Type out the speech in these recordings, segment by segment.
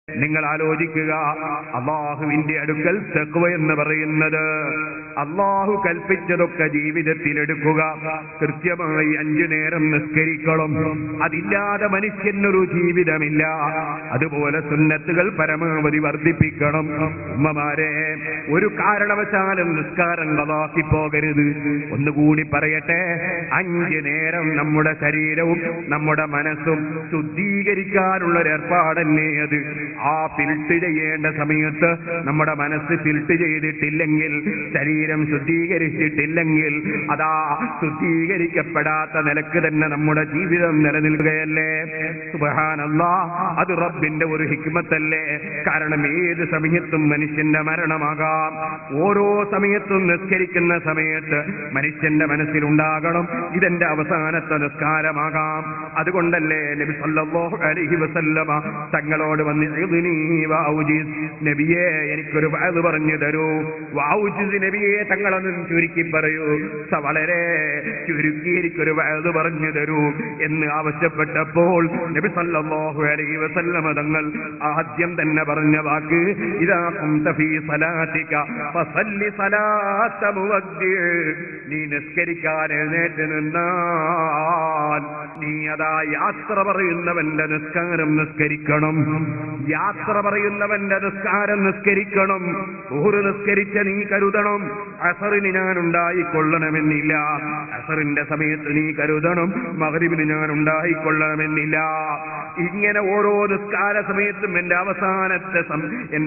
നിങ്ങൾ ആലോചിക്കുക, അല്ലാഹുവിന്റെ അടുക്കൽ തഖ്വ എന്ന് പറയുന്നത് അല്ലാഹു കൽപ്പിച്ചതൊക്കെ ജീവിതത്തിൽ എടുക്കുക. കൃത്യമായി 5 നേരം നിസ്കരിക്കണം. അതില്ലാതെ മനുഷ്യനൊരു ജീവിതമില്ല. അതുപോലെ സുന്നത്തുകൾ പരമാവധി വർദ്ധിപ്പിക്കണം. ഉമ്മമാരെ, ഒരു കാരണവശാലും നിസ്കാരം ഖളാക്കി പോകരുത്. ഒന്നുകൂടി പറയട്ടെ, 5 നേരം നമ്മുടെ ശരീരവും നമ്മുടെ മനസ്സും ശുദ്ധീകരിക്കാനുള്ള ഒരു ഏർപ്പാടല്ലേ അത്. ആ ഫിൽട്ടർ ചെയ്യേണ്ട സമയത്ത് നമ്മുടെ മനസ്സ് ഫിൽട്ടർ ചെയ്തിട്ടില്ലെങ്കിൽ, ശരീരം ശുദ്ധീകരിച്ചിട്ടില്ലെങ്കിൽ, അതാ ശുദ്ധീകരിക്കപ്പെടാത്ത നിലക്ക് തന്നെ നമ്മുടെ ജീവിതം നിലനിൽക്കുകയല്ലേ. സുബ്ഹാനല്ലാഹ്, അത് റബ്ബിന്റെ ഒരു ഹിക്മത്തല്ലേ. കാരണം ഏത് സമയത്തും മനുഷ്യന്റെ മരണമാകാം. ഓരോ സമയത്തും നിസ്കരിക്കുന്ന സമയത്ത് മനുഷ്യന്റെ മനസ്സിലുണ്ടാകണം, ഇതെന്റെ അവസാനത്തെ നിസ്കാരമാകാം. അതുകൊണ്ടല്ലേ നബി സല്ലല്ലാഹു അലൈഹി വസല്ലമ തങ്ങളോട് വന്ന് നബിയെ, എനിക്കൊരു വഅദ് പറഞ്ഞു തരൂ. വഔജിസ് നബിയെ, തങ്ങളൊന്നും ചുരുക്കി പറയൂ, വളരെ ചുരുക്കി എനിക്കൊരു വഅദ് പറഞ്ഞു തരൂ എന്ന് ആവശ്യപ്പെട്ടപ്പോൾ നബി സല്ലല്ലാഹു അലൈഹി വസല്ലമ തങ്ങൾ ആദ്യം തന്നെ പറഞ്ഞ വാക്ക്, ഇദാ ഖുംത ഫീ സലാത്തിക ഫസല്ലി സലാത്ത മുവദ്ദി. നീ നിസ്കരിക്കാൻ എഴുന്നേറ്റ് നിന്നാൽ നീ അതാ യാത്ര പറയുന്നവന്റെ നിസ്കാരം നിസ്കരിക്കണം. യാത്ര പറയുന്നവന്റെ നിസ്കാരം നിസ്കരിക്കണം. ളുഹർ നിസ്കരിച്ച നീ കരുതണം, അസറിന് ഞാൻ ഉണ്ടായിക്കൊള്ളണമെന്നില്ല. അസറിന്റെ സമയത്ത് നീ കരുതണം, മഗ്രിബിന് ഞാൻ ഉണ്ടായിക്കൊള്ളണമെന്നില്ല. ഇങ്ങനെ ഓരോ നിസ്കാര സമയത്തും എന്റെ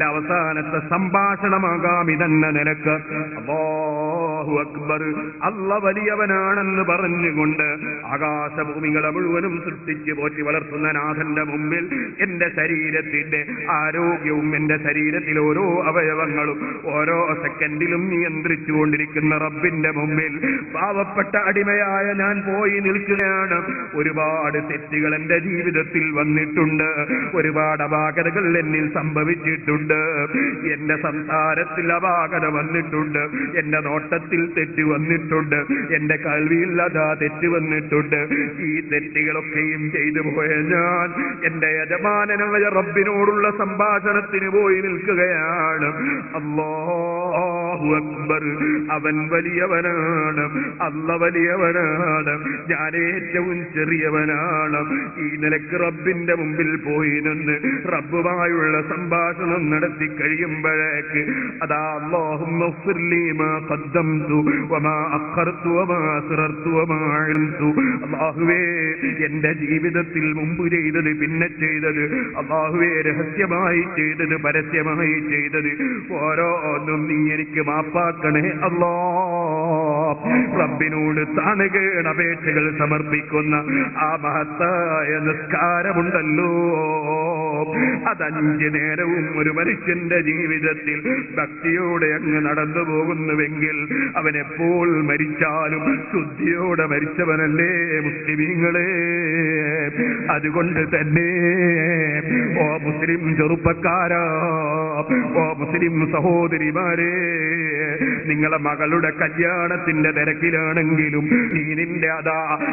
അവസാനത്തെ സംഭാഷണമാകാം ഇതെന്ന നിലക്ക്. അല്ലാഹു അക്ബർ, അല്ലാഹു വലിയവനാണെന്ന് പറഞ്ഞുകൊണ്ട് ആകാശഭൂമികളെ മുഴുവനും സൃഷ്ടിച്ച് പോറ്റി വളർത്തുന്ന നാഥന്റെ മുമ്പിൽ എന്റെ ശരീരത്തിന്റെ ആരോഗ്യവും എന്റെ ശരീരത്തിലെ ഓരോ അവയവങ്ങളും ഓരോ സെക്കൻഡിലും നിയന്ത്രിച്ചുകൊണ്ടിരിക്കുന്ന റബ്ബിന്റെ മുമ്പിൽ പാവപ്പെട്ട അടിമയായ ഞാൻ പോയി നിൽക്കുകയാണ്. ഒരുപാട് തെറ്റുകൾ എന്റെ ജീവിതത്തിൽ വന്നിട്ടുണ്ട്, ഒരുപാട് അപാകതകൾ എന്നിൽ സംഭവിച്ചിട്ടുണ്ട്. എന്റെ സംസാരത്തിൽ അപാകത വന്നിട്ടുണ്ട്, എന്റെ നോട്ടത്തിൽ തെറ്റ് വന്നിട്ടുണ്ട്, എന്റെ കേൾവിയിൽ അതാ തെറ്റ് വന്നിട്ടുണ്ട്. ഈ തെറ്റുകളൊക്കെയും ചെയ്തു പോയ ഞാൻ എന്റെ യജമാനനായ റബ്ബിനോടുള്ള സംഭാഷണത്തിന് പോയി നിൽക്കുകയാണ്. അല്ലാഹു അക്ബർ, അവൻ വലിയവനാണ്, അല്ലാഹു വലിയവനാണ്, ഞാൻ ഏറ്റവും ചെറിയവനാണ്. ഈ നിലക്ക് റബ്ബിന്റെ മുമ്പിൽ പോയി നിന്ന് റബ്ബുമായുള്ള സംഭാഷണം നടത്തി കഴിയുമ്പോഴേക്ക് അതാ അല്ലാഹുമ്മ ഗ്ഫിർലി മാ ഖദ്ദംതു വമാ അഖർതു വമാ അസ്റർതു വമാ അഅ്ലൻതു. അല്ലാഹുവേ, എന്റെ ജീവിതത്തിൽ മുമ്പ് ചെയ്തത്, പിന്നെ ചെയ്തത്, അല്ലാഹുവേ, രഹസ്യമായി ചെയ്തത്, പരസ്യമായി ചെയ്തത്, ഓരോന്നും നീ എനിക്ക് മാപ്പാക്കണേ അല്ലാഹ്. റബ്ബിനോട് താണുകേണ അപേക്ഷകൾ സമർപ്പിക്കുന്ന ആ മഹത്തായ നിസ്കാരമുണ്ടല്ലോ, അത് 5 നേരവും ഒരു മനുഷ്യന്റെ ജീവിതത്തിൽ ഭക്തിയോടെ അങ്ങ് നടന്നു പോകുന്നുവെങ്കിൽ അവൻ എപ്പോൾ മരിച്ചാലും ശുദ്ധിയോടെ മരിച്ചവനല്ലേ മുസ്ലിമീങ്ങളെ. അതുകൊണ്ട് തന്നെ ഓ മുസ്ലിം ചെറുപ്പക്കാരാ, ഓ മുസ്ലിം സഹോദരിമാരെ, നിങ്ങളെ മകളുടെ കല്യാണത്തിന്റെ തിരക്കിലാണെങ്കിലും, നീ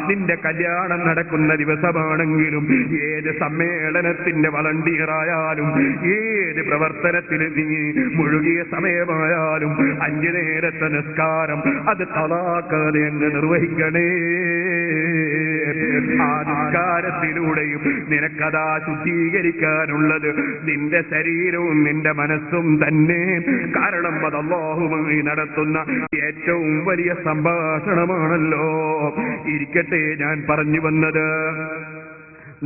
നിന്റെ കല്യാണം നടക്കുന്ന ദിവസമാണെങ്കിലും, ഏത് സമ്മേളനത്തിന്റെ വളണ്ടിയറായാലും, ഏത് പ്രവർത്തനത്തിന് നീ മുഴുകിയ സമയമായാലും 5 നേരത്തെ നിസ്കാരം അത് ഖളാക്കാതെ അങ്ങ് നിർവഹിക്കണേ. ആ നിസ്കാരത്തിലൂടെയും നിനക്കതാ ശുദ്ധീകരിക്കാനുള്ളത് നിന്റെ ശരീരവും നിന്റെ മനസ്സും തന്നെ. കാരണം അത് അല്ലാഹുവുമായി നടത്തുന്ന ഏറ്റവും വലിയ സംഭാഷണമാണല്ലോ. ഇരിക്കട്ടെ, ഞാൻ പറഞ്ഞു വന്നത്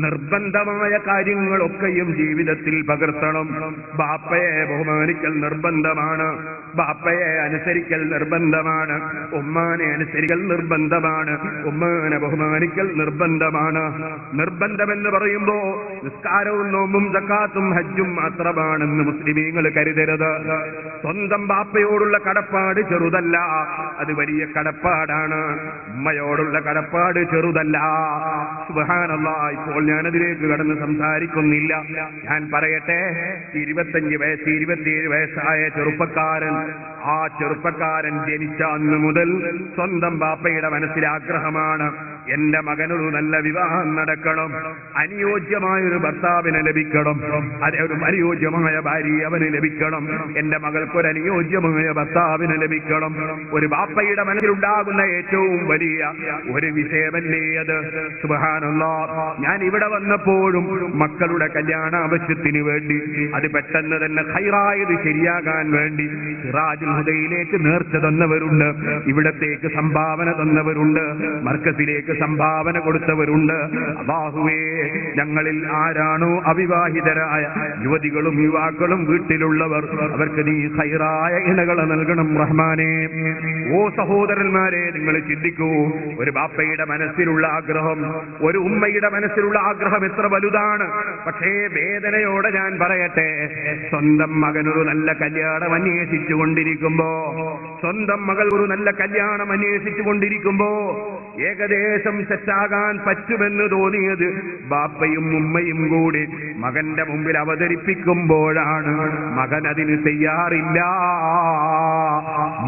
നിർബന്ധമായ കാര്യങ്ങളൊക്കെയും ജീവിതത്തിൽ പകർത്തണം. ബാപ്പയെ ബഹുമാനിക്കൽ നിർബന്ധമാണ്, ബാപ്പയെ അനുസരിക്കൽ നിർബന്ധമാണ്, ഉമ്മാനെ അനുസരിക്കൽ നിർബന്ധമാണ്, ഉമ്മാനെ ബഹുമാനിക്കൽ നിർബന്ധമാണ്. നിർബന്ധമെന്ന് പറയുമ്പോ നിസ്കാരവും നോമ്പും സക്കാത്തും ഹജ്ജും മാത്രമാണെന്ന് മുസ്ലിമീങ്ങൾ കരുതരുത്. സ്വന്തം ബാപ്പയോടുള്ള കടപ്പാട് ചെറുതല്ല, അത് വലിയ കടപ്പാടാണ്. ഉമ്മയോടുള്ള കടപ്പാട് ചെറുതല്ല. സുബ്ഹാനല്ലാഹ്, ഇപ്പോൾ ഞാനതിലേക്ക് കടന്ന് സംസാരിക്കുന്നില്ല. ഞാൻ പറയട്ടെ, 25 വയസ്സ് 27 വയസ്സായ ചെറുപ്പക്കാരൻ, ആ ചെറുപ്പക്കാരൻ ജനിച്ച അന്ന് മുതൽ സ്വന്തം ബാപ്പയുടെ മനസ്സിൽ ആഗ്രഹമാണ് എന്റെ മകനൊരു നല്ല വിവാഹം നടക്കണം, അനുയോജ്യമായൊരു ഭർത്താവിനെ ലഭിക്കണം, ഒരു അനുയോജ്യമായ ഭാര്യ അവന് ലഭിക്കണം, എന്റെ മകൾക്കൊരു അനുയോജ്യമായ ഭർത്താവിനെ ലഭിക്കണം. ഒരു ബാപ്പയുടെ മനസ്സിലുണ്ടാകുന്ന ഏറ്റവും വലിയ ഒരു വിഷയമല്ലേ അത്? സുബ്ഹാനല്ലാഹ്, ഞാൻ ഇവിടെ വന്നപ്പോഴും മക്കളുടെ കല്യാണ ആവശ്യത്തിന് വേണ്ടി, അത് പെട്ടെന്ന് തന്നെ ഖൈറായത് ശരിയാകാൻ വേണ്ടി സിറാജുൽ ഹുദയിലേക്ക് നേർച്ച തന്നവരുണ്ട്, ഇവിടത്തേക്ക് സംഭാവന തന്നവരുണ്ട്, മർക്കസിലേക്ക് സംഭാവന കൊടുത്തവരുണ്ട്. അല്ലാഹുവേ, ഞങ്ങളിൽ ആരാണോ അവിവാഹിതരായ യുവതികളും യുവാക്കളും വീട്ടിലുള്ളവർ, അവർക്ക് നീ ഖൈറായ ഇണകളെ നൽകണം റഹ്മാനേ. ഓ സഹോദരന്മാരെ, നിങ്ങൾ ചിന്തിക്കൂ, ഒരു ബാപ്പയുടെ മനസ്സിലുള്ള ആഗ്രഹം, ഒരു ഉമ്മയുടെ മനസ്സിലുള്ള ആഗ്രഹം എത്ര വലുതാണ്. പക്ഷേ വേദനയോടെ ഞാൻ പറയട്ടെ, സ്വന്തം മകനൊരു നല്ല കല്യാണം അന്വേഷിച്ചു കൊണ്ടിരിക്കുമ്പോ, സ്വന്തം മകൾ ഒരു നല്ല കല്യാണം അന്വേഷിച്ചു കൊണ്ടിരിക്കുമ്പോ ഏകദേശം സെറ്റാകാൻ പറ്റുമെന്ന് തോന്നിയത് ബാപ്പയും ഉമ്മയും കൂടി മകന്റെ മുമ്പിൽ അവതരിപ്പിക്കുമ്പോഴാണ് മകൻ അതിന് തയ്യാറില്ല,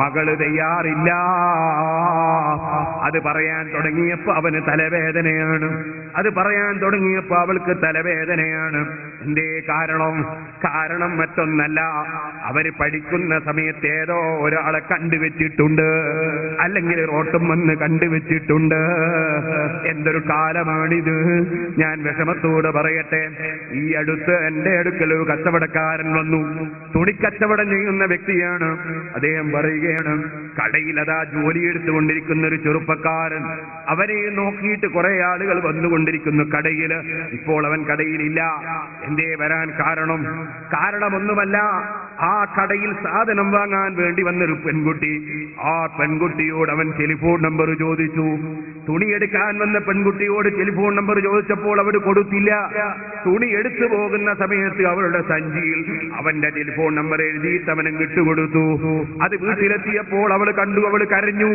മകള് തയ്യാറില്ല. അത് പറയാൻ തുടങ്ങിയപ്പോ അവന് തലവേദനയാണ്, അത് പറയാൻ തുടങ്ങിയപ്പോ അവൾക്ക് തലവേദനയാണ്. എന്തേ കാരണം? കാരണം മറ്റൊന്നല്ല, അവര് പഠിക്കുന്ന സമയത്ത് ഏതോ ഒരാളെ കണ്ടുവച്ചിട്ടുണ്ട്, അല്ലെങ്കിൽ റോട്ടും വന്ന് കണ്ടുവച്ചിട്ടുണ്ട്. എന്തൊരു കാലമാണിത്! ഞാൻ വിഷമത്തോടെ പറയട്ടെ, ഈ അടുത്ത് എന്റെ അടുക്കൽ ഒരു കച്ചവടക്കാരൻ വന്നു, തുണിക്കച്ചവടം ചെയ്യുന്ന വ്യക്തിയാണ്. അദ്ദേഹം പറയുകയാണ്, കടയിൽ അതാ ജോലിയെടുത്തുകൊണ്ടിരിക്കുന്ന ഒരു ചെറുപ്പക്കാരൻ, അവനെ നോക്കിയിട്ട് കുറെ ആളുകൾ വന്നുകൊണ്ടിരിക്കുന്നു കടയിൽ. ഇപ്പോൾ അവൻ കടയിലില്ല. എന്തേ വരാൻ കാരണം? കാരണമൊന്നുമല്ല, ആ കടയിൽ സാധനം വാങ്ങാൻ വേണ്ടി വന്നൊരു പെൺകുട്ടി, ആ പെൺകുട്ടിയോട് അവൻ ടെലിഫോൺ നമ്പർ ചോദിച്ചു. തുണിയെടുക്കാൻ വന്ന പെൺകുട്ടിയോട് ടെലിഫോൺ നമ്പർ ചോദിച്ചപ്പോൾ അവർ കൊടുത്തില്ല. തുണി എടുത്തു പോകുന്ന സമയത്ത് അവളുടെ സഞ്ചിയിൽ അവന്റെ ടെലിഫോൺ നമ്പർ എഴുതിയിട്ട് അവനും വിട്ടുകൊടുത്തു. അത് വീട്ടിലെത്തിയപ്പോൾ അവൾ കണ്ടു, അവൾ കരഞ്ഞു.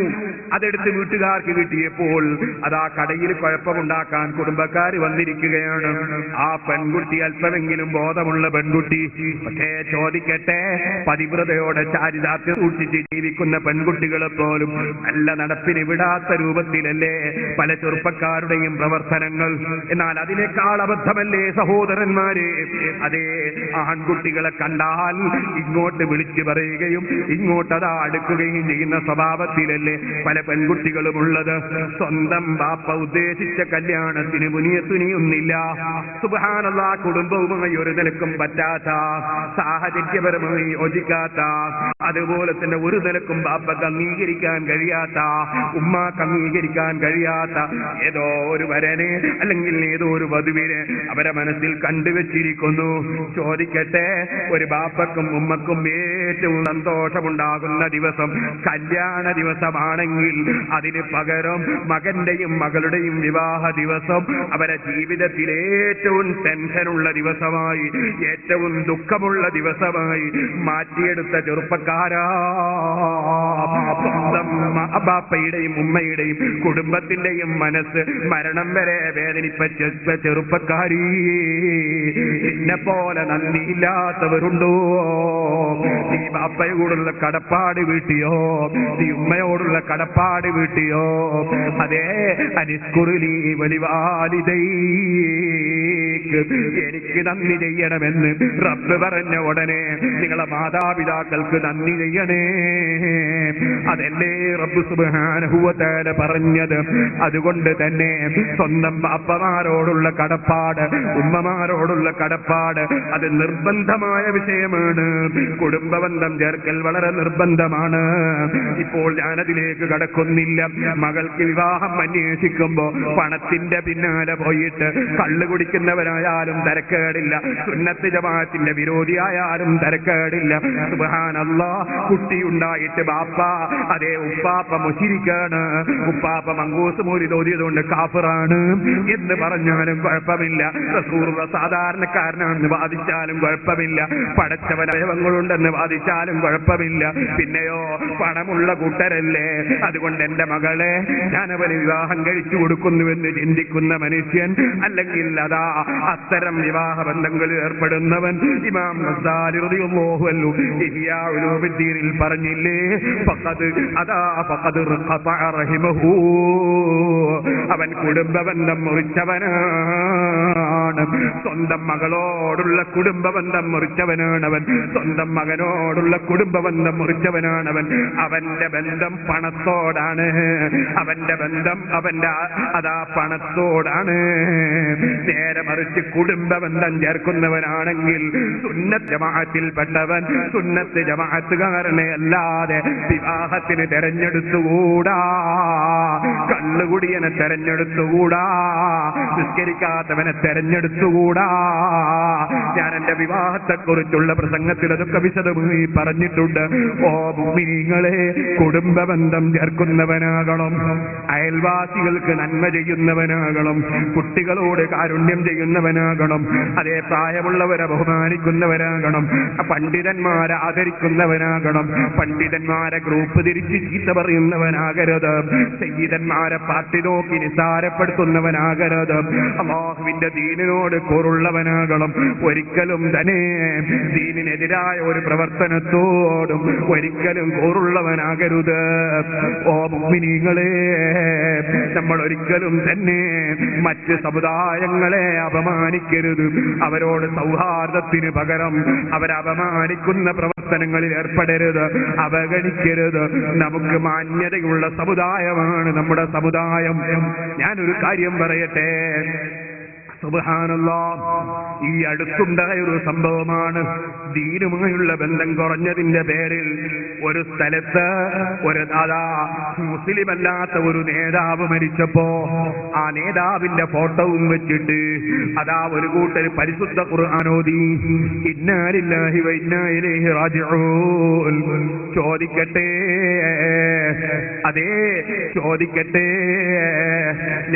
അതെടുത്ത് വീട്ടുകാർക്ക് കിട്ടിയപ്പോൾ അതാ കടയിൽ കുഴപ്പമുണ്ടാക്കാൻ കുടുംബക്കാർ വന്നിരിക്കുകയാണ്. ആ പെൺകുട്ടി അല്പമെങ്കിലും ബോധമുള്ള പെൺകുട്ടി. പക്ഷേ ചോദിക്കട്ടെ, പതിവ്രതയോടെ ചാരിതാർത്ഥ്യം സൂക്ഷിച്ച് ജീവിക്കുന്ന പെൺകുട്ടികളെ പോലും നല്ല നടപ്പിന് വിടാത്ത രൂപത്തിലല്ലേ പല ചെറുപ്പക്കാരുടെയും പ്രവർത്തനങ്ങൾ? എന്നാൽ അതിനേക്കാൾ അബദ്ധമല്ലേ സഹോദരന്മാരെ, അതേ ആൺകുട്ടികളെ കണ്ടാൽ ഇങ്ങോട്ട് വിളിച്ചു പറയുകയും ഇങ്ങോട്ട് അതാ അടുക്കുകയും ചെയ്യുന്ന സ്വഭാവത്തിലല്ലേ പല പെൺകുട്ടികളും ഉള്ളത്? സ്വന്തം ബാപ്പ ഉദ്ദേശിച്ച കല്യാണത്തിന് മുനിയൊന്നില്ല. സുബ്ഹാനല്ലാഹ്, കുടുംബവുമായി ഒരു നിലക്കും പറ്റാത്ത, സാഹചര്യപരമായി യോജിക്കാത്ത, അതുപോലെ തന്നെ ഒരു നിലക്കും ബാപ്പക്ക് അംഗീകരിക്കാൻ കഴിയാത്ത, ഉമ്മാക്ക് അംഗീകരിക്കാൻ കഴിയാത്ത ഏതോ ഒരു വരനെ അല്ലെങ്കിൽ ഏതോ ഒരു വധുവിനെ അവരെ മനസ്സിൽ കണ്ടുവച്ചിരിക്കുന്നു. ചോദിക്കട്ടെ, ഒരു ബാപ്പക്കും ഉമ്മക്കും ഏറ്റവും സന്തോഷമുണ്ടാകുന്ന ദിവസം കല്യാണ ദിവസമാണെങ്കിൽ അതിന് പകരം മകന്റെയും മകളുടെയും വിവാഹ ദിവസം അവരെ ജീവിതത്തിൽ ഏറ്റവും ടെൻഷനുള്ള ദിവസമായി, ഏറ്റവും ദുഃഖമുള്ള ദിവസമായി മാറ്റിയെടുത്ത ചെറുപ്പക്കാരാ, സ്വന്തം ബാപ്പയുടെയും ഉമ്മയുടെയും കുടുംബത്തിന്റെയും മനസ്സ് മരണം വരെ വേദനിപ്പിച്ച ചെറുപ്പക്കാരി, എന്നെ പോലെ നന്ദിയില്ലാത്തവരുണ്ടോ? നീ ബാപ്പയോടുള്ള കടപ്പാട് വീട്ടിയോ? നീ ഉമ്മയോടുള്ള കടപ്പാട് വീട്ടിയോ? അതേ, അനിസ്കുറുലി വലിവാലിദൈ, എനിക്ക് നന്ദി ചെയ്യണമെന്ന് റബ്ബ് പറഞ്ഞ ഉടനെ നിങ്ങളെ മാതാപിതാക്കൾക്ക് നന്ദി ചെയ്യണേ. അതല്ലേ റബ്ബ് സുബ്ഹാനഹു വ തആല പറഞ്ഞത്. അതുകൊണ്ട് തന്നെ സ്വന്തം ബാപ്പമാരോടുള്ള കടപ്പാട്, ഉമ്മമാരോടുള്ള കടപ്പാട് അത് നിർബന്ധമായ വിഷയമാണ്. കുടുംബബന്ധം ചേർക്കൽ വളരെ നിർബന്ധമാണ്. ഇപ്പോൾ ഞാനതിലേക്ക് കടക്കുന്നില്ല. മകൾക്ക് വിവാഹം അന്വേഷിക്കുമ്പോ പണത്തിന്റെ പിന്നാലെ പോയിട്ട് കള്ളു കുടിക്കുന്നവരായാലും തരക്കേടില്ല, സുന്നത്ത് ജമാഅത്തിന്റെ വിരോധിയായാലും തരക്കേടില്ല. സുബ്ഹാനല്ലാഹ്, കുട്ടിയുണ്ടായിട്ട് ബാപ്പ, അതേ ഉപ്പാപ്പ മുശ്രിക്കാണ്, ഉപ്പാപ്പ മങ്കൂസ് മൂരി തോതിയതുകൊണ്ട് കാഫിറാണ് എന്ന് പറഞ്ഞാലും കുഴപ്പമില്ല. റസൂലുള്ളാഹി സാധാരണക്കാരനാണെന്ന് വാദിച്ചാലും കുഴപ്പമില്ല. പടച്ചവൻ അവയവങ്ങളുണ്ടെന്ന് വാദിച്ചാലും കുഴപ്പമില്ല. പിന്നെയോ പണമുള്ള കൂട്ടരല്ലേ. അതുകൊണ്ട് എന്റെ മകളെ ഞാൻ അവന് വിവാഹം കഴിച്ചു കൊടുക്കുന്നുവെന്ന് ചിന്തിക്കുന്ന മനുഷ്യൻ, അല്ലെങ്കിൽ അതാ അത്തരം വിവാഹ ബന്ധങ്ങളിൽ ഏർപ്പെടുന്നവൻ ഇമാം ഗസാലി റളിയല്ലാഹു അൻഹു ഇഹ്യാ ഉലൂമുദ്ദീനിൽ പറഞ്ഞില്ലേ, ഫഖദ് ഖതഅ റഹിമഹു, അവൻ കുടുംബബന്ധം മുറിച്ചവനാണ്. സ്വന്തം മകളോടുള്ള കുടുംബബന്ധം മുറിച്ചവനാണവൻ, സ്വന്തം മകനോടുള്ള കുടുംബബന്ധം മുറിച്ചവനാണവൻ. അവന്റെ ബന്ധം പണത്തോടാണ്, അവന്റെ ബന്ധം അവന്റെ പണത്തോടാണ്. നേരെ മറിച്ച് കുടുംബബന്ധം ചേർക്കുന്നവനാണെങ്കിൽ സുന്നത്ത് ജമാഅത്തിൽപ്പെട്ടവൻ സുന്നത്ത് ജമാഅത്തുകാരനെ അല്ലാതെ വിവാഹത്തിന് തെരഞ്ഞെടുത്തുകൂടാ, കള്ളുകുടിയനെ തെരഞ്ഞെടുത്തുകൂടാ, നിസ്കരിക്കാത്തവനെ തെരഞ്ഞെടുത്തുകൂടാ. ഞാൻ എന്റെ വിവാഹത്തെക്കുറിച്ചുള്ള പ്രസംഗത്തിൽ അതൊക്കെ വിശദമായി പറഞ്ഞിട്ടുണ്ട്. ഓ മുഅ്മിനീങ്ങളെ, കുടുംബബന്ധം ചേർക്കുന്നവനാകണം, അയൽവാസികൾക്ക് നന്മ ചെയ്യുന്നവനാകണം, കുട്ടികളോട് കാരുണ്യം ചെയ്യുന്നവനാകണം, അതേ പ്രായമുള്ളവരെ ബഹുമാനിക്കുന്നവനാകണം, പണ്ഡിതന്മാരെ ആദരിക്കുന്നവനാകണം, പണ്ഡിതന്മാരെ ഗ്രൂപ്പ് തിരിച്ച് ചീത്ത പറയുന്നവനാകരുത്, സയ്യിദന്മാരെ പാർട്ടി നോക്കി നിസ്സാരപ്പെടുത്തുന്നവനാകരുത്, അല്ലാഹുവിന്റെ ദീനിനോട് കൂറുള്ളവനാകണം. ഒരിക്കലും തന്നെ ദീനിനെതിരായ ഒരു പ്രവർത്തനത്തോടും ഒരിക്കലും കൂറുള്ളവനാകരുത്. ഓ മുഅ്മിനീങ്ങളെ, നമ്മൾ ഒരിക്കലും തന്നെ മറ്റ് സമുദായങ്ങളെ അപമാനിക്കരുത്. അവരോട് സൗഹാർദ്ദത്തിന് പകരം അവരപമാനിക്കുന്ന പ്രവർത്തനങ്ങളിൽ ഏർപ്പെടരുത്, അവഗണിക്കരുത്. നമുക്ക് മാന്യതയുള്ള സമുദായമാണ് നമ്മുടെ സമുദായം. ഞാനൊരു കാര്യം പറയട്ടെ, സുബ്ഹാനല്ലാഹ്, ഈ അടുത്തുണ്ടായ ഒരു സംഭവമാണ്. ദീനുമായുള്ള ബന്ധം കുറഞ്ഞതിന്റെ പേരിൽ ഒരു സ്ഥലത്ത് ഒരു മുസ്ലിം അല്ലാത്ത ഒരു നേതാവ് മരിച്ചപ്പോ ആ നേതാവിന്റെ ഫോട്ടോവും വെച്ചിട്ട് ഒരു കൂട്ടർ പരിശുദ്ധ ഖുർആൻ ഓതി ഇന്നാ ലില്ലാഹി വ ഇന്നാ ഇലൈഹി റാജിഊൻ. ചോദിക്കട്ടെ, അതേ ചോദിക്കട്ടെ,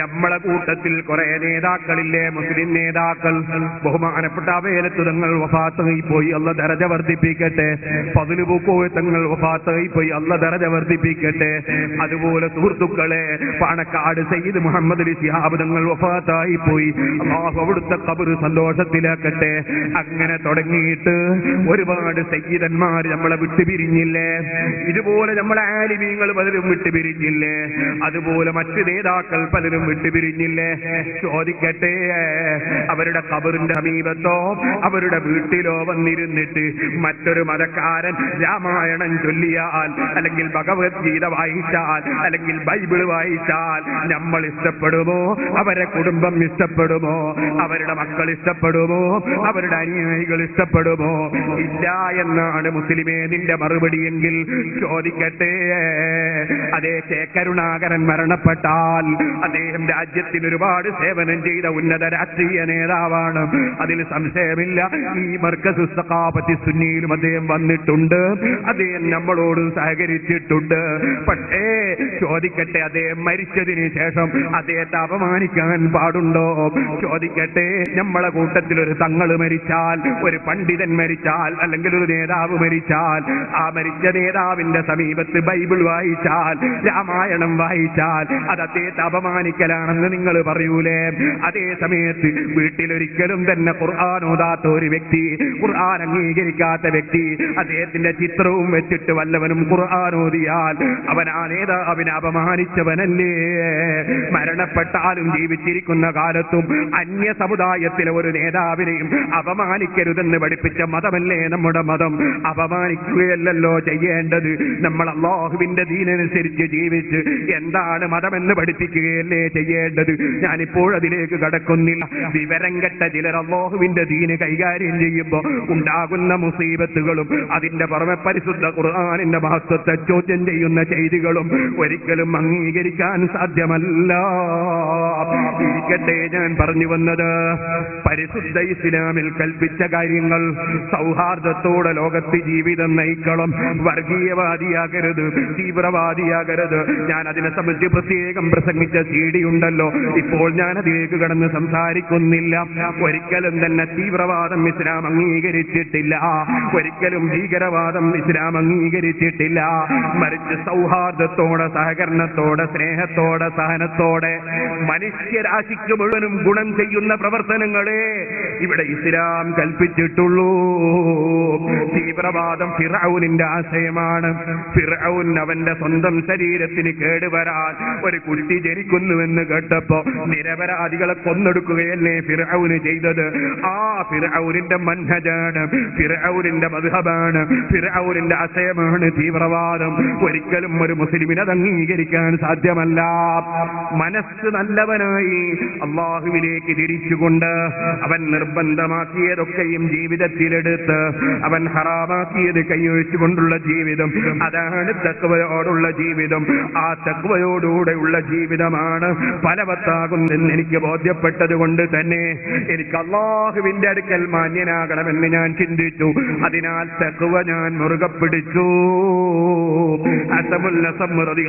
നമ്മളെ കൂട്ടത്തിൽ കുറെ നേതാക്കളില്ലേ, മുസ്ലിം നേതാക്കൾ, ബഹുമാനപ്പെട്ട അവേലത്ത് തങ്ങൾ വഫാത്തായി പോയി, അല്ലാഹ് ദറജ വർദ്ധിപ്പിക്കട്ടെ. ഫദ്ലു പൂക്കോയ തങ്ങൾ വഫാത്തായി പോയി, അല്ലാഹ് ദറജ വർദ്ധിപ്പിക്കട്ടെ. അതുപോലെ സുഹൃത്തുക്കളെ, പാണക്കാട് സയ്യിദ് മുഹമ്മദ് അലി ശിഹാബ് തങ്ങൾ വഫാത്തായി പോയി, അല്ലാഹു അവിടുത്തെ ഖബർ സന്തോഷത്തിലാക്കട്ടെ. അങ്ങനെ തുടങ്ങിയിട്ട് ഒരുപാട് സയ്യിദന്മാർ നമ്മളെ വിട്ടുപിരിഞ്ഞില്ലേ, ഇതുപോലെ നമ്മളെ ആലിമീങ്ങൾ പലരും വിട്ടുപിരിഞ്ഞില്ലേ, അതുപോലെ മറ്റു നേതാക്കൾ പലരും വിട്ടുപിരിഞ്ഞില്ലേ. ചോദിക്കട്ടെ, അവരുടെ ഖബറിന്റെ സമീപത്തോ അവരുടെ വീട്ടിലോ വന്നിരുന്നിട്ട് മറ്റൊരു മതക്കാരൻ രാമായണം ചൊല്ലിയാൽ, അല്ലെങ്കിൽ ഭഗവത്ഗീത വായിച്ചാൽ, അല്ലെങ്കിൽ ബൈബിൾ വായിച്ചാൽ നമ്മൾ ഇഷ്ടപ്പെടുമോ? അവരെ കുടുംബം ഇഷ്ടപ്പെടുമോ? അവരുടെ മക്കൾ ഇഷ്ടപ്പെടുമോ? അവരുടെ അനുയായികൾ ഇഷ്ടപ്പെടുമോ? ഇല്ല എന്നാണ് മുസ്ലിമേ നിന്റെ മറുപടിയെങ്കിൽ ചോദിക്കട്ടെ, അതേ കരുണാകരൻ മരണപ്പെട്ടാൽ അദ്ദേഹം രാജ്യത്തിന് ഒരുപാട് സേവനം ചെയ്ത ഉന്നത രാഷ്ട്രീയ നേതാവാണ്, അതിൽ സംശയമില്ല. ഈ മർക്കസ് സഖാഫത്തി സുന്നിയിലും അദ്ദേഹം വന്നിട്ടുണ്ട്, അദ്ദേഹം നമ്മളോട് സഹകരിച്ചിട്ടുണ്ട്. പക്ഷേ ചോദിക്കട്ടെ, അദ്ദേഹം മരിച്ചതിന് ശേഷം അദ്ദേഹത്തെ അപമാനിക്കാൻ പാടുണ്ടോ? ചോദിക്കട്ടെ, നമ്മളെ കൂട്ടത്തിൽ ഒരു തങ്ങള് മരിച്ചാൽ, ഒരു പണ്ഡിതൻ മരിച്ചാൽ, അല്ലെങ്കിൽ ഒരു നേതാവ് മരിച്ചാൽ, ആ മരിച്ച നേതാവിന്റെ സമീപത്ത് ബൈബിൾ വായിച്ചാൽ, രാമായണം വായിച്ചാൽ അത് അദ്ദേഹത്തെ അപമാനിക്കലാണെന്ന് നിങ്ങൾ പറയൂലേ? അതേ സമയത്ത് വീട്ടിലൊരിക്കലും തന്നെ ഖുർആൻ ഓതാത്ത ഒരു വ്യക്തി, ഖുർആൻ അംഗീകരിക്കാത്ത വ്യക്തി, അദ്ദേഹത്തിന്റെ ചിത്രവും വെച്ചിട്ട് വല്ലവനും ഖുർആൻ ഓതിയാൽ അവൻ ആ നേതാവിനെ അപമാനിച്ചവനല്ലേ? മരണപ്പെട്ടാലും ജീവിച്ചിരിക്കുന്ന കാലത്തും അന്യ സമുദായത്തിലെ ഒരു നേതാവിനെയും അപമാനിക്കരുതെന്ന് പഠിപ്പിച്ച മതമല്ലേ നമ്മുടെ മതം? അപമാനിക്കുകയല്ലല്ലോ ചെയ്യേണ്ടത്. നമ്മൾ അല്ലാഹുവിന്റെ ദീനനുസരിച്ച് ജീവിച്ച് എന്താണ് മതമെന്ന് പഠിപ്പിക്കുകയല്ലേ ചെയ്യേണ്ടത്? ഞാനിപ്പോൾ അതിലേക്ക് കടക്കുന്നില്ല. വിവരം കെട്ട ചിലർ അല്ലാഹുവിന്റെ ദീന് കൈകാര്യം ചെയ്യുമ്പോൾ ഉണ്ടാകുന്ന മുസീബത്തുകളും അതിന്റെ പുറമെ പരിശുദ്ധ ഖുർആനിന്റെ മഹത്വത്തെ ചോദ്യം ചെയ്യുന്ന ചെയ്തികളും ഒരിക്കലും അംഗീകരിക്കാൻ സാധ്യമല്ല. ഇരിക്കട്ടെ, ഞാൻ പറഞ്ഞു വന്നത് പരിശുദ്ധ ഇസ്ലാമിൽ കൽപ്പിച്ച കാര്യങ്ങൾ. സൗഹാർദ്ദത്തോടെ ലോകത്ത് ജീവിതം നയിക്കണം, വർഗീയവാദിയാകരുത്, തീവ്രവാദിയാകരുത്. ഞാൻ അതിനെ സംബന്ധിച്ച് പ്രത്യേകം പ്രസംഗിച്ച CD ഉണ്ടല്ലോ, ഇപ്പോൾ ഞാൻ അതിലേക്ക് കടന്ന് സംസാരിക്കുന്നില്ല. ചെയ്തിട്ടില്ല. ഒരിക്കലും തന്നെ തീവ്രവാദം ഇസ്ലാം അംഗീകരിച്ചിട്ടില്ല. ഒരിക്കലും ഭീകരവാദം ഇസ്ലാം അംഗീകരിച്ചിട്ടില്ല. മറിച്ച് സൗഹാർദ്ദത്തോടെ, സഹകരണത്തോടെ, സ്നേഹത്തോടെ, സഹനത്തോടെ മനുഷ്യരാശിക്ക് മുഴുവനും ഗുണം ചെയ്യുന്ന പ്രവർത്തനങ്ങളെ ഇവിടെ ഇസ്ലാം കൽപ്പിച്ചിട്ടുള്ളൂ. തീവ്രവാദം ഫിർഔനിന്റെ ആശയമാണ്. ഫിർഔൻ അവന്റെ സ്വന്തം ശരീരത്തിന് കേടുവരാൻ ഒരു കുട്ടി ജനിക്കുന്നുവെന്ന് കേട്ടപ്പോ നിരപരാധികളെ കൊന്നൊടുക്കുകയല്ലേ ഫിർഔന് ചെയ്തത്. ആ ഫിർഔനിന്റെ മൻഹജാണ്, ഫിർഔനിന്റെ മദ്ഹബാണ്, ഫിർഔനിന്റെ ആശയമാണ് തീവ്രവാദം. ഒരിക്കലും ഒരു മുസ്ലിമിന് അത് അംഗീകരിക്കാൻ സാധ്യമല്ല. മനസ്സ് നല്ലവനായി അള്ളാഹുവിലേക്ക് തിരിച്ചുകൊണ്ട് അവൻ നിർബന്ധമാക്കിയതൊക്കെയും ജീവിതത്തിലെടുത്ത് അവൻ ഹറാമാക്കിയത് കൈയൊഴിച്ചുകൊണ്ടുള്ള ജീവിതം, അതാണ് തഖ്വയോടുള്ള ജീവിതം. ആ തഖ്വയോടുകൂടെയുള്ള ജീവിതമാണ് ഫലവത്താകുന്നെന്ന് എനിക്ക് ബോധ്യപ്പെട്ടത് കൊണ്ട് തന്നെ എനിക്ക് അള്ളാഹുവിന്റെ അടുക്കൽ മാന്യനാകണമെന്ന് ഞാൻ ചിന്തിച്ചു. അതിനാൽ തഖ്വ ഞാൻ മുറുകെ പിടിച്ചു.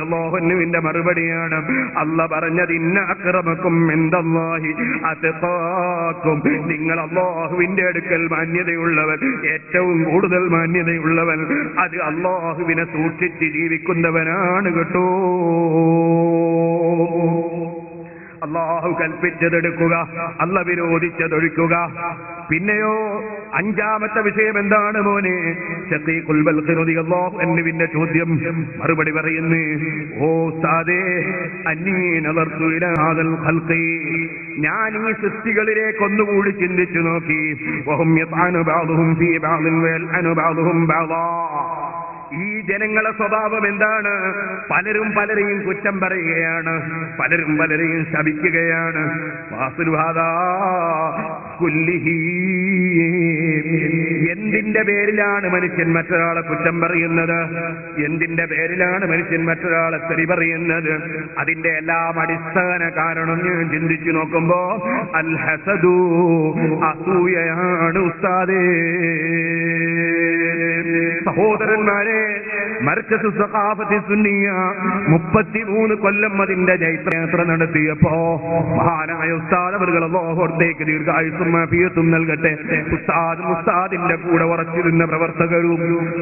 അള്ളാഹുവിന്റെ മറുപടിയാണ് അല്ല പറഞ്ഞത്, ഇന്ന അക്രമക്കും ഇൻദല്ലാഹി അത്ഖാക്കും. നിങ്ങൾ അള്ളാഹുവിന്റെ അടുക്കൽ മാന്യതയുള്ളവൻ, ഏറ്റവും കൂടുതൽ മാന്യതയുള്ളവൻ അത് അള്ളാഹുവിനെ സൂക്ഷിച്ച് ജീവിക്കുന്നവനാണ് കേട്ടോ. അള്ളാഹു കൽപ്പിച്ചതെടുക്കുക, അല്ല വിരോധിച്ചതൊഴിക്കുക. പിന്നെയോ അഞ്ചാമത്തെ വിഷയം എന്താണ് മോനെ? ശഖീഖുൽ ബൽഖി റളിയല്ലാഹു അൻഹുവിന്റെ ചോദ്യം മറുപടി പറയുന്നു, ഓ ഉസ്താദേ, അന്നീ നദർതു ഇലാ ഹാദൽ ഖൽഖി, ഞാൻ ഈ സൃഷ്ടികളിലേക്ക് ഒന്നുകൂടി ചിന്തിച്ചു നോക്കി. വഹും യത്അനു ബഅദുഹും ഫീ ബഅദിൻ വയൽഅനു ബഅദുഹും ബഅദാ. ഈ ജനങ്ങളെ സ്വഭാവം എന്താണ്? പലരും പലരെയും കുറ്റം പറയുകയാണ്, പലരും പലരെയും ശപിക്കുകയാണ്. എന്തിന്റെ പേരിലാണ് മനുഷ്യൻ മറ്റൊരാളെ കുറ്റം പറയുന്നത്? എന്തിന്റെ പേരിലാണ് മനുഷ്യൻ മറ്റൊരാളെ തെറി പറയുന്നത്? അതിന്റെ എല്ലാം അടിസ്ഥാന കാരണം ഞാൻ ചിന്തിച്ചു നോക്കുമ്പോ അൽ ഹസദു, അസൂയയാണ് ഉസ്താദേ. സഹോദരന്മാരെ, മർക്കസ് സഖാഫത്തി സുന്നിയ 33 കൊല്ലം അതിന്റെ ജൈത്രയാത്ര നടത്തിയപ്പോ മഹാനായ ഉസ്താദ് അവர்கள் അല്ലാഹുവിലേക്ക് ദീർഘായുസ്സും ആഫിയത്തും നൽകട്ടെ. ഉസ്താദിന്റെ കൂടെ ഉറച്ചിരുന്ന പ്രവർത്തകരും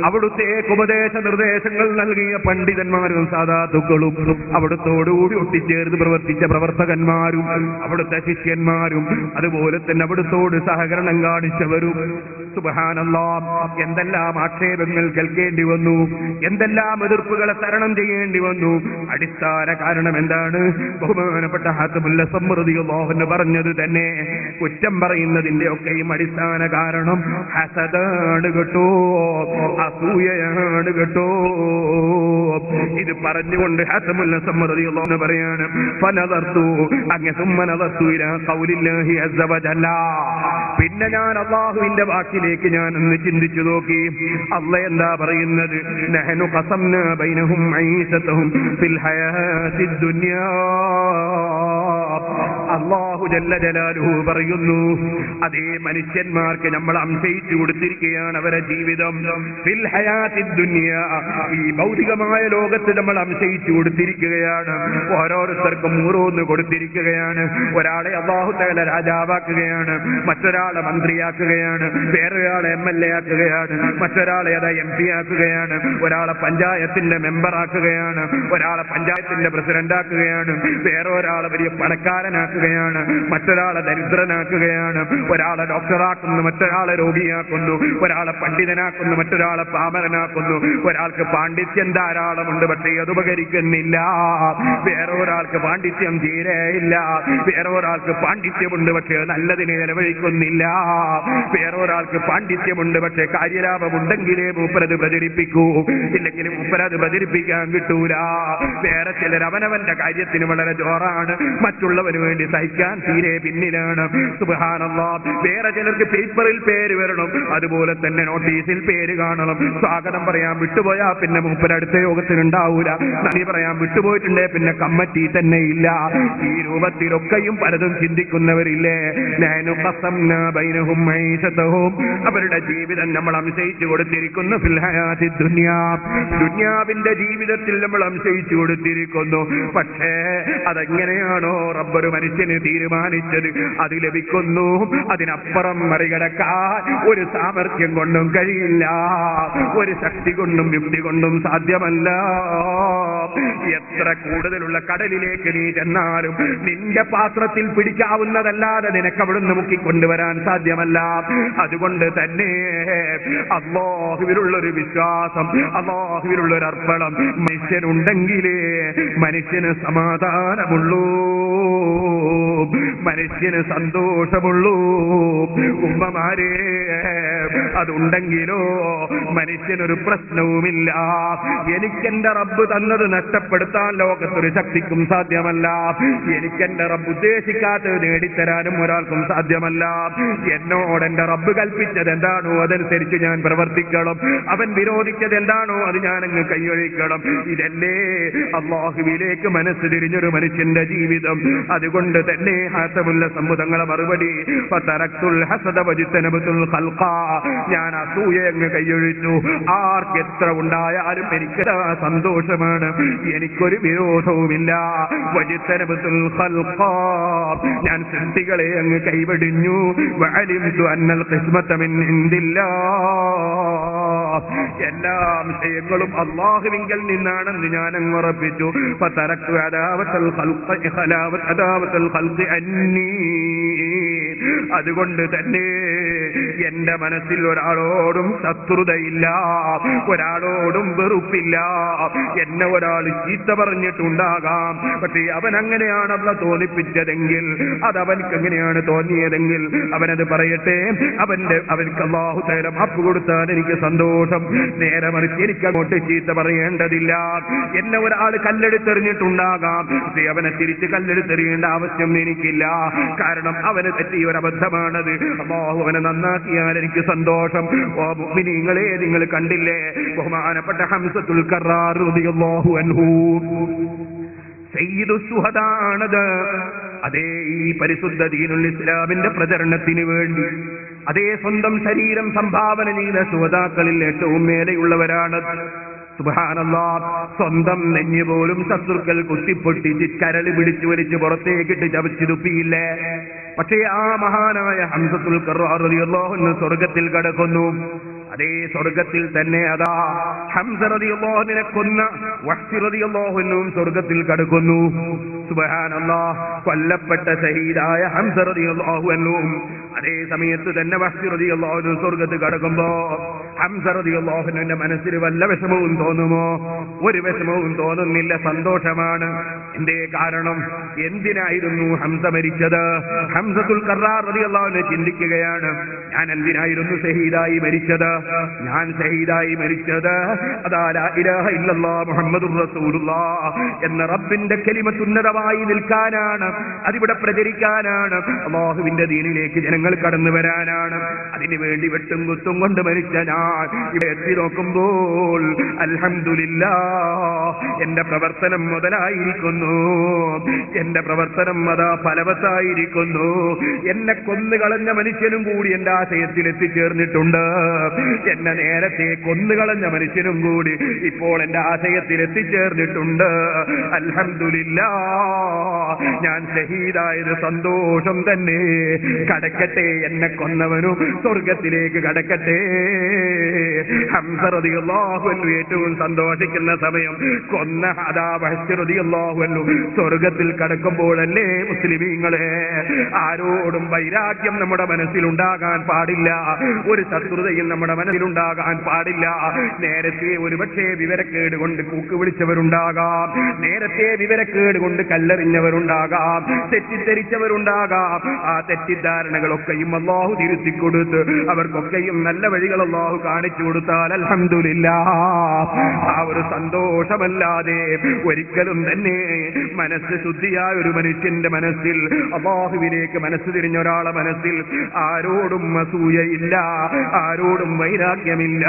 അവിടുത്തേക്ക് ഉപദേശ നിർദ്ദേശങ്ങൾ നൽകിയ പണ്ഡിതന്മാരും സാദാത്തുക്കളും അവിടുത്തോടുകൂടി ഒട്ടിച്ചേർന്ന് പ്രവർത്തിച്ച പ്രവർത്തകന്മാരും അവിടുത്തെ ശിഷ്യന്മാരും അതുപോലെ തന്നെ അവിടുത്തോട് സഹകരണം കാണിച്ചവരും സുബ്ഹാനല്ലാഹ്, എന്തെല്ലാം ആക്ഷേപങ്ങൾ കേൾക്കേണ്ടി വന്നു, എന്തെല്ലാം എതിർപ്പുകളെ തരണം ചെയ്യേണ്ടി വന്നു. അടിസ്ഥാന കാരണം എന്താണ്? ബഹുമാനപ്പെട്ട ഹാത്തിമുൽ അസ്സം റളിയല്ലാഹു അൻഹു പറഞ്ഞത് തന്നെ, കുറ്റം പറയുന്നതിന്റെ ഒക്കെയും അടിസ്ഥാന കാരണം ഹസദാണ് കേട്ടോ, അസൂയയാണ് കേട്ടോ. ഇത് പറഞ്ഞുകൊണ്ട് ഹാത്തിമുൽ അസ്സം റളിയല്ലാഹു അൻഹു പറയാണ്, ഫനദർതു അങ്ങ സുമ്മ നദർതു ഇലാ ഖൗലില്ലാഹി അസ്സ വജല്ല. പിന്നെ ഞാൻ അല്ലാഹുവിന്റെ വാക്കിലേക്ക് ഞാൻ ഒന്ന് ചിന്തിച്ചു നോക്കി. അല്ലാഹ് എന്താ പറയുന്നത്? നഹ്നു ഖസംനാ ബൈനഹും മഈശതഹും ഫിൽ ഹയാത്തിദ് ദുനിയാ. അല്ലാഹു ജല്ല ജലാലുഹു പറയുന്നു, അതേ മനുഷ്യന്മാർക്ക് നമ്മൾ അംശയിച്ചു കൊടുത്തിരിക്കുകയാണ് അവരെ ജീവിതം. ഫിൽ ഹയാത്തിദ് ദുനിയാ, ഈ ഭൗതികമായ ലോകത്ത് നമ്മൾ അംശയിച്ചു കൊടുത്തിരിക്കുകയാണ്. ഓരോരുത്തർക്കും ഓരോന്ന് കൊടുത്തിരിക്കുകയാണ്. ഒരാളെ അല്ലാഹു തആല രാജാവാക്കുകയാണ്, മറ്റൊരാളെ മന്ത്രിയാക്കുകയാണ്, വേറൊരാളെ MLA ആക്കുകയാണ്, മറ്റൊരാളെ MP ആക്കുകയാണ്, ഒരാളെ പഞ്ചായത്തിന്റെ മെമ്പറാക്കുകയാണ്, ഒരാളെ പഞ്ചായത്തിന്റെ പ്രസിഡന്റ് ആക്കുകയാണ്, വേറൊരാളെ വലിയ പണക്കാരനാക്കുകയാണ്, മറ്റൊരാളെ ദരിദ്രനാക്കുകയാണ്, ഒരാളെ ഡോക്ടറാക്കുന്നു, മറ്റൊരാളെ രോഗിയാക്കുന്നു, ഒരാളെ പണ്ഡിതനാക്കുന്നു, മറ്റൊരാളെ പാമരനാക്കുന്നു. ഒരാൾക്ക് പാണ്ഡിത്യം ധാരാളമുണ്ട്, പക്ഷേ അത് ഉപകരിക്കുന്നില്ല. വേറൊരാൾക്ക് പാണ്ഡിത്യം തീരെയില്ല. വേറൊരാൾക്ക് പാണ്ഡിത്യമുണ്ട്, പക്ഷേ നല്ലതിനെ ചെലവഴിക്കുന്നില്ല. വേറൊരാൾക്ക് പാണ്ഡിത്യമുണ്ട്, പക്ഷേ കാര്യലാഭമുണ്ടെങ്കിലേ മൂപ്പരത് പ്രചരിപ്പിക്കൂ, ഇല്ലെങ്കിൽ മൂപ്പരത് പ്രചരിപ്പിക്കാൻ കിട്ടൂല. വേറെ ചിലർ അവനവന്റെ കാര്യത്തിന് വളരെ ജോറാണ്, മറ്റുള്ളവന് വേണ്ടി സഹിക്കാൻ തീരെ പിന്നിലാണ്. സുബ്ഹാനല്ലാഹ്, വേറെ ചിലർക്ക് പേപ്പറിൽ പേര് വരണം, അതുപോലെ തന്നെ നോട്ടീസിൽ പേര് കാണണം. സ്വാഗതം പറയാൻ വിട്ടുപോയാ പിന്നെ മൂപ്പര് അടുത്ത യോഗത്തിനുണ്ടാവൂല. നന്ദി പറയാൻ വിട്ടുപോയിട്ടുണ്ടേ പിന്നെ കമ്മിറ്റി തന്നെ ഇല്ല. ഈ രൂപത്തിലൊക്കെയും പലതും ചിന്തിക്കുന്നവരില്ലേ? നഹ്നു ഖസംനാ ബൈനഹും മഈശതഹും, അവരുടെ ജീവിതം നമ്മൾ അംശയിച്ചു കൊടുത്തിരിക്കുന്നു. യുരീദൂന ഫിൽ ഹയാത്തി ദുനിയാ, ദുനിയാവിന്റെ ജീവിതത്തിൽ നമ്മൾ സംശയിച്ചു കൊടുത്തിരിക്കുന്നു. പക്ഷേ അതെങ്ങനെയാണോ റബ്ബൊരു മനുഷ്യന് തീരുമാനിച്ചത് അത് ലഭിക്കുന്നു. അതിനപ്പുറം മറികടക്കാൻ ഒരു സാമർഥ്യം കൊണ്ടും കഴിയില്ല, ഒരു ശക്തി കൊണ്ടും യുക്തി കൊണ്ടും സാധ്യമല്ല. എത്ര കൂടുതലുള്ള കടലിലേക്ക് നീ ചെന്നാലും നിന്റെ പാത്രത്തിൽ പിടിക്കാവുന്നതല്ലാതെ നിനക്ക് അവിടുന്ന് മുക്കിക്കൊണ്ടുവരാൻ സാധ്യമല്ല. അതുകൊണ്ട് തന്നെ അല്ലാഹുവിലുള്ളൊരു വിശ്വാസം, അല്ലാഹുവിലുള്ളൊരു അർപ്പണം മനുഷ്യനുണ്ടെങ്കിലേ മനുഷ്യന് സമാധാനമുള്ളൂ, മനുഷ്യന് സന്തോഷമുള്ളൂ. ഉമ്മമാരെ, അതുണ്ടെങ്കിലോ മനുഷ്യനൊരു പ്രശ്നവുമില്ല. എനിക്കെന്റെ റബ്ബ് തന്നത് നഷ്ടപ്പെടുത്താൻ ലോകത്തൊരു ശക്തിക്കും സാധ്യമല്ല. എനിക്കെന്റെ റബ്ബ് ഉദ്ദേശിക്കാത്തത് നേടിത്തരാനും ഒരാൾക്കും സാധ്യമല്ല. എന്നോട് എന്റെ റബ്ബ് കൽപ്പിച്ചത് എന്താണോ അതനുസരിച്ച് ഞാൻ പ്രവർത്തിക്കണം. അവൻ വിരോധിച്ചത് എന്താണോ അത് ഞാനങ്ങ് കൈയൊഴിക്കണം. ഇതല്ലേ അല്ലാഹുവിലേക്ക് മനസ്സ് തിരിഞ്ഞൊരു മനുഷ്യന്റെ ജീവിതം. അതുകൊണ്ട് തന്നെ ഹാസമുല്ല സമ്മതങ്ങളെ മറുപടി ഫതറക്തുൽ ഹസദ വജിതനബതുൽ ഖൽഖ, ഞാൻ അസൂയ അങ്ങ് കൈയൊഴിച്ചു. ആർക്ക് എത്ര ഉണ്ടായാലും എനിക്ക് സന്തോഷമാണ്, എനിക്കൊരു വിരോധവുമില്ല. വജിതനബതുൽ ഖൽഖ, ഞാൻ സൃഷ്ടികളെ അങ്ങ് കൈവടിഞ്ഞു. വഅലിംതു അന്നൽ ഖിസ്മത മിൻ ഇൻദില്ലാഹ്, എല്ലാ വിഷയങ്ങളും അല്ലാഹുവിങ്കൽ നിന്നാണെന്ന് ഞാൻ അങ്ങ് ഉറപ്പിച്ചു. ഫതറക്തു അദാവത്തൽ ഖൽഖി അന്നീ, അതുകൊണ്ട് തന്നെ എന്റെ മനസ്സിൽ ഒരാളോടും ശത്രുതയില്ല, ഒരാളോടും വെറുപ്പില്ല. എന്നെ ഒരാൾ ചീത്ത പറഞ്ഞിട്ടുണ്ടാകാം, പക്ഷേ അവൻ അങ്ങനെയാണ് അവളെ തോന്നിപ്പിച്ചതെങ്കിൽ, അത് അവൻക്ക് എങ്ങനെയാണ് തോന്നിയതെങ്കിൽ അവനത് പറയട്ടെ. അവൻക്ക് അല്ലാഹു തആല മാപ്പ് കൊടുത്താൽ എനിക്ക് സന്തോഷം. നേരെ മറിച്ച് എനിക്ക് അങ്ങോട്ട് ചീത്ത പറയേണ്ടതില്ല. എന്നെ ഒരാൾ കല്ലെടുത്തെറിഞ്ഞിട്ടുണ്ടാകാം, പക്ഷേ അവനെ തിരിച്ച് കല്ലെടുത്തെറിയേണ്ട ആവശ്യം എനിക്കില്ല. കാരണം അവന് തെറ്റിയ ഒരു അബദ്ധമാണത്. അല്ലാഹു അവനെ നന്നാക്കിയാൽ എനിക്ക് സന്തോഷം. ഓ മുഅ്മിനീങ്ങളെ, നിങ്ങൾ കണ്ടില്ലേ ബഹുമാനപ്പെട്ട ഹംസത്തുൽ കറാർ റളിയല്ലാഹു അൻഹു സയ്യിദുൽ ശുഹദാണത്. അതേ ഈ പരിശുദ്ധ ദീനുൽ ഇസ്ലാമിന്റെ പ്രചരണത്തിന് വേണ്ടി അതേ സ്വന്തം ശരീരം സംഭാവന ചെയ്ത ശുഹദാക്കളിൽ ഏറ്റവും മേലെയുള്ളവരാണ്. സുബ്ഹാനല്ലാഹ്, സ്വന്തം നെഞ്ഞു പോലും ശത്രുക്കൾ കുത്തിപ്പൊട്ടിച്ച് കരള് പിടിച്ചു വലിച്ച് പുറത്തേക്കിട്ട് ചവച്ചു തുപ്പിയില്ലേ. പക്ഷേ ആ മഹാനായ ഹംസത്തുൽ ഖറാർ റളിയല്ലാഹു അൻഹു സ്വർഗ്ഗത്തിൽ കടക്കുന്നു. അതേ സ്വർഗ്ഗത്തിൽ തന്നെ അതാ ഹംസ റളിയല്ലാഹുവിനെ കൊന്ന വഹ്ശി റളിയല്ലാഹു അൻഹുവും സ്വർഗ്ഗത്തിൽ കടക്കുന്നു. സുബ്ഹാനല്ലാഹ്, കൊല്ലപ്പെട്ട ഷഹീദായ ഹംസ റളിയല്ലാഹു അൻഹുവും അതേ സമയത്ത് തന്നെ വഹ്ശി റളിയല്ലാഹു അൻഹു സ്വർഗ്ഗത്തിൽ കടക്കുമ്പോ ഹംസ റളിയല്ലാഹു അൻഹുവിന്റെ മനസ്സിൽ വല്ല വിഷമവും തോന്നുമോ? ഒരു വിഷമവും തോന്നുന്നില്ല, സന്തോഷമാണ്. എന്തേ കാരണം? എന്തിനായിരുന്നു ഹംസ മരിച്ചത്? ഹംസത്തുൽ ഖറാർ റളിയല്ലാഹു അൻഹു ചിന്തിക്കുകയാണ്, ഞാൻ എന്തിനായിരുന്നു ഷഹീദായി മരിച്ചത്? ഞാൻ ഷഹീദായി മരിച്ചത് അതാ ലാ ഇലാഹ ഇല്ലല്ലാഹ് മുഹമ്മദുർ റസൂലുള്ളാഹ് എന്ന റബ്ബിന്റെ കലിമത്ത് ഉന്നതമായി നിൽക്കാനാണ്, അതിവിടെ പ്രചരിക്കാനാണ്, അല്ലാഹുവിന്റെ ദീനിലേക്ക് ജനങ്ങൾ കടന്നു വരാനാണ്. അതിനുവേണ്ടി വെട്ടും കുത്തും കൊണ്ട് മരിച്ച ഞാൻ ഇവിടെ എത്തി നോക്കുമ്പോൾ അൽഹംദുലില്ലാഹ് എന്റെ പ്രവർത്തനം മുതലായിരിക്കുന്നു, എന്റെ പ്രവർത്തനം അതാ ഫലവത്തായിരിക്കുന്നു. എന്നെ കൊന്നുകളഞ്ഞ മനുഷ്യനും കൂടി എന്റെ ആശയത്തിൽ എത്തിച്ചേർന്നിട്ടുണ്ട്. എന്നെ നേരത്തെ കൊന്നുകളഞ്ഞ മനുഷ്യനും കൂടി ഇപ്പോൾ എന്റെ ആശയത്തിൽ എത്തിച്ചേർന്നിട്ടുണ്ട്. അൽഹംദുലില്ലാഹ്, ഞാൻ ഷഹീദായത് സന്തോഷം തന്നെ. കടക്കട്ടെ, എന്നെ കൊന്നവനും സ്വർഗത്തിലേക്ക് കടക്കട്ടെ. ഹംസ റളിയല്ലാഹു അൻഹു ഏറ്റവും സന്തോഷിക്കുന്ന സമയം കൊന്ന അതാ വഹ്ശി റളിയല്ലാഹു അൻഹു സ്വർഗത്തിൽ കടക്കുമ്പോഴല്ലേ മുസ്ലിമീങ്ങളെ. ആരോടും വൈരാഗ്യം നമ്മുടെ മനസ്സിലുണ്ടാകാൻ പാടില്ല, ഒരു ശത്രുതയും നമ്മുടെ മനസ്സിലുണ്ടാകാൻ പാടില്ല. നേരത്തെ ഒരുപക്ഷേ വിവരക്കേട് കൊണ്ട് കൂക്ക് വിളിച്ചവരുണ്ടാകാം, നേരത്തെ വിവരക്കേട് കൊണ്ട് കല്ലെറിഞ്ഞവരുണ്ടാകാം, തെറ്റിദ്ധരിച്ചവരുണ്ടാകാം. ആ തെറ്റിദ്ധാരണകളൊക്കെയും അല്ലാഹു തിരുത്തിക്കൊടുത്ത് അവർക്കൊക്കെയും നല്ല വഴികൾ അല്ലാഹു കാണിച്ചു കൊടുത്താൽ അൽഹംദുലില്ലാഹ് ആ ഒരു സന്തോഷമല്ലാതെ ഒരിക്കലും തന്നെ മനസ്സ് ശുദ്ധിയായ ഒരു മനുഷ്യന്റെ മനസ്സിൽ, അല്ലാഹുവിലേക്ക് മനസ്സ് തിരിഞ്ഞ ഒരാളെ മനസ്സിൽ ആരോടും അസൂയയില്ല, ആരോടും വൈരാഗ്യമില്ല.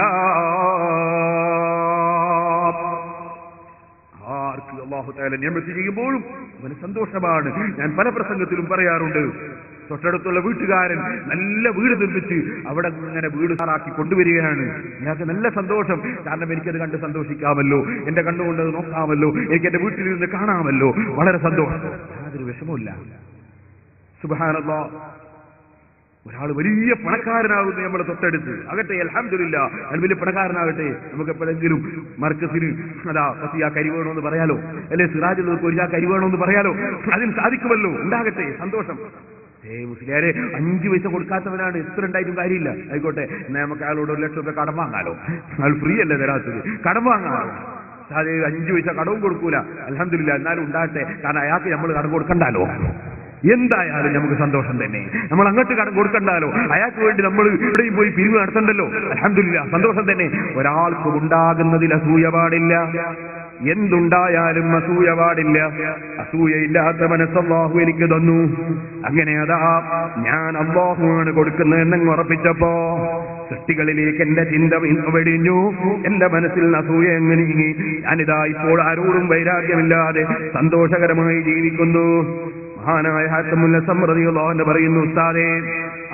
ആർക്ക് അല്ലാഹു തആല നിഅമത്ത് ചെയ്യുമ്പോഴും അവന് സന്തോഷമാണ്. ഞാൻ പല പ്രസംഗത്തിലും പറയാറുണ്ട്, തൊട്ടടുത്തുള്ള വീട്ടുകാരൻ നല്ല വീട് നിർമ്മിച്ച് അവിടെ ഇങ്ങനെ വീട് സാറാക്കി കൊണ്ടുവരികയാണ്. ഇയാൾക്ക് നല്ല സന്തോഷം. കാരണം എനിക്കത് കണ്ട് സന്തോഷിക്കാമല്ലോ, എന്റെ കണ്ണുകൊണ്ട് അത് നോക്കാമല്ലോ, എനിക്ക് എന്റെ വീട്ടിൽ നിന്ന് കാണാമല്ലോ. വളരെ സന്തോഷം, യാതൊരു വിഷമമില്ല. സുബ്ഹാനല്ലാഹ്, ഒരാൾ വലിയ പണക്കാരനാകുന്നു നമ്മുടെ തൊട്ടടുത്ത് ആകട്ടെ, അൽഹംദുലില്ലാ, അയാൾ വലിയ പണക്കാരനാകട്ടെ. നമുക്ക് എപ്പോഴെങ്കിലും മർക്കസിന് അതാ പത്തിയാ കരി വേണമെന്ന് പറയാലോ, അല്ലെ സിറാജുകൾക്ക് ഒരു കരി വേണമെന്ന് പറയാലോ, അതിന് സാധിക്കുമല്ലോ, ഉണ്ടാകട്ടെ, സന്തോഷം. മുസ്ലിയാരെ 5 പൈസ കൊടുക്കാത്തവനാണ്, എത്ര ഉണ്ടായിട്ടും കാര്യമില്ല. ആയിക്കോട്ടെ, നമുക്ക് അയാളോട് 1 ലക്ഷം രൂപ കടം വാങ്ങാലോ, അയാൾ ഫ്രീ അല്ലേ തരാത്തത്, കടം വാങ്ങാലോ. അത് 5 പൈസ കടവും കൊടുക്കൂല, അൽഹംദുലില്ലാ, എന്നാലും ഉണ്ടാകട്ടെ. കാരണം അയാൾക്ക് നമ്മൾ കടം കൊടുക്കണ്ടല്ലോ. എന്തായാലും നമുക്ക് സന്തോഷം തന്നെ. നമ്മൾ അങ്ങോട്ട് കടം കൊടുക്കണ്ടല്ലോ, അയാൾക്ക് വേണ്ടി നമ്മൾ ഇവിടെയും പോയി പിരിവ് നടത്തണ്ടല്ലോ. അൽഹംദുലില്ലാ, സന്തോഷം തന്നെ. ഒരാൾക്ക് ഉണ്ടാകുന്നതിൽ അസൂയ പാടില്ല, എന്തുണ്ടായാലും അസൂയ പാടില്ല. അസൂയയില്ലാത്ത മനസ്സ് അല്ലാഹു എനിക്ക് തന്നു. അങ്ങനെ അതാ ഞാൻ അല്ലാഹുവാണ് കൊടുക്കുന്നതെന്ന് ഉറപ്പിച്ചപ്പോ സൃഷ്ടികളിലേക്ക് എന്റെ ചിന്ത വെടിഞ്ഞു. എന്റെ മനസ്സിൽ അസൂയ എങ്ങനെ നീങ്ങി. ഞാനിതാ ഇപ്പോൾ ആരോടും വൈരാഗ്യമില്ലാതെ സന്തോഷകരമായി ജീവിക്കുന്നു. മഹാനായ ഹാത്തമുൽ ഹസൻ റളിയല്ലാഹു അൻഹു പറയുന്നു, ഉസ്താദേ,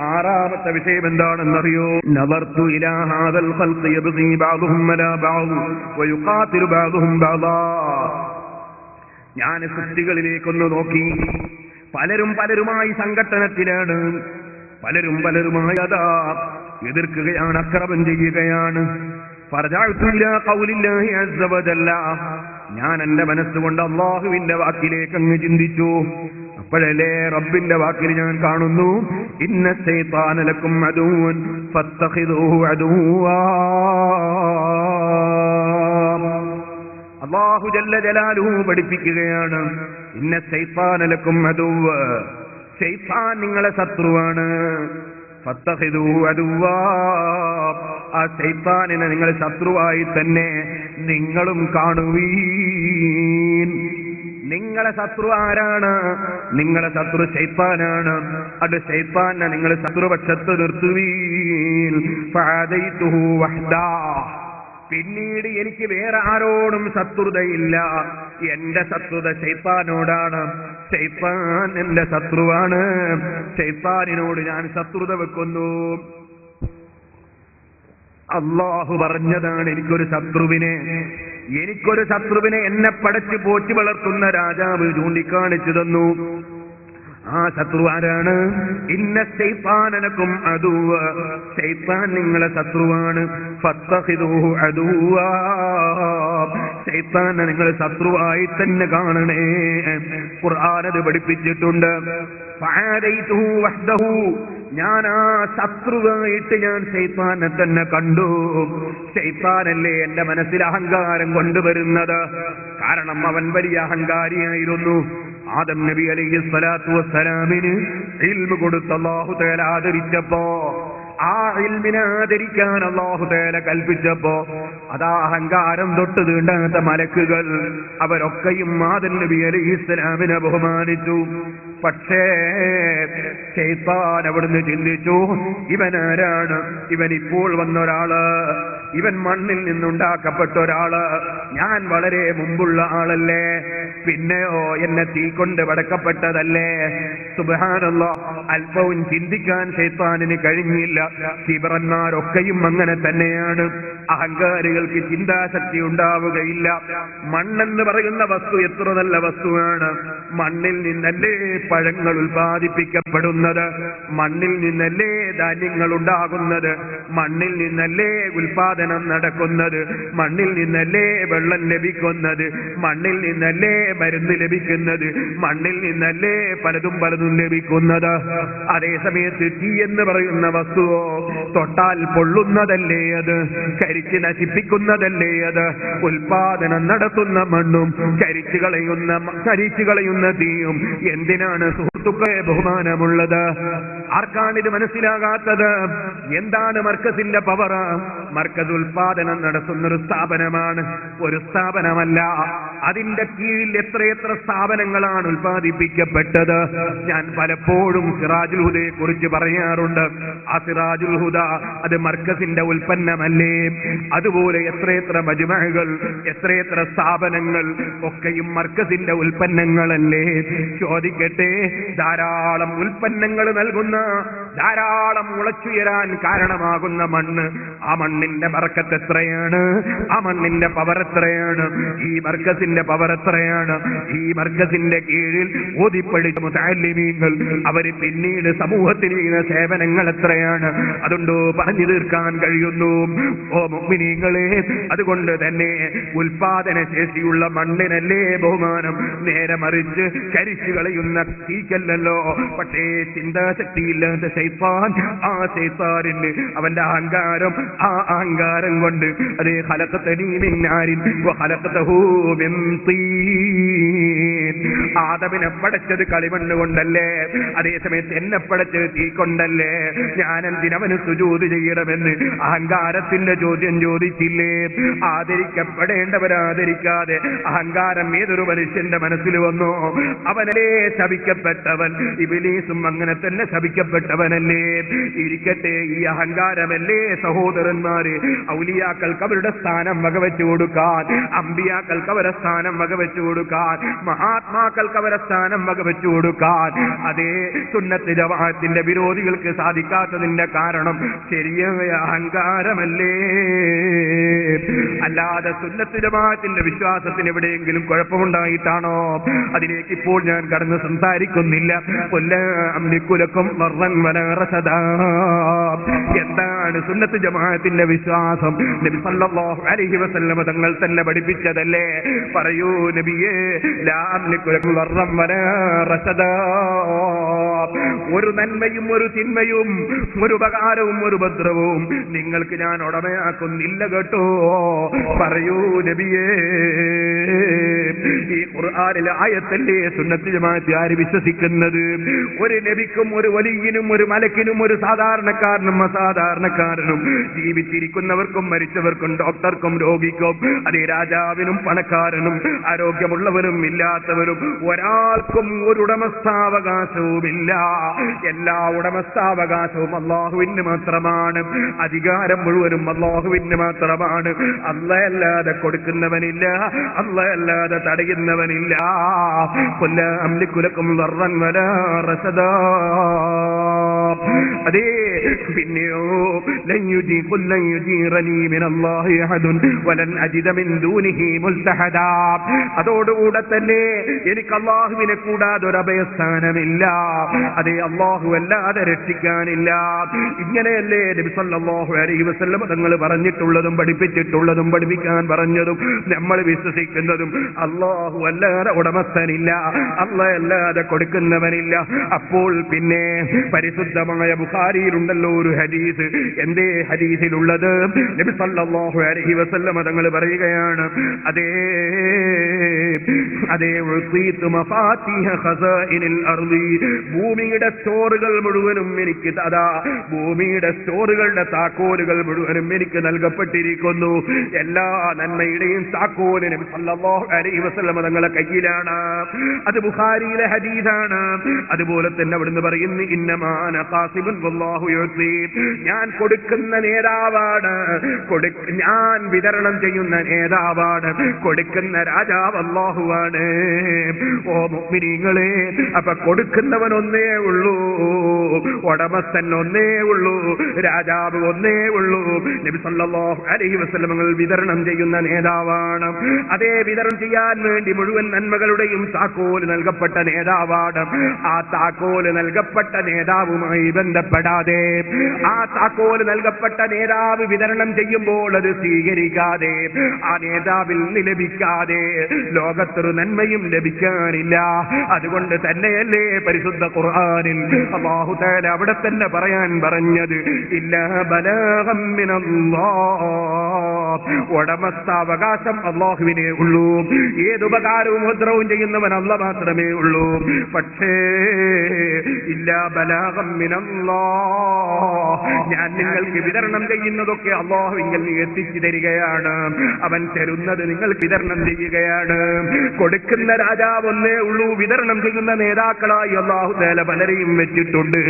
6ാമത്തെ വിഷയം എന്താണെന്നറിയോ? നദർതു ഇലാ ഹാദൽ ഖൽഖി യബ്ഗി ബഅദുഹും അലാ ബഅദ് വയുഖാതിലു ബഅദുഹും ബഅദാ. ഞാൻ സൃഷ്ടികളിലേക്കൊന്ന് നോക്കി. പലരും പലരുമായി സംഘട്ടനത്തിലാണ്, പലരും പലരുമായി അതാ എതിർക്കുകയാണ്, അക്രമം ചെയ്യുകയാണ്. ഫർജഅതു ഇലാ ഖൗലില്ലാഹി അസ്സ വജല്ല. ഞാൻ എന്റെ മനസ്സുകൊണ്ട് അല്ലാഹുവിന്റെ വാക്കിലേക്ക് അങ്ങ് ചിന്തിച്ചു. അപ്പോഴല്ലേ റബ്ബിന്റെ വാക്കിൽ ഞാൻ കാണുന്നു, ഇന്ന ശൈത്താന ലക്കും അദുവ്വൻ ഫത്തഖിദൂഹു അദുവ്വാ. അല്ലാഹു ജല്ല ജലാലുഹു പഠിപ്പിക്കുകയാണ്, ഇന്ന ശൈത്താന ലക്കും അദുവ്വ, ശൈത്താൻ നിങ്ങളെ ശത്രുവാണ്. ഫത്തഖിദൂഹു അദുവ്വാ, ആ ശൈത്താനിനെ നിങ്ങൾ ശത്രുവായി തന്നെ നിങ്ങളും കാണുവീൻ. നിങ്ങളെ ശത്രു ആരാണ്? നിങ്ങളെ ശത്രു ശൈത്താനാണ്. അത് ശൈത്താനെ നിങ്ങൾ ശത്രുപക്ഷത്ത് നിർത്തുവീൻ. ഫഅദൈതുഹു വഹ്ദാ, പിന്നീട് എനിക്ക് വേറെ ആരോടും ശത്രുതയില്ല. എന്റെ ശത്രുത ശൈത്താനോടാണ്. ശൈത്താൻ എന്റെ ശത്രുവാണ്. ശൈത്താനിനോട് ഞാൻ ശത്രുത വെക്കുന്നു. അല്ലാഹു പറഞ്ഞതാണ്, എനിക്കൊരു ശത്രുവിനെ എന്നെ പടച്ച് പോറ്റി വളർത്തുന്ന രാജാവ് ചൂണ്ടിക്കാണിച്ചു തന്നു. ആ ശത്രു ആരാണ്? ഇന്ന ശൈത്താന ലക്കും അദുവ്വ, ശൈത്താൻ നിങ്ങളെ ശത്രുവാണ്. ഫത്തഖിദൂഹു അദുവ്വാ, ശൈത്താനെ നിങ്ങൾ ശത്രുവായി തന്നെ കാണണേ. ഖുർആൻ അത് പഠിപ്പിച്ചിട്ടുണ്ട്. ഫഅദൈതുഹു വഹ്ദഹു, ഞാൻ ആ ശത്രുവായിട്ട് ഞാൻ ശൈത്താനെ തന്നെ കണ്ടു. ശൈത്താനല്ലേ എന്റെ മനസ്സിൽ അഹങ്കാരം കൊണ്ടുവരുന്നത്. കാരണം അവൻ വലിയ അഹങ്കാരിയായിരുന്നു. ആദം നബി അലൈഹി സ്വലാത്തു വസ്സലാമിന് ഇൽമു കൊടുത്ത് അല്ലാഹു തആല ആദരിച്ചപ്പോ, ആ ഇൽമിനെ ആദരിക്കാൻ അല്ലാഹു തആല കൽപ്പിച്ചപ്പോ, അതാ അഹങ്കാരം തൊട്ട് തീണ്ടാത്ത മലക്കുകൾ അവരൊക്കെയും ആദം നബി അലൈഹി സ്വലാമിനെ ബഹുമാനിച്ചു. പക്ഷേ ശൈത്താൻ അവിടുന്ന് ചിന്തിച്ചു, ഇവനാരാണ്? ഇവൻ ഇപ്പോൾ വന്നൊരാള്, ഇവൻ മണ്ണിൽ നിന്നുണ്ടാക്കപ്പെട്ട ഒരാള്, ഞാൻ വളരെ മുമ്പുള്ള ആളല്ലേ, പിന്നെയോ എന്നെ തീ കൊണ്ട് വടക്കപ്പെട്ടതല്ലേ. സുബ്ഹാനല്ലാഹ്, അല്പവും ചിന്തിക്കാൻ ശൈത്താനിന് കഴിഞ്ഞില്ല. കിബറന്മാരൊക്കെയും അങ്ങനെ തന്നെയാണ്. അഹങ്കാരികൾക്ക് ചിന്താശക്തി ഉണ്ടാവുകയില്ല. മണ്ണെന്ന് പറയുന്ന വസ്തു എത്ര നല്ല വസ്തുവാണ്. മണ്ണിൽ നിന്നല്ലേ പഴങ്ങൾ ഉൽപ്പാദിപ്പിക്കപ്പെടുന്നത്, മണ്ണിൽ നിന്നല്ലേ ധാന്യങ്ങൾ ഉണ്ടാകുന്നത്, മണ്ണിൽ നിന്നല്ലേ ഉൽപാദനം നടക്കുന്നത്, മണ്ണിൽ നിന്നല്ലേ വെള്ളം ലഭിക്കുന്നത്, മണ്ണിൽ നിന്നല്ലേ മരുന്ന് ലഭിക്കുന്നത്, മണ്ണിൽ നിന്നല്ലേ പലതും ലഭിക്കുന്നത്. അതേസമയത്ത് തീ എന്ന് പറയുന്ന വസ്തുവോ തൊട്ടാൽ പൊള്ളുന്നതല്ലേ അത്, കരിച്ച് നശിപ്പിക്കുന്നതല്ലേ അത്. ഉൽപാദനം നടത്തുന്ന മണ്ണും കരിച്ചു കളയുന്ന തീയും എന്തിനാണ് സുഹൃത്തുക്കളെ ബഹുമാനമുള്ളത്? ആർക്കാണിത് മനസ്സിലാകാത്തത്? എന്താണ് മർക്കസിന്റെ പവർ? മർക്കസ് ഉൽപാദനം നടത്തുന്നൊരു സ്ഥാപനമാണ്, ഒരു സ്ഥാപനമല്ല. അതിന്റെ കീഴിൽ എത്രയെത്ര സ്ഥാപനങ്ങളാണ് ഉൽപ്പാദിപ്പിക്കപ്പെട്ടത്. ഞാൻ പലപ്പോഴും സിറാജുൽ ഹുദയെ കുറിച്ച് പറയാറുണ്ട്. ആ സിറാജുൽ ഹുദ അത് മർക്കസിന്റെ ഉൽപ്പന്നമല്ലേ? അതുപോലെ എത്രയെത്ര മജ്മഅകൾ, എത്രയെത്ര സ്ഥാപനങ്ങൾ ഒക്കെയും മർക്കസിന്റെ ഉൽപ്പന്നങ്ങളല്ലേ? ചോദിക്കട്ടെ, ധാരാളം ഉൽപ്പന്നങ്ങൾ നൽകുന്ന, ധാരാളം മുളച്ചുയരാൻ കാരണമാകുന്ന മണ്ണ്, ആ മണ്ണിന്റെ ബർക്കത്ത് എത്രയാണ്, ആ മണ്ണിന്റെ പവർ എത്രയാണ്, ഈ മർക്കസിന്റെ പവർ എത്രയാണ്. ഈ മർക്കസിന്റെ കീഴിൽ ഓതിപ്പടിച്ച മുതഅല്ലിമീങ്ങൾ അവര് പിന്നീട് സമൂഹത്തിന് ചെയ്യുന്ന സേവനങ്ങൾ എത്രയാണ്, അതുകൊണ്ടോ പറഞ്ഞു തീർക്കാൻ കഴിയുന്നു. ഓ മുഅ്മിനീങ്ങളെ, അതുകൊണ്ട് തന്നെ ഉൽപാദന ശേഷിയുള്ള മണ്ണിനല്ലേ ബഹുമാനം, നേരെ മറിച്ച് കരിച്ചു കളയുന്ന തീക്കല്ലല്ലോ. പക്ഷേ ചിന്താശക്തിയില്ലാത്ത ശൈത്താൻ, ആ ശൈത്താനിന് അവന്റെ അഹങ്കാരം, ആ അഹങ്കാരം കൊണ്ട് അതേ ഖലഖതനീ മിൻ നാരിൻ വഖലഖതഹു മിൻ തീൻ, ആദമിനെ പടച്ചത് കളിമണ്ണ് കൊണ്ടല്ലേ, അതേസമയത്ത് എന്നെ പടച്ചത് തീ കൊണ്ടല്ലേ, ഞാനെന്തിനവന് സുജൂദ് ചെയ്യണമെന്ന് അഹങ്കാരത്തിന്റെ ചോദ്യം ചോദിച്ചില്ലേ. ആദരിക്കപ്പെടേണ്ടവരാദരിക്കാതെ അഹങ്കാരം ഏതൊരു മനുഷ്യന്റെ മനസ്സിൽ വന്നോ അവനല്ലേ ശപിക്കപ്പെട്ടവൻ. ഇബ്ലീസും അങ്ങനെ തന്നെ ശപിക്കപ്പെട്ടവനല്ലേ. ഇരിക്കട്ടെ, ഈ അഹങ്കാരമല്ലേ സഹോദരന്മാര് ഔലിയാക്കൾക്ക് അവരുടെ സ്ഥാനം വകവെച്ചു കൊടുക്കാൻ, അമ്പിയാക്കൾക്ക് അവരുടെ സ്ഥാനം വകവെച്ചു കൊടുക്കാൻ, മഹാത്മാക്കൾക്ക് അവരുടെ സ്ഥാനം വകവെച്ചു കൊടുക്കാൻ അതേ സുന്നത്ത് ജമാഅത്തിന്റെ വിരോധികൾക്ക് സാധിക്കാത്തതിന്റെ കാരണം ശരിയായ അഹങ്കാരമല്ലേ. അല്ലാതെ സുന്നത്ത് ജമാഅത്തിന്റെ വിശ്വാസത്തിന് എവിടെയെങ്കിലും കുഴപ്പമുണ്ടായിട്ടാണോ? അതിലേക്ക് ഇപ്പോൾ ഞാൻ കടന്ന് സംസാരിക്കുന്നില്ല. എന്താണ് സുന്നത്ത് ജമാഅത്തിന്റെ വിശ്വാസം? നബി സല്ലല്ലാഹു അലൈഹി വസല്ലം തങ്ങൾ തന്നെ പഠിപ്പിച്ചതല്ലേ. പറയൂ നബിയേ, ലാ അംലികു ലക്കും ദർറൻ വലാ റസദാ. ഒരു നന്മയും ഒരു തിന്മയും ഒരു ഉപകാരവും ഒരു ഉപദ്രവവും നിങ്ങൾക്ക് ഞാൻ ഉടമയാക്കുന്നില്ല കേട്ടോ. പറയൂ നബിയേ, ഈ ഖുർആനിലെ ആയത്തല്ലേ സുന്നത്ത് ജമാഅത്ത് ആര് വിശ്വസിക്കുന്നത്? ഒരു നബിക്കും ഒരു വലിയനും ഒരു മലക്കിനും ഒരു സാധാരണക്കാരനും അസാധാരണക്കാരനും ജീവിച്ചിരിക്കുന്നവർക്കും മരിച്ചവർക്കും ഡോക്ടർക്കും രോഗിക്കും അതേ രാജാവിനും പണക്കാരനും ആരോഗ്യമുള്ളവരും ഇല്ലാത്തവരും ഒരാൾക്കും ഒരു ഉടമസ്ഥാവകാശവുമില്ല. എല്ലാ ഉടമസ്ഥാവകാശവും അല്ലാഹുവിന് മാത്രമാണ്. അധികാരം മുഴുവനും അല്ലാഹുവിന് മാത്രമാണ്. അല്ലാഹുവല്ലാതെ കൊടുക്കുന്നവനില്ല, അല്ലാഹുവല്ലാതെ തടയുന്നവനില്ല. ഖുൽ ലാ അംലികു ലക്കും ദർറൻ വലാ റസദാ. അതേ പിന്നെയോ ലൻ യുജീറനീ മിനല്ലാഹി അഹദുൻ വലൻ അജിദ മിൻ ദൂനിഹി മുൽതഹദാ. അതോടുകൂടെ തന്നെ എനിക്ക് അല്ലാഹുവിനെ കൂടാതെ ഒരു അഭയസ്ഥാനമില്ല. അതേ അല്ലാഹു അല്ലാതെ രക്ഷിക്കാനില്ല. ഇങ്ങനെയല്ലേ നബി സല്ലല്ലാഹു അലൈഹി വസല്ലം തങ്ങൾ പറഞ്ഞിട്ടുള്ളതും പഠിപ്പിച്ചിട്ടുള്ളതും പഠിപ്പിക്കാൻ പറഞ്ഞതും നമ്മൾ വിശ്വസിക്കുന്നതും. അല്ലാഹു അല്ലാതെ ഉടമസ്ഥനില്ല, അല്ലാഹു അല്ലാതെ കൊടുക്കുന്നവനില്ല. അപ്പോൾ പിന്നെ പരിശുദ്ധമായ ബുഖാരിയിലുണ്ടല്ലോ ഒരു ഹദീസ്. എന്തേ ഹദീസിലുള്ളത്? നബി സല്ലല്ലാഹു അലൈഹി വസല്ലം തങ്ങൾ പറയുകയാണ്, അതേ ഭൂമിയുടെ സ്റ്റോറുകൾ മുഴുവനും എനിക്ക് അതാ ഭൂമിയുടെ സ്റ്റോറുകളുടെ താക്കോലുകൾ മുഴുവനും എനിക്ക് നൽകപ്പെട്ടിരിക്കുന്നു. എല്ലാ നന്മയുടെയും താക്കോല് നബി സല്ലല്ലാഹു അലൈഹി വസല്ലം തങ്ങളുടെ കയ്യിലാണ്. അത് ബുഖാരിയിലെ ഹദീസാണ്. അതുപോലെ തന്നെ അവിടുന്ന് പറയുന്നു, ഇന്നമാന ഖാസിബുൻ വല്ലാഹു യുഅതി. ഞാൻ കൊടുക്കുന്ന നേതാവാണ്, ഞാൻ വിതരണം ചെയ്യുന്ന നേതാവാണ്, കൊടുക്കുന്ന രാജാവ് അല്ലാഹുവാണ്. ഓ മുഅ്മിനീങ്ങളെ, അപ്പൊ കൊടുക്കുന്നവൻ ഒന്നേ ഉള്ളൂ, ഉടമസ്ഥൻ ഒന്നേ ഉള്ളൂ, രാജാവ് ഒന്നേ ഉള്ളൂ. നബി സല്ലല്ലാഹു അലൈഹി വസല്ലം വിതരണം ചെയ്യുന്ന നേതാവാണ്. അതേ വിതരണം ചെയ്യാൻ വേണ്ടി മുഴുവൻ നന്മകളുടെയും താക്കോല് നൽകപ്പെട്ട നേതാവാണ്. ആ താക്കോല് നൽകപ്പെട്ട നേതാവുമായി ബന്ധപ്പെടാതെ, ആ താക്കോല് നൽകപ്പെട്ട നേതാവ് വിതരണം ചെയ്യുമ്പോൾ അത് സ്വീകരിക്കാതെ, ആ നേതാവിൽ നിന്ന് ലഭിക്കാതെ ലോകത്തൊരു നന്മയും ലഭിക്കാനില്ല. അതുകൊണ്ട് തന്നെയല്ലേ പരിശുദ്ധ ഖുർആനിൽ അല്ലാഹു തആല അവിടെ തന്നെ പറയാൻ പറഞ്ഞത്, ഇല്ലാ ബലാഗം മിനല്ലാഹ്. ഉടമസ്ഥാവകാശം അല്ലാഹുവിനേ ഉള്ളൂ. ഏതുപകാരവും ഉപദ്രവവും ചെയ്യുന്നവൻ അല്ലാഹ് മാത്രമേ ഉള്ളൂ. പക്ഷേ ഇല്ലാ ബലാഗം മിനല്ലാഹ്, ഞാൻ നിങ്ങൾക്ക് വിതരണം ചെയ്യുന്നതൊക്കെ അല്ലാഹുവിങ്കൽ എത്തിച്ചു തരികയാണ്. അവൻ തരുന്നത് നിങ്ങൾ വിതരണം ചെയ്യുകയാണ്. കൊടുക്കുന്ന രാജാവ് ഒന്നേ ഉള്ളൂ, വിതരണം ചെയ്യുന്ന നേതാക്കളായി അല്ലാഹു തആല പലരെയും വെച്ചിട്ടുണ്ട്.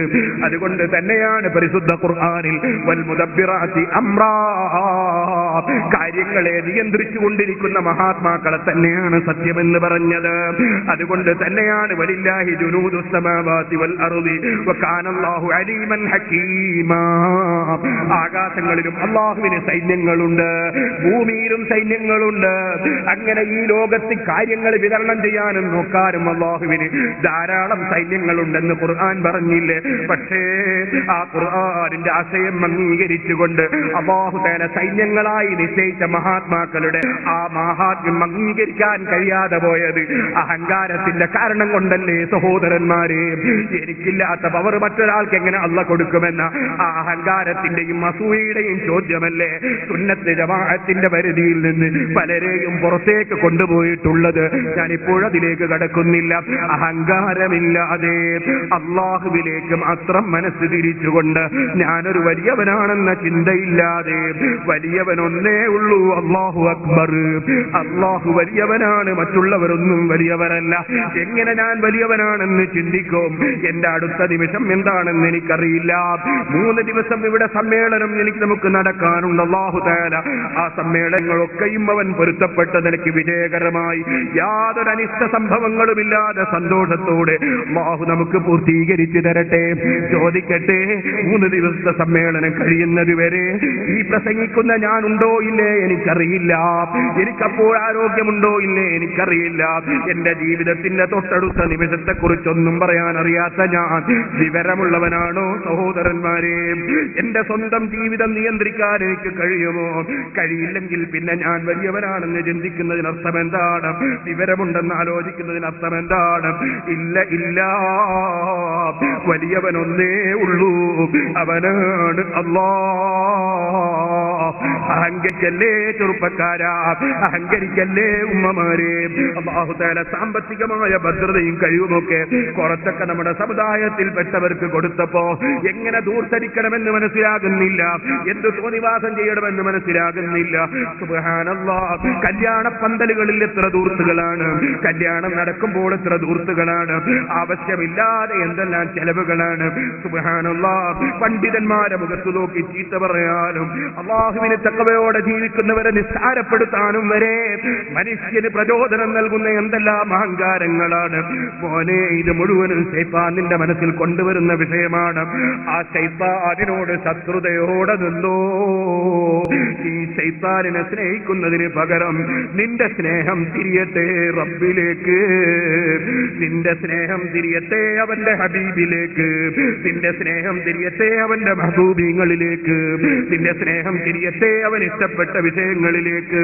അതുകൊണ്ട് തന്നെയാണ് പരിശുദ്ധ ഖുർആനിൽ വൽ മുദബ്ബിറാത്തി അംറാ, കാര്യങ്ങളെ നിയന്ത്രിച്ചു കൊണ്ടിരിക്കുന്ന മഹാത്മാക്കളെ തന്നെ തന്നെയാണ് സത്യമെന്ന് പറഞ്ഞത്. അതുകൊണ്ട് തന്നെയാണ് വലില്ലാഹി ജുനൂദുസ് സമാവാതി വൽ അർളി വകാനല്ലാഹു അലീമൻ ഹകീമാ. ആകാശങ്ങളിലും അല്ലാഹുവിന് സൈന്യങ്ങളുണ്ട്, ഭൂമിയിലും സൈന്യങ്ങളുണ്ട്. അങ്ങനെ ഈ ലോകത്ത് കാര്യങ്ങൾ വിതരണം ചെയ്യാനും നോക്കാനും അല്ലാഹുവിന് ധാരാളം സൈന്യങ്ങളുണ്ടെന്ന് ഖുർആൻ പറഞ്ഞില്ലേ? പക്ഷേ ആ ഖുർആനിന്റെ ആശയം അംഗീകരിച്ചുകൊണ്ട് അല്ലാഹു തആല സൈന്യങ്ങളായി നിശ്ചയിച്ച മഹാത്മാക്കളുടെ ആ മഹാത്മ്യം അംഗീകരിക്കാൻ കഴിയാതെ പോയത് അഹങ്കാരത്തിന്റെ കാരണം കൊണ്ടല്ലേ സഹോദരന്മാരെ? എനിക്കില്ലാത്ത പവർ മറ്റൊരാൾക്ക് എങ്ങനെ അള്ളാഹ് കൊടുക്കുമെന്ന ആ അഹങ്കാരത്തിന്റെയും അസൂയയുടെയും ചോദ്യമല്ലേ സുന്നത്ത് ജമാഅത്തിന്റെ പരിധിയിൽ നിന്ന് പലരെയും പുറത്തേക്ക് കൊണ്ടുപോയിട്ടുള്ളത്? ഞാനിപ്പോഴതിലേക്ക് കടക്കുന്നില്ല. അഹങ്കാരമില്ലാതെ അള്ളാഹുവിലേക്ക് മാത്രം മനസ്സ് തിരിച്ചുകൊണ്ട് ഞാനൊരു വലിയവനാണെന്ന ചിന്തയില്ലാതെ, വലിയവനൊന്നേ ഉള്ളൂ, അല്ലാഹു അക്ബർ, അല്ലാഹു വലിയവനാണ്, മറ്റുള്ളവരൊന്നും വലിയവരല്ല. എങ്ങനെ ഞാൻ വലിയവനാണെന്ന് ചിന്തിക്കും? എന്റെ അടുത്ത നിമിഷം എന്താണെന്ന് എനിക്കറിയില്ല. 3 ദിവസം ഇവിടെ സമ്മേളനം നമുക്ക് നടക്കാനുണ്ട്. അല്ലാഹു തആല ആ സമ്മേളനങ്ങളൊക്കെയും അവൻ പൊരുത്തപ്പെട്ട നിലയ്ക്ക് വിജയകരമായി യാതൊരു അനിഷ്ട സംഭവങ്ങളുമില്ലാതെ സന്തോഷത്തോടെ അല്ലാഹു നമുക്ക് പൂർത്തീകരിച്ചു തരട്ടെ. ചോദിക്കട്ടെ, 3 ദിവസത്തെ സമ്മേളനം കഴിയുന്നത് വരെ ഈ പ്രസംഗിക്കുന്ന ഞാനുണ്ടോ ഇല്ലേ എനിക്കറിയില്ല. എനിക്കപ്പോൾ ആരോഗ്യമുണ്ടോ ഇല്ലേ എനിക്കറിയില്ല. എന്റെ ജീവിതത്തിന്റെ തൊട്ടടുത്ത നിമിഷത്തെ കുറിച്ചൊന്നും പറയാൻ അറിയാത്ത ഞാൻ വിവരമുള്ളവനാണോ സഹോദരന്മാരെ? എന്റെ സ്വന്തം ജീവിതം നിയന്ത്രിക്കാൻ എനിക്ക് കഴിയുമോ? കഴിയില്ലെങ്കിൽ പിന്നെ ഞാൻ വലിയവനാണെന്ന് ചിന്തിക്കുന്നതിനർത്ഥം എന്താണ്? വിവരമുണ്ടെന്ന് ആലോചിക്കുന്നതിനർത്ഥം എന്താണ്? ഇല്ല ഇല്ല, വലിയവനൊന്നേ ഉള്ളൂ, അവനാണ് അല്ലാഹ്. അഹങ്കരിക്കല്ലേ ചെറുപ്പക്കാരാ, അഹങ്കരിക്കല്ലേ ഉമ്മമാരെ. അല്ലാഹു തആല സാമ്പത്തികമായ ഭദ്രതയും കഴിവുമൊക്കെ കുറച്ചൊക്കെ നമ്മുടെ സമുദായത്തിൽ പെട്ടവർക്ക് കൊടുത്തപ്പോ എങ്ങനെ ദൂർത്തരിക്കണമെന്ന് മനസ്സിലാകുന്നില്ല, എന്ത് തോന്നിവാസം ചെയ്യണമെന്ന് മനസ്സിലാകുന്നില്ല. സുബ്ഹാനല്ലാഹ്, കല്യാണ പന്തലുകളിൽ എത്ര ദൂർത്തുകളാണ്, കല്യാണം നടക്കുമ്പോൾ എത്ര ദൂർത്തുകളാണ്, ആവശ്യമില്ലാതെ എന്തെല്ലാം ചെലവുകളാണ്. സുബ്ഹാനല്ലാഹ്, പണ്ഡിതന്മാരെ മുഖത്ത് നോക്കി ചീത്ത പറയാനും അല്ലാഹുവിനെ തഖ്വയോടെ ജീവിക്കുന്നവരെ നിസ്സാരപ്പെടുത്താനും വരെ മനുഷ്യന് പ്രചോദനം നൽകുന്ന എന്തെല്ലാം അഹങ്കാരങ്ങളാണ്. മോനെ, ഇത് മുഴുവനും ശൈത്താനിന്റെ മനസ്സിൽ കൊണ്ടുവരുന്ന വിഷയമാണ്. ആ ശൈത്താനിനോട് ശത്രുതയോടെ നിന്നോ. ഈ ശൈത്താനിനെ സ്നേഹിക്കുന്നതിന് പകരം നിന്റെ സ്നേഹം തിരിയട്ടെ റബ്ബിലേക്ക്, നിന്റെ സ്നേഹം തിരിയട്ടെ അവന്റെ ഹബീബിലേക്ക്, നിന്റെ സ്നേഹം തിരിയട്ടെ അവന്റെ മഹബൂബിങ്ങളിലേക്ക്, നിന്റെ സ്നേഹം തിരിയട്ടെ അവൻ ഇഷ്ടപ്പെട്ട വിഷയങ്ങളിലേക്ക്.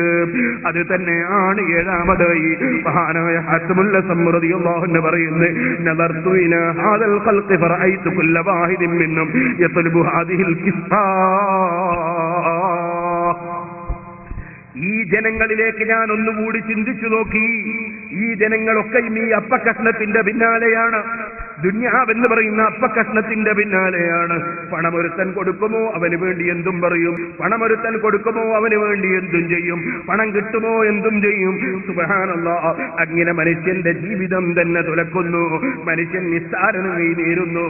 അത് തന്നെയാണ് ഏഴാമതായി മഹാനായ ഹസ്മുൽ അസ്മ റളിയല്ലാഹു അൻഹു പറയുന്നത്, നദർതു ഇലാ ഹാദൽ ഖൽഖി ഫറഅയ്തു കുല്ല വാഹിദിൻ മിൻഹും യത്ലബു ഹാദിഹിൽ ഖിസ്സാ. ഈ ജനങ്ങളിലേക്ക് ഞാൻ ഒന്നുകൂടി ചിന്തിച്ചു നോക്കി. ഈ ജനങ്ങളൊക്കെയും ഈ അപ്പക്കഷ്ണത്തിന്റെ പിന്നാലെയാണ്, ദുനിയാവെന്ന് പറയുന്ന അപ്പക്കഷ്ണത്തിന്റെ പിന്നാലെയാണ്. പണമൊരുത്തൻ കൊടുക്കുമോ അവന് വേണ്ടി എന്തും പറയും, പണമൊരുത്തൻ കൊടുക്കുമോ അവന് വേണ്ടി എന്തും ചെയ്യും, പണം കിട്ടുമോ എന്തും ചെയ്യും. സുബ്ഹാനല്ലാഹ്, അങ്ങനെ മനുഷ്യന്റെ ജീവിതം തന്നെ തുലക്കുന്നു, മനുഷ്യൻ നിസ്സാരനായി തീരുന്നു.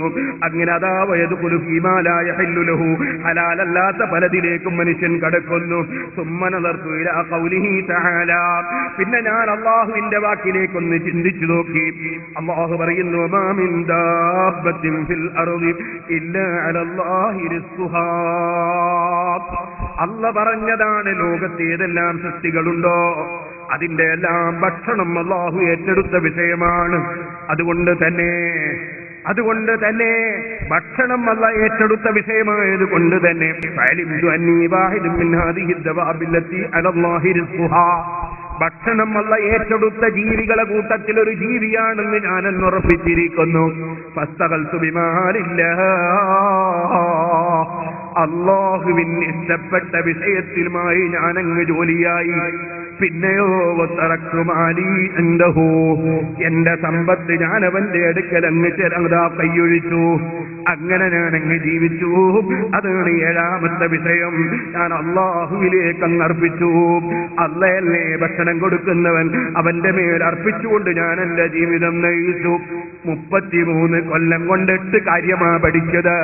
അങ്ങനെ അതാ വയദ്ഖുലു ഫീമാ ലാ യഹില്ലു ലഹു, ഹലാലല്ലാത്ത പലതിലേക്കും മനുഷ്യൻ കടക്കുന്നു. സുമ്മ നദർതു ഇലാ ഖൗലിഹി തആല, പിന്നെ ഞാൻ അല്ലാഹുവിന്റെ വാക്കിലേക്കൊന്ന് ചിന്തിച്ചു നോക്കി. അല്ലാഹു പറയുന്നു, മാ മിൻ ദാബത്തിൻ ഫിൽ അർളി ഇല്ലാ അലല്ലാഹി റിസ്ഖുഹാ. അല്ലാഹ് പറഞ്ഞതാണ്, ലോകത്ത് ഏതെല്ലാം സൃഷ്ടികളുണ്ടോ അതിന്റെ എല്ലാം ഭക്ഷണം അല്ലാഹു ഏറ്റെടുത്ത വിഷയമാണ്. അതുകൊണ്ട് തന്നെ ഭക്ഷണം അല്ലാഹു ഏറ്റെടുത്ത വിഷയമായത് കൊണ്ട് തന്നെ ഭക്ഷണം അല്ലാഹു ഏറ്റെടുത്ത ജീവികളെ കൂട്ടത്തിൽ ഒരു ജീവിയാണെന്ന് ഞാനെന്ന് ഉറപ്പിച്ചിരിക്കുന്നു. അല്ലാഹുവിന് ഇഷ്ടപ്പെട്ട വിഷയത്തിലുമായി ഞാനങ്ങ് ജോലിയായി. പിന്നെയോ എന്റെ സമ്പത്ത് ഞാൻ അവന്റെ അടുക്കൽ അങ്ങ് കൈയൊഴിച്ചു. അങ്ങനെ ഞാനങ്ങ് ജീവിച്ചു. അതാണ് ഏഴാമത്തെ വിഷയം. ഞാൻ അല്ലാഹുവിലേക്ക് അങ്ങ് അർപ്പിച്ചു. അല്ലാഹുവേ ഭക്ഷണം കൊടുക്കുന്നവൻ, അവന്റെ മേൽ അർപ്പിച്ചുകൊണ്ട് ഞാൻ എന്റെ ജീവിതം നയിച്ചു. 33 കൊല്ലം കൊണ്ട് 8 കാര്യമാ പഠിച്ചത്.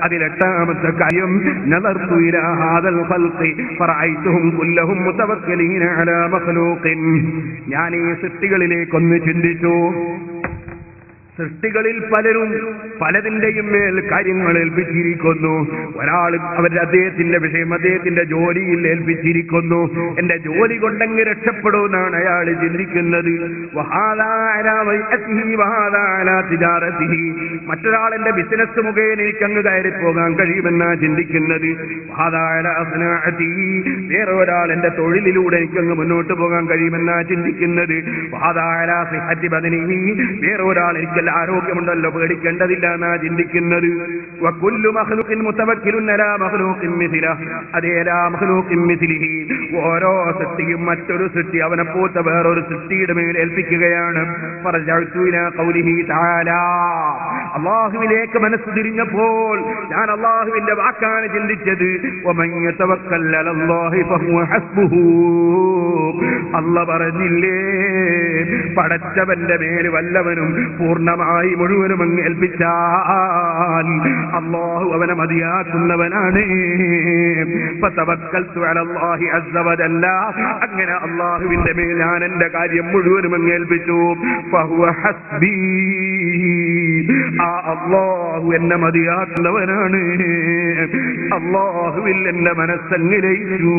അതിലെട്ടാമത്തെ കാര്യം നദർതു ഇലാ ഹാദൽ ഖൽഖി ഫറഅയ്തുഹും കുല്ലഹും മുതവക്കിലീന അലാ മഖ്ലൂഖിൻ. ഞാൻ ഈ സൃഷ്ടികളിലേക്കൊന്ന് ചിന്തിച്ചു. സൃഷ്ടികളിൽ പലരും പലതിന്റെയും മേൽ കാര്യങ്ങൾ ഏൽപ്പിച്ചിരിക്കുന്നു. ഒരാൾ അദ്ദേഹത്തിന്റെ വിഷയം അദ്ദേഹത്തിന്റെ ജോലിയിൽ ഏൽപ്പിച്ചിരിക്കുന്നു. എന്റെ ജോലി കൊണ്ടെങ്കിൽ രക്ഷപ്പെടുമെന്നാണ് അയാൾ ചിന്തിക്കുന്നത്. മറ്റൊരാൾ എന്റെ ബിസിനസ് മുഖേന എനിക്കങ്ങ് കയറിപ്പോകാൻ കഴിയുമെന്നാ ചിന്തിക്കുന്നത്. വേറെ ഒരാൾ എന്റെ തൊഴിലിലൂടെ എനിക്കങ്ങ് മുന്നോട്ട് പോകാൻ കഴിയുമെന്നാ ചിന്തിക്കുന്നത്. വേറെ ഒരാൾ എനിക്ക് ആരോഗ്യമുണ്ടല്ലോ, പേടിക്കേണ്ടതില്ല എന്നാ ചിന്തിക്കുന്നത്. ഓരോ സൃഷ്ടിയും മറ്റൊരു സൃഷ്ടി അവനെ പോത്ത വേറൊരു സൃഷ്ടിയുടെ മേൽ ഏൽപ്പിക്കുകയാണ്. അള്ളാഹുവിലേക്ക് മനസ്സ് തിരിഞ്ഞപ്പോൾ ഞാൻ അള്ളാഹുവിന്റെ വാക്കാണ് ചിന്തിച്ചത്. അള്ള പറഞ്ഞില്ലേ, പടച്ചവന്റെ മേൽ വല്ലവനും പൂർണ്ണമായി മുഴുവനും അങ്ങ് ഏൽപ്പിച്ചാൽ അല്ലാഹു അവനെ മതിയാക്കുന്നവനാണ്. അങ്ങനെ അള്ളാഹുവിന്റെ മേൽ ഞാൻ എന്റെ കാര്യം മുഴുവനും അങ്ങ് ഏൽപ്പിച്ചു. ആ അല്ലാഹു എന്നെ മതിയാക്കുന്നവനാണ്. അല്ലാഹുവിൽ എന്റെ മനസ്സങ്ങിലയിച്ചു.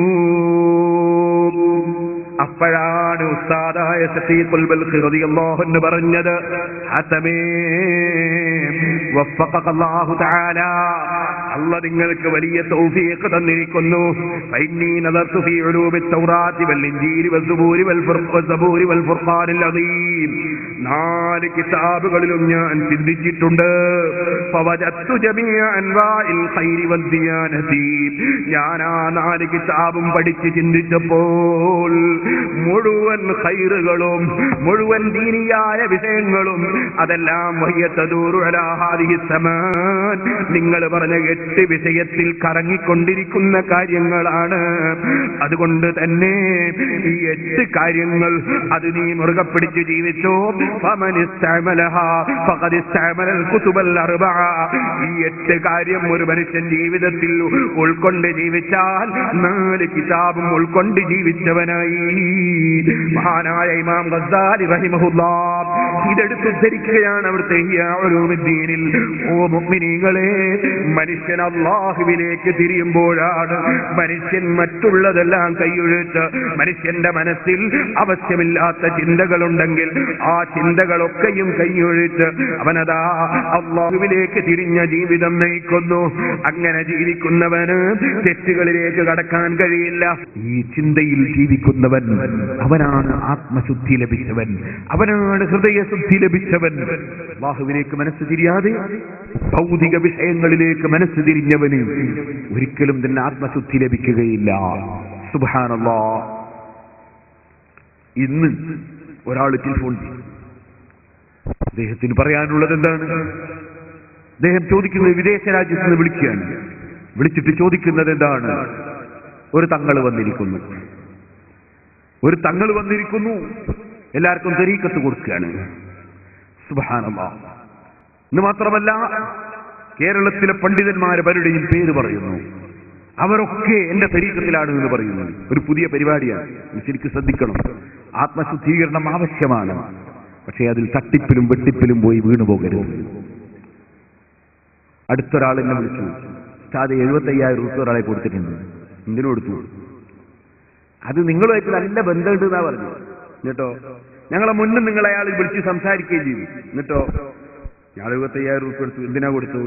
അപ്പോഴാണ് ഉസ്താദായ സഫീഖുൽ ബൽഖി റളിയല്ലാഹു അൻഹു പറഞ്ഞത്, ഹതമേ വഫഖക അല്ലാഹു തആല, അല്ലാഹു നിങ്ങൾക്ക് വലിയ തൗഫീഖ് തന്നിരിക്കുന്നു. ഫൈന്നി നദർതു ഫീ ഉലൂമി തൗറാത്തി വൽ ഇൻജീലി വസ്സബൂരി വൽ ഫുർഖാനിൽ അദീം. 4 കിതാബുകളിലും ഞാൻ ചിന്തിച്ചിട്ടുണ്ട്. ഫവജത്തു ജമീഅ അൻവാഇൽ ഖൈരി വദ്ദിയാനതി. ഞാൻ ആ 4 കിതാബും പഠിച്ച് ചിന്തിച്ചപ്പോൾ മുഴുവൻ ഖൈറുകളും മുഴുവൻ ദീനിയായ വിഷയങ്ങളും അതെല്ലാം വഹിയതദൂറു അലാ ഹാദിഹി സമാൻ, നിങ്ങൾ പറഞ്ഞ 8 വിഷയത്തിൽ കറങ്ങിക്കൊണ്ടിരിക്കുന്ന കാര്യങ്ങളാണ്. അതുകൊണ്ട് തന്നെ ഈ 8 കാര്യങ്ങൾ അത് നീ മുറുകെ പിടിച്ച് ജീവിച്ചോ. ഫമൻ ഇസ്തഅമലഹാ ഫഖദ് ഇസ്തഅമലൽ കുതുബൽ അർബഅ. ഈ 8 കാര്യം ഒരു മനുഷ്യൻ ജീവിതത്തിൽ ഉൾക്കൊണ്ട് ജീവിച്ചാൽ 4 കിതാബും ഉൾക്കൊണ്ട് ജീവിച്ചവനായി. മഹാനായ ഇമാം ഗസ്സാലി റഹിമഹുല്ലാഹ് ഇതെടുത്ത് ഉദ്ധരിക്കുകയാണ് അവിടുത്തെ ഇഹ്യാ ഉലൂമുദ്ദീനിൽ. ഓ മുഅ്മിനീങ്ങളെ, മനുഷ്യൻ അല്ലാഹുവിലേക്ക് തിരിയുമ്പോഴാണ് മനുഷ്യൻ മറ്റുള്ളതെല്ലാം കൈയൊഴിച്ച് മനുഷ്യന്റെ മനസ്സിൽ ആവശ്യമില്ലാത്ത ചിന്തകളുണ്ടെങ്കിൽ ആ ചിന്തകളൊക്കെയും കൈയൊഴിച്ച് അവനതാ അല്ലാഹുവിലേക്ക് തിരിഞ്ഞ ജീവിതം നയിക്കുന്നു. അങ്ങനെ ജീവിക്കുന്നവന് തെറ്റുകളിലേക്ക് കടക്കാൻ കഴിയില്ല. ഈ ചിന്തയിൽ ജീവിക്കുന്നവൻ അവനാണ് ആത്മശുദ്ധി ലഭിച്ചവൻ, അവനാണ് ഹൃദയശുദ്ധി ലഭിച്ചവൻ. അല്ലാഹുവിലേക്ക് മനസ്സ് തിരിയാതെ ഭൗതിക വിഷയങ്ങളിലേക്ക് മനസ്സ് തിരിഞ്ഞവന് ഒരിക്കലും തന്നെ ആത്മശുദ്ധി ലഭിക്കുകയില്ല. സുബ്ഹാനല്ലാഹ്. ഇന്ന് ഒരാൾ ടെലിഫോൺ ചെയ്യും. അദ്ദേഹത്തിന് പറയാനുള്ളത് എന്താണ്? അദ്ദേഹം ചോദിക്കുന്നത്, വിദേശ രാജ്യത്ത് നിന്ന് വിളിക്കുകയാണ്. വിളിച്ചിട്ട് ചോദിക്കുന്നത് എന്താണ്? ഒരു തങ്ങൾ വന്നിരിക്കുന്നു, എല്ലാവർക്കും തരീഖത്ത് കൊടുക്കുകയാണ്. സുബ്ഹാനല്ലാഹ്. എന്ന് മാത്രമല്ല, കേരളത്തിലെ പണ്ഡിതന്മാരെ പലരുടെയും പേര് പറയുന്നു. അവരൊക്കെ എന്റെ തരീഖത്തിലാണ് എന്ന് പറയുന്നു. ഒരു പുതിയ പരിപാടിയാണ്. ശരിക്കും ശ്രദ്ധിക്കണം. ആത്മശുദ്ധീകരണം ആവശ്യമാണ്. പക്ഷേ അതിൽ തട്ടിപ്പിലും വെട്ടിപ്പിലും പോയി വീണുപോകരുത്. അടുത്തൊരാൾ എന്നെ വിളിച്ചു, ഉസ്താദ് 75,000 രൂപ ഒരാളെ കൊടുത്തിട്ടുണ്ട്. എന്തിനു കൊടുത്തു? അത് നിങ്ങളുമായിട്ട് നല്ല ബന്ധമുണ്ട് എന്നാ പറഞ്ഞു. എന്നിട്ടോ ഞങ്ങളെ മുന്നിൽ നിങ്ങൾ അയാൾ വിളിച്ച് സംസാരിക്കുകയും ചെയ്തു. എന്നിട്ടോ ഞാൻ 75,000 രൂപ കൊടുത്തു. എന്തിനാ കൊടുത്തു?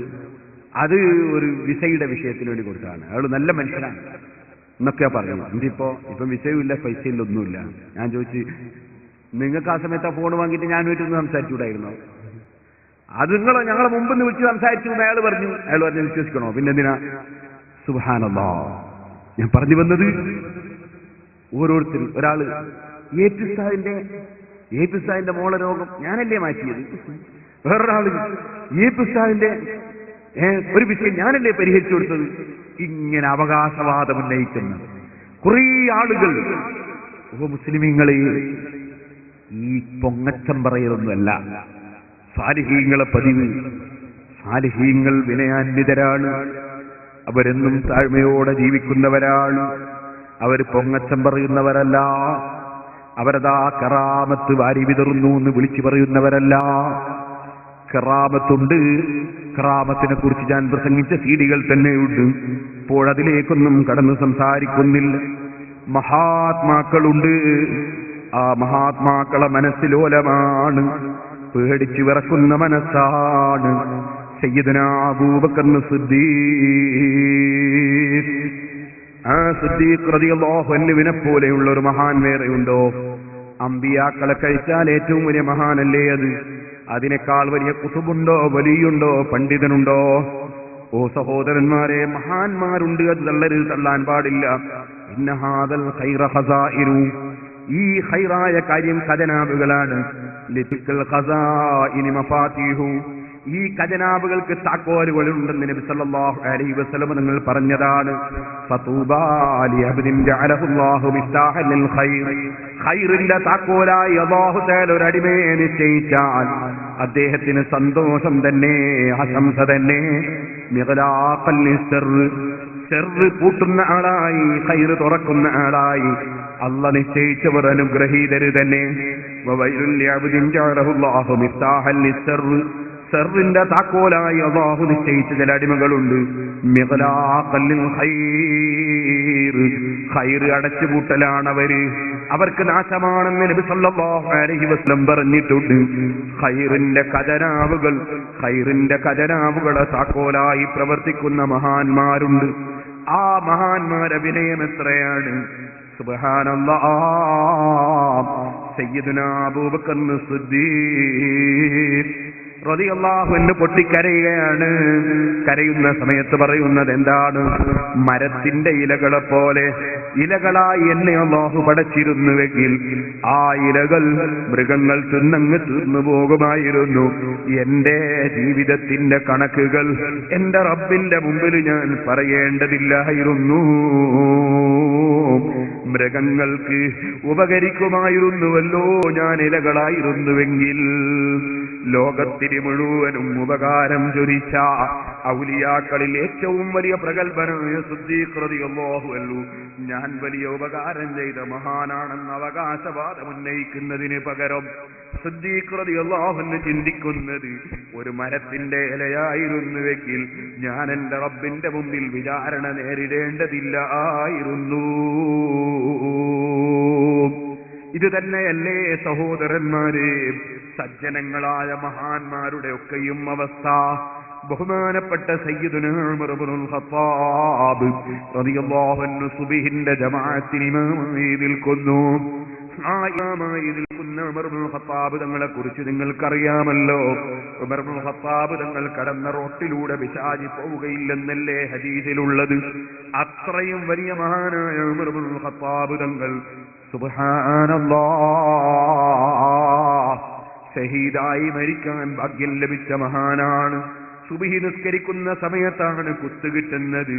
അത് ഒരു വിസയുടെ വിഷയത്തിന് വേണ്ടി കൊടുത്തതാണ്. അയാൾ നല്ല മനുഷ്യനാണ് എന്നൊക്കെയാ പറഞ്ഞു. ഇപ്പം വിസയുമില്ല, പൈസയില്ല, ഒന്നുമില്ല. ഞാൻ ചോദിച്ചു, നിങ്ങൾക്ക് ആ സമയത്ത് ആ ഫോൺ വാങ്ങിയിട്ട് ഞാൻ വീട്ടിൽ സംസാരിച്ചുകൂടായിരുന്നോ? അത് ഞങ്ങളെ മുമ്പ് നിന്ന് വിളിച്ച് സംസാരിച്ചു എന്ന് അയാൾ പറഞ്ഞു വിശ്വസിക്കണോ? പിന്നെന്തിനാ? സുബ്ഹാനല്ലാഹ്. ഞാൻ പറഞ്ഞു വന്നത്, ഓരോരുത്തരും ഒരാള് ഏപ്പിസാദിന്റെ മോള രോഗം ഞാനല്ലേ മാറ്റിയത്. വേറൊരാള് ഏപ്പിസാദിന്റെ ഒരു വിഷയം ഞാനല്ലേ പരിഹരിച്ചു കൊടുത്തത്. ഇങ്ങനെ അവകാശവാദം ഉന്നയിക്കുന്ന കുറേ ആളുകൾ. ഓ മുസ്ലിമീങ്ങളെ, ഈ പൊങ്ങച്ചം പറയലൊന്നുമല്ല, സാലിഹീങ്ങളെ പതിവ്. സാലിഹീങ്ങൾ വിനയാന്വിതരാണ്. അവരെന്നും താഴ്മയോടെ ജീവിക്കുന്നവരാണ്. അവർ പൊങ്ങച്ചം പറയുന്നവരല്ല. അവരതാ കറാമത്ത് വാരി വിതറുന്നു എന്ന് വിളിച്ചു പറയുന്നവരല്ല. കറാമത്തുണ്ട്. കറാമത്തിനെ കുറിച്ച് ഞാൻ പ്രസംഗിച്ച സീഡികൾ തന്നെയുണ്ട്. ഇപ്പോഴതിലേക്കൊന്നും കടന്നു സംസാരിക്കുന്നില്ല. മഹാത്മാക്കളുണ്ട്. ആ മഹാത്മാക്കളെ മനസ്സിലോലമാണ്, പേടിച്ചു വിറക്കുന്ന മനസ്സാണ്. സയ്യിദുനാ അബൂബക്കർ സിദ്ദീഖ്. ആ സിദ്ദീഖ് റളിയല്ലാഹു അൻഹുവിനെ പോലെയുള്ള ഒരു മഹാൻ വേറെയുണ്ടോ? അമ്പിയാക്കളെ കഴിച്ചാൽ ഏറ്റവും വലിയ മഹാനല്ലേ അത്? അതിനേക്കാൾ വലിയ കുതുബുണ്ടോ, വലിയുണ്ടോ, പണ്ഡിതനുണ്ടോ? ഓ സഹോദരന്മാരെ, മഹാന്മാരുണ്ട്, അത് തള്ളാൻ പാടില്ല. ഇന്ന ഹാദൽ ഖൈറ ഖസാഇറു, ഈ ഖൈറായ കാര്യം ഖജനാബുകളാണ്. ലിതുൽ ഖസാഇനി മഫാതിഹു, ഈ ഖജനാബുകൾക്ക് താക്കോലുകളുണ്ടെന്ന് നബി സല്ലല്ലാഹു അലൈഹി വസല്ലം നിങ്ങൾ പറഞ്ഞതാണ്. ഫതൂബാ ലിഅബ്ദിൻ ജഅലഹുല്ലാഹു മിഫ്താഹൻ ലിൽ ഖൈർ, ഖൈറിന്റെ താക്കോലായി അല്ലാഹു തആല ഒരു അടിമയെ നിശ്ചയിച്ചാൽ അദ്ദേഹത്തിന് സന്തോഷം തന്നെ, ആശംസ തന്നെ. മിഗ്ലാഖൻ ലിശ്ശർറ്, ഷർറ് പൂട്ടുന്ന ആളായി, ഖൈർ തുറക്കുന്ന ആളായി അല്ലാഹു നിശ്ചയിച്ചവർ അനുഗ്രഹീതര് തന്നെ. വവൈലുൽ ലിഅബ്ദിൻ ജഅലഹുല്ലാഹു മിഫ്താഹൻ ലിശ്ശർറ്, ഷർറിന്റെ താക്കോലായി അല്ലാഹു നിശ്ചയിച്ച ചില അടിമകളുണ്ട്. മിഗ്ലാഖൻ ലിൽ ഖൈർ, ഖൈർ അടച്ചുപൂട്ടലാണവര്, അവർക്ക് നാശമാണെന്ന് നബി സല്ലല്ലാഹു അലൈഹി വസല്ലം പറഞ്ഞിട്ടുണ്ട്. ഖൈറിന്റെ ഖജനാവുകൾ, ഖൈറിന്റെ ഖജനാവുകളെ താക്കോലായി പ്രവർത്തിക്കുന്ന മഹാന്മാരുണ്ട്. ആ മഹാന്മാരുടെ വിനയം എത്രയാണ്! സുബ്ഹാനല്ലാഹ്. സയ്യിദുനാ അബൂബക്കർ സിദ്ദീഖ് റളിയല്ലാഹു അൻഹു പൊട്ടിക്കരയുകയാണ്. കരയുന്ന സമയത്ത് പറയുന്നത് എന്താണ്? മരത്തിന്റെ ഇലകളെ പോലെ ഇലകളായി എന്നെ അല്ലാഹു പടച്ചിരുന്നുവെങ്കിൽ ആ ഇലകൾ മൃഗങ്ങൾ തിന്നങ്ങ് തീർന്നു പോകുമായിരുന്നു. എന്റെ ജീവിതത്തിന്റെ കണക്കുകൾ എന്റെ റബ്ബിന്റെ മുമ്പിൽ ഞാൻ പറയേണ്ടതില്ലായിരുന്നു. മൃഗങ്ങൾക്ക് ഉപകരിക്കുമായിരുന്നുവല്ലോ ഞാൻ ഇലകളായിരുന്നുവെങ്കിൽ. ലോകത്തിന് മുഴുവനും ഉപകാരം ചൊരിച്ച ഔലിയാക്കളിൽ ഏറ്റവും വലിയ പ്രഗൽഭനായ സിദ്ദീഖ് റളിയല്ലാഹു അൻഹു ഞാൻ വലിയ ഉപകാരം ചെയ്ത മഹാനാണെന്ന് അവകാശവാദം ഉന്നയിക്കുന്നതിന് പകരം സിദ്ദീഖ് റളിയല്ലാഹു അൻഹു ചിന്തിക്കുന്നത്, ഒരു മരത്തിന്റെ ഇലയായിരുന്നുവെങ്കിൽ ഞാൻ എന്റെ റബ്ബിന്റെ മുമ്പിൽ വിചാരണ നേരിടേണ്ടതില്ലായിരുന്നു. ഇത് തന്നെയല്ലേ സഹോദരന്മാരെ സജ്ജനങ്ങളായ മഹാന്മാരുടെ ഒക്കെയും അവസ്ഥ? ബഹുമാനപ്പെട്ട സയ്യിദുനാ ഉമർ ഇബ്നുൽ ഖത്താബ് റളിയല്ലാഹു അൻഹു സുബ്ഹിന്റെ ജമാഅത്തിന് ഇമാമായി നിൽക്കുന്നു. ആ ഇമാമായി നിൽക്കുന്ന ഉമർ ഇബ്നുൽ ഖത്താബ് തങ്ങളെ കുറിച്ച് നിങ്ങൾക്കറിയാമല്ലോ. ഉമർ ഇബ്നുൽ ഖത്താബ് തങ്ങൾ കടന്ന റോട്ടിലൂടെ പിശാച് പോവുകയില്ലെന്നല്ലേ ഹദീസിലുള്ളത്. അത്രയും വലിയ മഹാനായ ഉമർ ഇബ്നുൽ ഖത്താബ് തങ്ങൾ സുബ്ഹാനല്ലാഹ് ഷഹീദായി മരിക്കാൻ ഭാഗ്യം ലഭിച്ച മഹാനാണ്. സുബ്ഹി നിസ്കരിക്കുന്ന സമയത്താണ് കുത്ത് കിട്ടുന്നത്.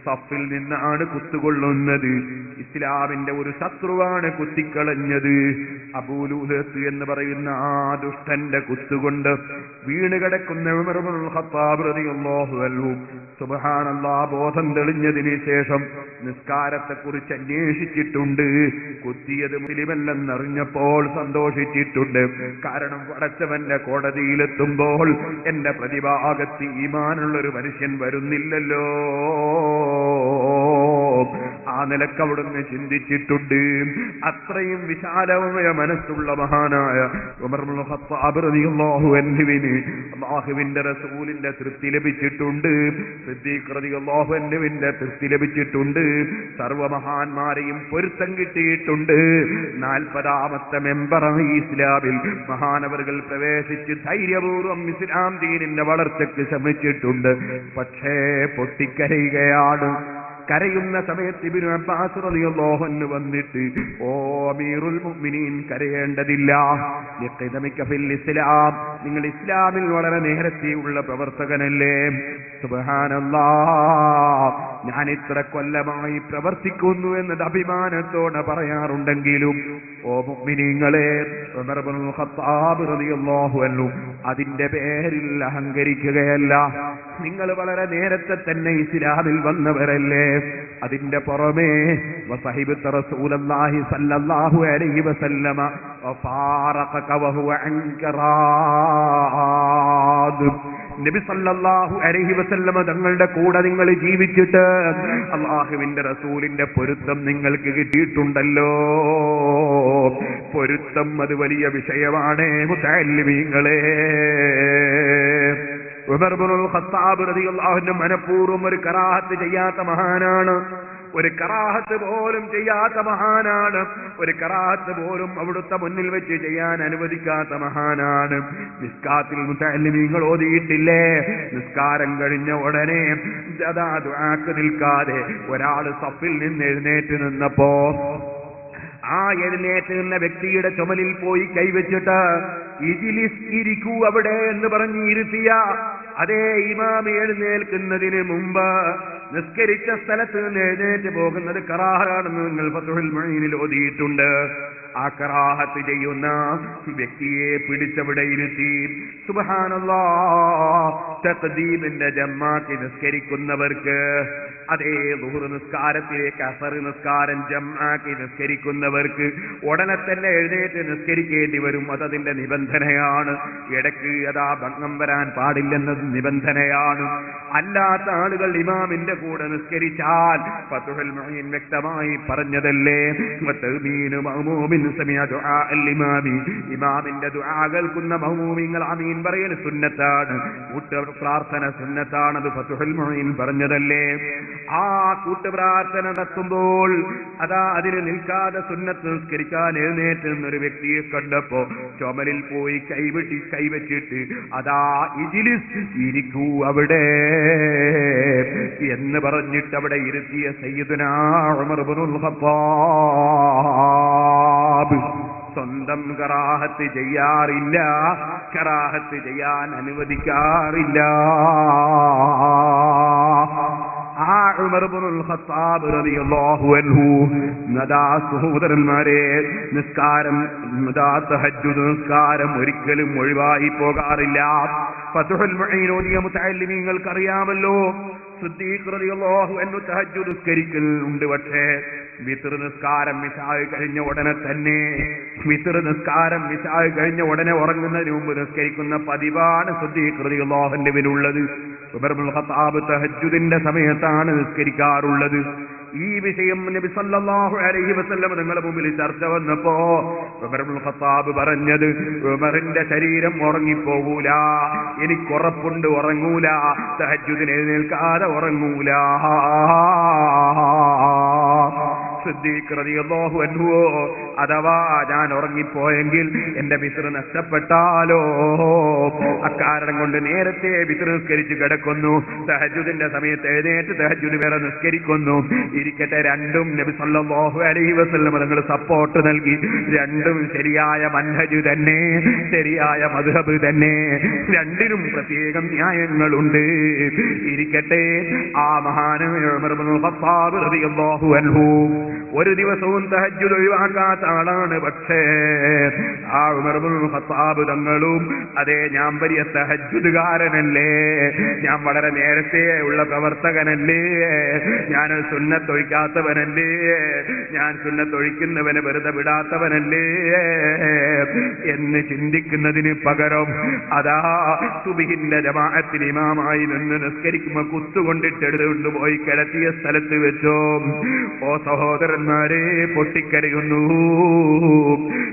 സഫിൽ നിന്നാണ് കുത്തുകൊള്ളുന്നത്. ഇസ്ലാമിന്റെ ഒരു ശത്രുവാണ് കുത്തിക്കളഞ്ഞത്. അബൂലുഹത്ത് എന്ന് പറയുന്ന ആ ദുഷ്ടന്റെ കുത്തുകൊണ്ട് വീണ് കിടക്കുന്ന ഉമർ ഇബ്നുൽ ഖത്താബ് റളിയല്ലാഹു അൻഹു സുബ്ഹാനല്ലാഹ് ബോധം തെളിഞ്ഞതിന് ശേഷം നിസ്കാരത്തെക്കുറിച്ച് അന്വേഷിച്ചിട്ടുണ്ട്. കുത്തിയത് മുസ്ലിമല്ലെന്നറിഞ്ഞപ്പോൾ സന്തോഷിച്ചിട്ടുണ്ട്. കാരണം പടച്ചവന്റെ കോടതിയിലെത്തുമ്പോൾ എന്റെ പ്രതിഭാഗത്ത് ഈമാനുള്ളൊരു മനുഷ്യൻ വരുന്നില്ലല്ലോ. ആ നിലക്ക് അവിടുന്ന് ചിന്തിച്ചിട്ടുണ്ട്. അത്രയും വിശാലമായ മനസ്സുള്ള മഹാനായ ഉമർ ഇബ്നുൽ ഖത്താബ് റളിയല്ലാഹു അൻഹുവിന് അല്ലാഹുവിന്റെ റസൂലിന്റെ തൃപ്തി ലഭിച്ചിട്ടുണ്ട്. സിദ്ദീഖ് റളിയല്ലാഹു അൻഹുവിന്റെ തൃപ്തി ലഭിച്ചിട്ടുണ്ട്. സർവമഹാന്മാരെയും പൊരുത്തം കിട്ടിയിട്ടുണ്ട്. 40ാമത്തെ മെമ്പറായി ഇസ്ലാമിൽ മഹാനവറുകൾ പ്രവേശിച്ച് ധൈര്യപൂർവ്വം ഇസ്ലാം ദീനിന്റെ വളർച്ചയ്ക്ക് ശ്രമിച്ചിട്ടുണ്ട്. പക്ഷേ പൊട്ടിക്കരയുകയാണ്. കരയുന്ന സമയത്ത് ഇബ്നു അബ്ബാസ് റളിയല്ലാഹു അൻഹു വന്നിട്ട്, ഓ അമീറുൽ മുഅ്മിനീൻ, കരയേണ്ടതില്ല, ലിഖിദമിക ഫിൽ ഇസ്ലാം, നിങ്ങൾ ഇസ്ലാമിൽ വളരെ നേരത്തെയുള്ള പ്രവർത്തകനല്ലേ. സുബ്ഹാനല്ലാഹ്, ഞാൻ ഇത്ര കൊല്ലമായി പ്രവർത്തിക്കുന്നു എന്നത് അഭിമാനത്തോടെ പറയാറുണ്ടെങ്കിലും ഓ മുഅ്മിനീങ്ങളെ, ഉമർ ഇബ്നുൽ ഖത്താബ് റളിയല്ലാഹു അൻഹു അതിന്റെ പേരിൽ അഹങ്കരിക്കുകയല്ല. നിങ്ങൾ വളരെ നേരത്തെ തന്നെ ഇസ്ലാമിൽ വന്നവരല്ലേ. അതിന്റെ പുറമേ വസഹിബത റസൂലുള്ളാഹി സ്വല്ലല്ലാഹു അലൈഹി വസല്ലമ വഫാറഖക വഹുവ അൻകറാദ്, നബി സല്ലല്ലാഹു അലൈഹി വസല്ലമ തങ്ങളുടെ കൂടെ നിങ്ങൾ ജീവിച്ചിട്ട് അല്ലാഹുവിന്റെ റസൂലിന്റെ പൊരുത്തം നിങ്ങൾക്ക് കിട്ടിയിട്ടുണ്ടല്ലോ. പൊരുത്തം അത് വലിയ വിഷയമാണ് മുതഅല്ലിമീങ്ങളെ. ഉമർ ഇബ്നുൽ ഖത്താബ് റളിയല്ലാഹു അൻഹു മനഃപൂർവ്വം ഒരു കറാഹത്ത് ചെയ്യാത്ത മഹാനാണ്. ഒരു കറാഹത്ത് പോലും ചെയ്യാത്ത മഹാനാണ്. ഒരു കറാഹത്ത് പോലും അവിടുത്തെ മുന്നിൽ വെച്ച് ചെയ്യാൻ അനുവദിക്കാത്ത മഹാനാണ്. മിസ്കാത്തിൽ മുതഅല്ലിമീങ്ങൾ ഓതിയിട്ടില്ലേ, നിസ്കാരം കഴിഞ്ഞ ഉടനെ ദുആക്ക് നിൽക്കാതെ ഒരാൾ സഫിൽ നിന്ന് എഴുന്നേറ്റ് നിന്നപ്പോ ആ എഴുന്നേറ്റ് നിന്ന വ്യക്തിയുടെ ചുമലിൽ പോയി കൈവച്ചിട്ട് ഇജ്ലിസ്, ഇരിക്കൂ അവിടെ എന്ന് പറഞ്ഞ് ഇരുത്തിയ അതേ ഇമാം എഴുന്നേൽക്കുന്നതിന് മുമ്പ് നിസ്കരിച്ച സ്ഥലത്ത് നിന്ന് എഴുന്നേറ്റ് പോകുന്നത് കറാഹത്താണെന്ന് നിങ്ങൾ ഫത്ഹുൽ മുഈനിൽ ഓതിയിട്ടുണ്ട്. ആ കറാഹത്ത് ചെയ്യുന്ന വ്യക്തിയെ പിടിച്ചവിടെ ഇരുത്തി സുബ്ഹാനല്ലാഹ്, തഖ്ദീമിന്റെ ജമാഅത്ത് നിസ്കരിക്കുന്നവർക്ക്, അതേ ളുഹർ നിസ്കാരത്തിലേക്ക് അസർ നിസ്കാരം ജമാഅത്ത് നിസ്കരിക്കുന്നവർക്ക് ഉടനെ തന്നെ എഴുന്നേറ്റ് നിസ്കരിക്കേണ്ടി വരും. അതതിന്റെ നിബന്ധനയാണ്. ഇടയ്ക്ക് അതാ ഭംഗം വരാൻ പാടില്ലെന്നത് നിബന്ധനയാണ്. അല്ലാത്ത ആളുകൾ ഇമാമിന്റെ കൂടെ നിസ്കരിച്ചാൽ ഫത്ഹുൽ മുഈൻ വ്യക്തമായി പറഞ്ഞതല്ലേ, വതഅ്മീനു മഅ്മൂമിൻ സമിഅ ദുആ അൽ-ഇമാമി, ഇമാമിന്റെ ദുആ കേൾക്കുന്ന മഅ്മൂമിങ്ങൾ ആമീൻ പറയൽ സുന്നത്താണ്, കൂട്ടുപ്രാർത്ഥന സുന്നത്താണത് ഫത്ഹുൽ മുഈൻ പറഞ്ഞതല്ലേ. ആ കൂട്ടുപ്രാർത്ഥന നടത്തുമ്പോൾ അതാ അതിന് നിൽക്കാതെ സുന്നത്ത് നിസ്കരിക്കാൻ എഴുന്നേറ്റ് നിന്നൊരു വ്യക്തിയെ കണ്ടപ്പോ ചുമലിൽ പോയി കൈവച്ചിട്ട് അതാ ഇജ്ലിസ്, ഇരിക്കൂ അവിടെ എന്ന് പറഞ്ഞിട്ട് അവിടെ ഇരുത്തിയ സയ്യിദുനാ ഉമർ ഇബ്നുൽ ഖത്താബ് സ്വന്തം കറാഹത്ത് ചെയ്യാറില്ല, കറാഹത്ത് ചെയ്യാൻ അനുവദിക്കാറില്ല. ആ ഉമർ ഇബ്നുൽ ഖത്താബ് റളിയല്ലാഹു അൻഹു നദാ സഹോദരന്മാരെ, നിസ്കാരം തഹജ്ജുദ് നിസ്കാരം ഒരിക്കലും ഒഴിവായി പോകാറില്ല. ഫത്ഹുൽ മുഈൻ ഓതിയ മുതഅല്ലിമീങ്ങൾക്ക് അറിയാമല്ലോ, സിദ്ദീഖ് റളിയല്ലാഹു അൻഹു തഹജ്ജുദ് നിസ്കരിക്കൽ ഉണ്ട്. പക്ഷേ വിത്ർ നിസ്കാരം ഇശാഅ് കഴിഞ്ഞ ഉടനെ തന്നെ, വിത്ർ നിസ്കാരം ഇശാഅ് കഴിഞ്ഞ ഉടനെ ഉറങ്ങുന്നതിന് മുമ്പ് നിസ്കരിക്കുന്ന പതിവാണ് സിദ്ദീഖ് റളിയല്ലാഹു അൻഹുവിനുള്ളത്. ഉമർ ഇബ്നുൽ ഖത്താബ് തഹജ്ജുദിന്റെ സമയത്താണ് നിസ്കരിക്കാറുള്ളത്. ഈ വിഷയം നബി സല്ലല്ലാഹു അലൈഹി വസല്ലം നിങ്ങളുടെ മുമ്പിൽ ചർച്ച വന്നപ്പോ ഉമർ ഇബ്നുൽ ഖത്താബ് പറഞ്ഞത്, ഉമറിന്റെ ശരീരം ഉറങ്ങിപ്പോകൂല, എനിക്കുറപ്പുണ്ട് ഉറങ്ങൂല, തഹജ്ജുദിന് എഴുന്നേൽക്കാതെ ഉറങ്ങൂല. സിദ്ദീഖ് റളിയല്ലാഹു അൻഹു, അഥവാ ഞാൻ ഉറങ്ങിപ്പോയെങ്കിൽ എന്റെ വിത്ർ നഷ്ടപ്പെട്ടാലോ, അക്കാരണം കൊണ്ട് നേരത്തെ വിത്ർ നിസ്കരിച്ച് കിടക്കുന്നു, തഹജ്ജുദിന്റെ സമയത്ത് എഴുന്നേറ്റ് തഹജ്ജുദ് വേറെ നിസ്കരിക്കുന്നു. ഇരിക്കട്ടെ, രണ്ടും നബി സല്ലല്ലാഹു അലൈഹി വസല്ലം തങ്ങൾ സപ്പോർട്ട് നൽകി. രണ്ടും ശരിയായ മൻഹജ് തന്നെ, ശരിയായ മദ്ഹബ് തന്നെ, രണ്ടിനും പ്രത്യേകം ന്യായങ്ങളുണ്ട്. ഇരിക്കട്ടെ, ആ മഹാനായ ഉമർ ഇബ്നുൽ ഖത്താബ് റളിയല്ലാഹു അൻഹു ഒരു ദിവസവും തഹജ്ജുദ് ഒഴിവാക്കാത്ത ആളാണ്. പക്ഷേ ആ ഉമർ ഇബ്നുൽ ഖത്താബ് തങ്ങളും അതേ ഞാൻ വലിയ തഹജ്ജുദ്കാരനല്ലേ, ഞാൻ വളരെ നേരത്തെ ഉള്ള പ്രവർത്തകനല്ലേ, ഞാൻ സുന്നത്തൊഴിക്കാത്തവനല്ലേ, ഞാൻ സുന്നത്തൊഴിക്കുന്നവനെ വെറുതെ വിടാത്തവനല്ലേ എന്ന് ചിന്തിക്കുന്നതിന് പകരം അതാ സുബ്ഹിന്റെ ജമാഅത്തിന് ഇമാമായി നിന്ന് നിസ്കരിക്കുമ്പോൾ കുത്തുകൊണ്ടിട്ടെടുത്തുകൊണ്ട് പോയി കിടത്തിയ സ്ഥലത്ത് വെച്ചോ ഓ സഹോദരന്മാരെ പൊട്ടിക്കരയുന്നു.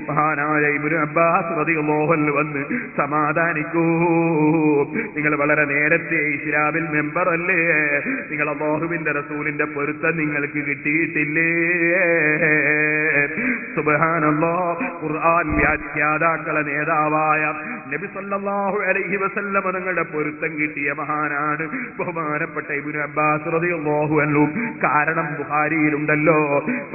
മഹാനായ ഇബ്നു അബ്ബാസ് റളിയല്ലാഹു അൻഹു വന്ന് സമാധാനിക്കൂ, നിങ്ങൾ വളരെ നേരത്തെ ഇസ്ലാമിൽ മെമ്പർ അല്ലേ, നിങ്ങൾ അല്ലാഹുവിന്റെ റസൂലിന്റെ പൊരുത്തം നിങ്ങൾക്ക് കിട്ടിയിട്ടില്ലേ, സുബ്ഹാനല്ലാഹ്. ഖുർആൻ വ്യാഖ്യാതാക്കളെ നേതാവായ നബി സല്ലല്ലാഹു അലൈഹി വസല്ലം തങ്ങളുടെ പൊരുത്തം കിട്ടിയ മഹാനാണ് ബഹുമാനപ്പെട്ട ഇബ്നു അബ്ബാസ് റളിയല്ലാഹു അൻഹു. കാരണം ബുഖാരിയിലുണ്ടല്ലോ,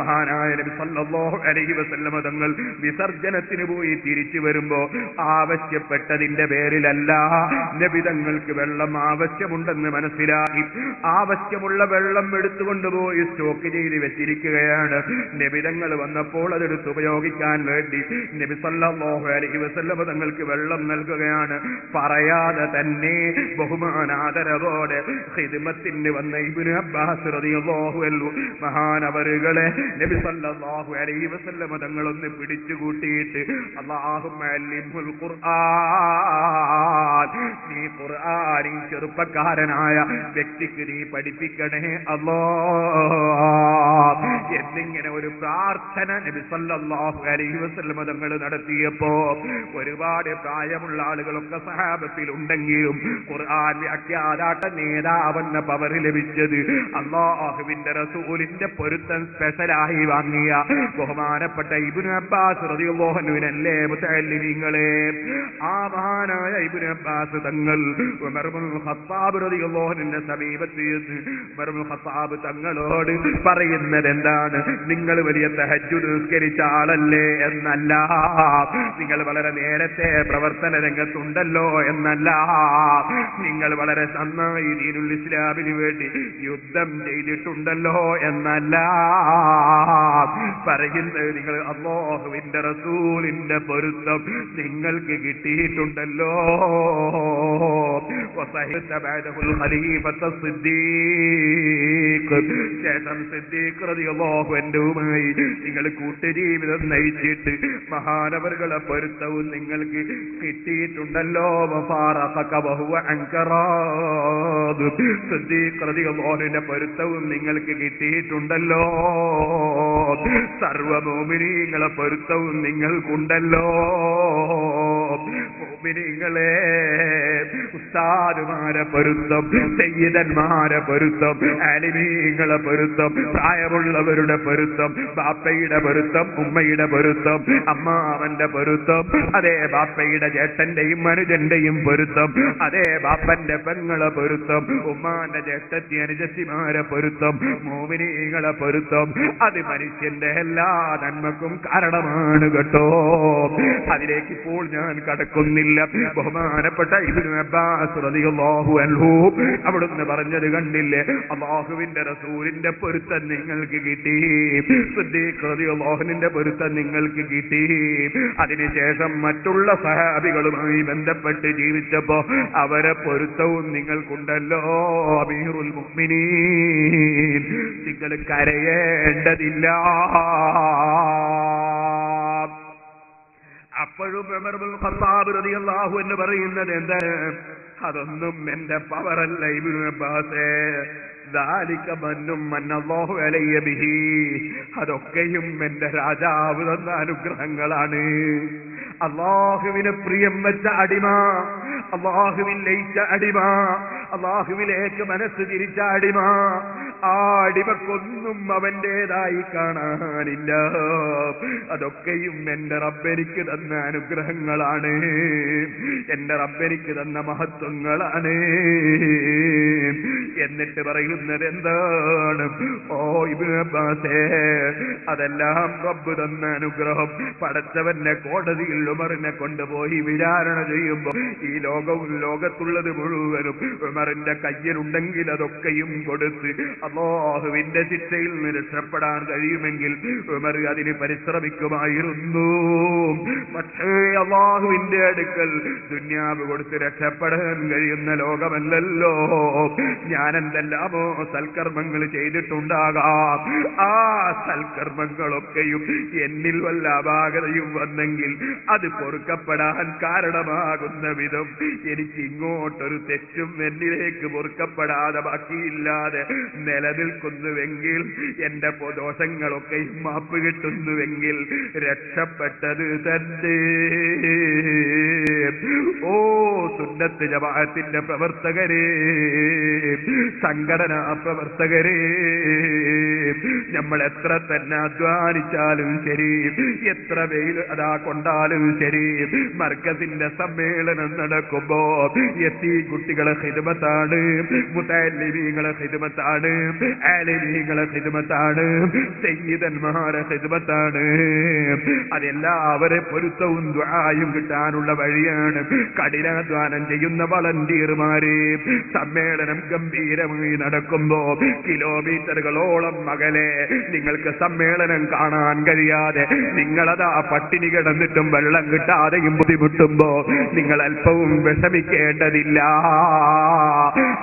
മഹാനായ നബി സല്ലല്ലാഹു അലൈഹി വസല്ലം തങ്ങൾ വിസർജനത്തിന് പോയി തിരിച്ചു വരുമ്പോ ആവശ്യപ്പെട്ടതിന്റെ പേരിലല്ല, നബി തങ്ങൾക്ക് വെള്ളം ആവശ്യമുണ്ടെന്ന് മനസ്സിലാക്കി ആവശ്യമുള്ള വെള്ളം എടുത്തുകൊണ്ടുപോയി സ്റ്റോക്ക് ചെയ്ത് വെച്ചിരിക്കുകയാണ്. നബി തങ്ങൾ വന്നപ്പോൾ അതെടുത്ത് ഉപയോഗിക്കാൻ വേണ്ടി നബി സല്ലല്ലാഹു അലൈഹി വസല്ലം തങ്ങൾക്ക് വെള്ളം നൽകുകയാണ്. പറയാതെ തന്നെ ബഹുമാനാദരവോടെ ഖിദ്മത്തിന് വന്ന ഇബ്നു അബ്ബാസ് റളിയല്ലാഹു അൻഹു മഹാനവറുകളെ നബി സല്ലല്ലാഹു അലൈഹി വസല്ലം തങ്ങളൊന്ന് പിടിച്ചുകൂട്ടിയിട്ട് അല്ലാഹുമ്മ അല്ലിംഹുൽ ഖുർആൻ, നീ ഖുർആനിൻ ചെറുപ്പക്കാരനായ വ്യക്തിക്ക് നീ പഠിപ്പിക്കണേ അല്ലാഹ് എന്നിങ്ങനെ ഒരു പ്രാർത്ഥന നബി സല്ലല്ലാഹു അലൈഹി വസല്ലം തങ്ങൾ നടത്തിയപ്പോ ഒരുപാട് പ്രായമുള്ള ആളുകളൊക്കെ സഹാബത്തിൽ ഉണ്ടെങ്കിലും ഖുർആൻ വ്യാഖ്യാതാക്ക നേതാവെന്ന പവർ ലഭിച്ചത് അല്ലാഹുവിന്റെ റസൂലിന്റെ പൊരുത്തം സ്പെഷ്യലായി വാങ്ങിയ ബഹുമാനപ്പെട്ട ഇബ്നു അബ്ബാസ് റളിയല്ലാഹു അൻഹുവിനല്ലേ മുതഅല്ലിമീങ്ങളെ. ആ മഹാനായ ഇബ്നു അബ്ബാസ് തങ്ങൾ ഉമർ ഇബ്നുൽ ഖത്താബ് റളിയല്ലാഹു അൻഹുവിന്റെ സമീപത്ത് ഉമർ ഇബ്നുൽ ഖത്താബ് തങ്ങളോട് പറയുന്നത് എന്താണ്? നിങ്ങൾ വലിയ തഹജ്ജുദ് നിസ്കരിച്ച ആളല്ലേ എന്നല്ല, നിങ്ങൾ വളരെ നേരത്തെ പ്രവർത്തന രംഗത്തുണ്ടല്ലോ എന്നല്ല, നിങ്ങൾ വളരെ നന്നായി ദീനുൽ ഇസ്ലാമിന് വേണ്ടി യുദ്ധം ചെയ്തിട്ടുണ്ടല്ലോ എന്നല്ല പറയുന്നത്. നിങ്ങൾ അല്ലാഹുവിന്റെ റസൂലിന്റെ പൊരുത്തം നിങ്ങൾക്ക് കിട്ടിയിട്ടുണ്ടല്ലോ. ശേഷം സിദ്ദീഖ് റളിയല്ലാഹു അൻഹുവുമായി നിങ്ങൾ കൂട്ടുജീവിതം നയിച്ചിട്ട് മഹാനവറുകളെ പൊരുത്തവും നിങ്ങൾക്ക് കിട്ടിയിട്ടുണ്ടല്ലോ. സിദ്ദീഖ് റളിയല്ലാഹു അൻഹുവിന്റെ പൊരുത്തവും നിങ്ങൾക്ക് കിട്ടിയിട്ടുണ്ടല്ലോ. സർവ്വ മുഅ്മിനീങ്ങളെ പൊരുത്തവും നിങ്ങൾക്കുണ്ടല്ലോ. മുഅ്മിനീങ്ങളെ, ഉസ്താദുമാരെ പൊരുത്തം, സയ്യിദന്മാരെ പൊരുത്തം, ആലിമീങ്ങളെ പൊരുത്തം, പ്രായമുള്ളവരുടെ പൊരുത്തം, ബാപ്പയുടെ പൊരുത്തം, ഉമ്മയുടെ പൊരുത്തം, അമ്മാവന്റെ പൊരുത്തം, അതേ ബാപ്പയുടെ ചേട്ടന്റെയും അനുജന്റെയും പൊരുത്തം, അതേ ബാപ്പന്റെ പെങ്ങളെ പൊരുത്തം, ഉമ്മാന്റെ ചേട്ടത്തി അനുജത്തിമാരെ പൊരുത്തം, മുഅ്മിനീങ്ങളെ പൊരുത്തം, അത് മനുഷ്യന്റെ എല്ലാ നന്മക്കും കാരണമാണ് കേട്ടോ. അതിലേക്ക് ഇപ്പോൾ ഞാൻ കടക്കുന്നില്ല. ബഹുമാനപ്പെട്ട ഇബ്നു അബ്ബാസ് റളിയല്ലാഹു അൻഹു അവിടുന്ന് പറഞ്ഞത് കണ്ടില്ലേ? അല്ലാഹുവിന്റെ റസൂലിന്റെ പൊരുത്തം നിങ്ങൾക്ക് കിട്ടി, സിദ്ദീഖ് റളിയല്ലാഹു അൻഹുവിന്റെ പൊരുത്തം നിങ്ങൾക്ക് കിട്ടി. അതിനുശേഷം മറ്റുള്ള സഹാബികളുമായി ബന്ധപ്പെട്ട് ജീവിച്ചപ്പോ അവരെ പൊരുത്തവും നിങ്ങൾക്കുണ്ടല്ലോ. അമീറുൽ മുഅ്മിനീൻ, നിങ്ങൾ കരയേണ്ടതില്ല. അപ്പോഴും ഉമർ ഇബ്നുൽ ഖത്താബ് റളിയല്ലാഹു അൻഹു പറയുന്നത് എന്താണ്? അതൊന്നും എന്റെ പവറല്ല ഇബ്നു അബ്ബാസേ, ذلك മന്നും മന്നല്ലാഹു അലയ്യ ബിഹി, അതൊക്കെയും എന്റെ രാജാവ് തന്ന അനുഗ്രഹങ്ങളാണ്. അല്ലാഹുവിനെ പ്രിയം വെച്ച അടിമ, അല്ലാഹുവിൽ ലയിച്ച അടിമ, അല്ലാഹുവിലേക്ക് മനസ്സ് തിരിച്ച അടിമ, ആ അടിമക്കൊന്നും അവന്റേതായി കാണാനില്ല. അതൊക്കെയും എന്റെ റബ്ബെനിക്ക് തന്ന അനുഗ്രഹങ്ങളാണ്, എന്റെ റബ്ബെനിക്ക് തന്ന മഹത്വങ്ങളാണ്. എന്നിട്ട് പറയുന്നത് എന്താണ്? ഓ ഇബ്നു അബ്ബാസേ, അതെല്ലാം റബ്ബ് തന്ന അനുഗ്രഹം. പടച്ചവന്റെ കോടതിയിൽ ഉമറിനെ കൊണ്ടുപോയി വിചാരണ ചെയ്യുമ്പോ ഈ ലോകവും ലോകത്തുള്ളത് മുഴുവനും ഉമറിന്റെ കയ്യിലുണ്ടെങ്കിൽ അതൊക്കെയും കൊടുത്ത് അല്ലാഹുവിന്റെ ശിക്ഷയിൽ നിന്ന് രക്ഷപ്പെടാൻ കഴിയുമെങ്കിൽ ഉമർ അതിന് പരിശ്രമിക്കുമായിരുന്നു. പക്ഷേ അല്ലാഹുവിന്റെ അടുക്കൽ ദുന്യാവ് കൊടുത്ത് രക്ഷപ്പെടാൻ കഴിയുന്ന ലോകമല്ലല്ലോ. ഞാൻ എന്തെല്ലാമോ സൽക്കർമ്മങ്ങൾ ചെയ്തിട്ടുണ്ടാകാം. ആ സൽക്കർമ്മങ്ങളൊക്കെയും എന്നിൽ വല്ല അപാകതയും വന്നെങ്കിൽ അത് പൊറുക്കപ്പെടാൻ കാരണമാകുന്ന വിധം എനിക്ക് ഇങ്ങോട്ടൊരു തെറ്റും എന്നിലേക്ക് പൊറുക്കപ്പെടാതെ ബാക്കിയില്ലാതെ നിലനിൽക്കുന്നുവെങ്കിൽ, എന്റെ ദോഷങ്ങളൊക്കെയും മാപ്പ് കിട്ടുന്നുവെങ്കിൽ രക്ഷപ്പെട്ടത് തന്നെ. ഓ സുന്നത്ത് ജമാഅത്തിന്റെ പ്രവർത്തകരെ, സംഘടനാ പ്രവർത്തകരെ, നമ്മൾ എത്ര തന്നെ അധ്വാനിച്ചാലും ശരി, എത്ര വെയിൽ അതാ കൊണ്ടാലും ശരി, മർക്കസിന്റെ സമ്മേളനം നടക്കുമ്പോ എത്തി കുട്ടികളെ ഖിദ്മത്താണ്, മുതഅല്ലിമീങ്ങളെ ഖിദ്മത്താണ്, ആലിമീങ്ങളെ ഖിദ്മത്താണ്, സയ്യിദന്മാരെ ഖിദ്മത്താണ്. അതെല്ലാവരെ പൊരുത്തവും ദുആയും കിട്ടാനുള്ള വഴിയാണ്. കഠിനാധ്വാനം ചെയ്യുന്ന വളണ്ടിയർമാര് സമ്മേളനം ഗംഭീരമായി നടക്കുമ്പോ കിലോമീറ്ററുകളോളം അകലെ നിങ്ങൾക്ക് സമ്മേളനം കാണാൻ കഴിയാതെ നിങ്ങളതാ പട്ടിണി കിടന്നിട്ടും വെള്ളം കിട്ടാതെയും ബുദ്ധിമുട്ടുമ്പോ നിങ്ങൾ അല്പവും വിഷമിക്കേണ്ടതില്ല.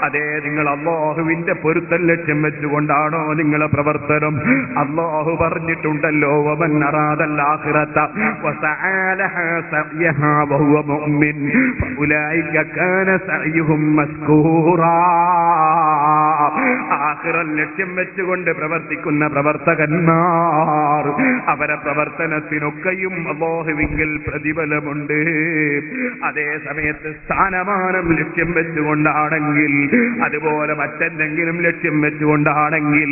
അതെ, നിങ്ങൾ അല്ലാഹുവിന്റെ പൊരുത്തം ലക്ഷ്യം വെച്ചുകൊണ്ടാണോ നിങ്ങളെ പ്രവർത്തനം? അല്ലാഹു പറഞ്ഞിട്ടുണ്ടല്ലോ, വമൻ അറാദൽ ആഖിറത വസഅ ലഹാ സഅയഹാ വഹുവ മുഅ്മിൻ ഫഉലൈക കാന സഅയുഹും മസ്കൂറാ. ആഖിറൽ ലക്ഷ്യം വെച്ചുകൊണ്ട് പ്രവർത്തിക്കുന്ന പ്രവർത്തകന്മാർ, അവരെ പ്രവർത്തനത്തിനൊക്കെയും അല്ലാഹുവിങ്കിൽ പ്രതിഫലമുണ്ട്. അതേ സമയത്ത് സ്ഥാനമാനം ലക്ഷ്യം വെച്ചുകൊണ്ടാണെങ്കിൽ, അതുപോലെ മറ്റെന്തെങ്കിലും ലക്ഷ്യം വെച്ചുകൊണ്ടാണെങ്കിൽ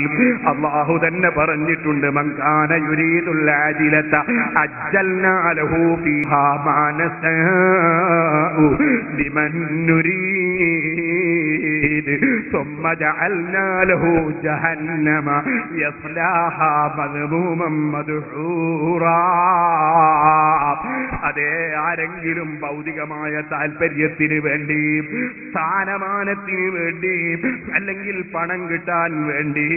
അല്ലാഹു തന്നെ പറഞ്ഞിട്ടുണ്ട്, മൻ കാന യുരീദുൽ ആജിലത അജ്ജൽനാ ലഹു ഫീഹാ മാ നശാഉ ലിമൻ നുരീദ് ثم جعلنا له جهنم يصلاها مذموما مدحورا. അതേ, ആരെങ്കിലും ഭൗതികമായ താല്പര്യത്തിന് വേണ്ടി, സ്ഥാനമാനത്തിന് വേണ്ടി, അല്ലെങ്കിൽ പണം കിട്ടാൻ വേണ്ടി,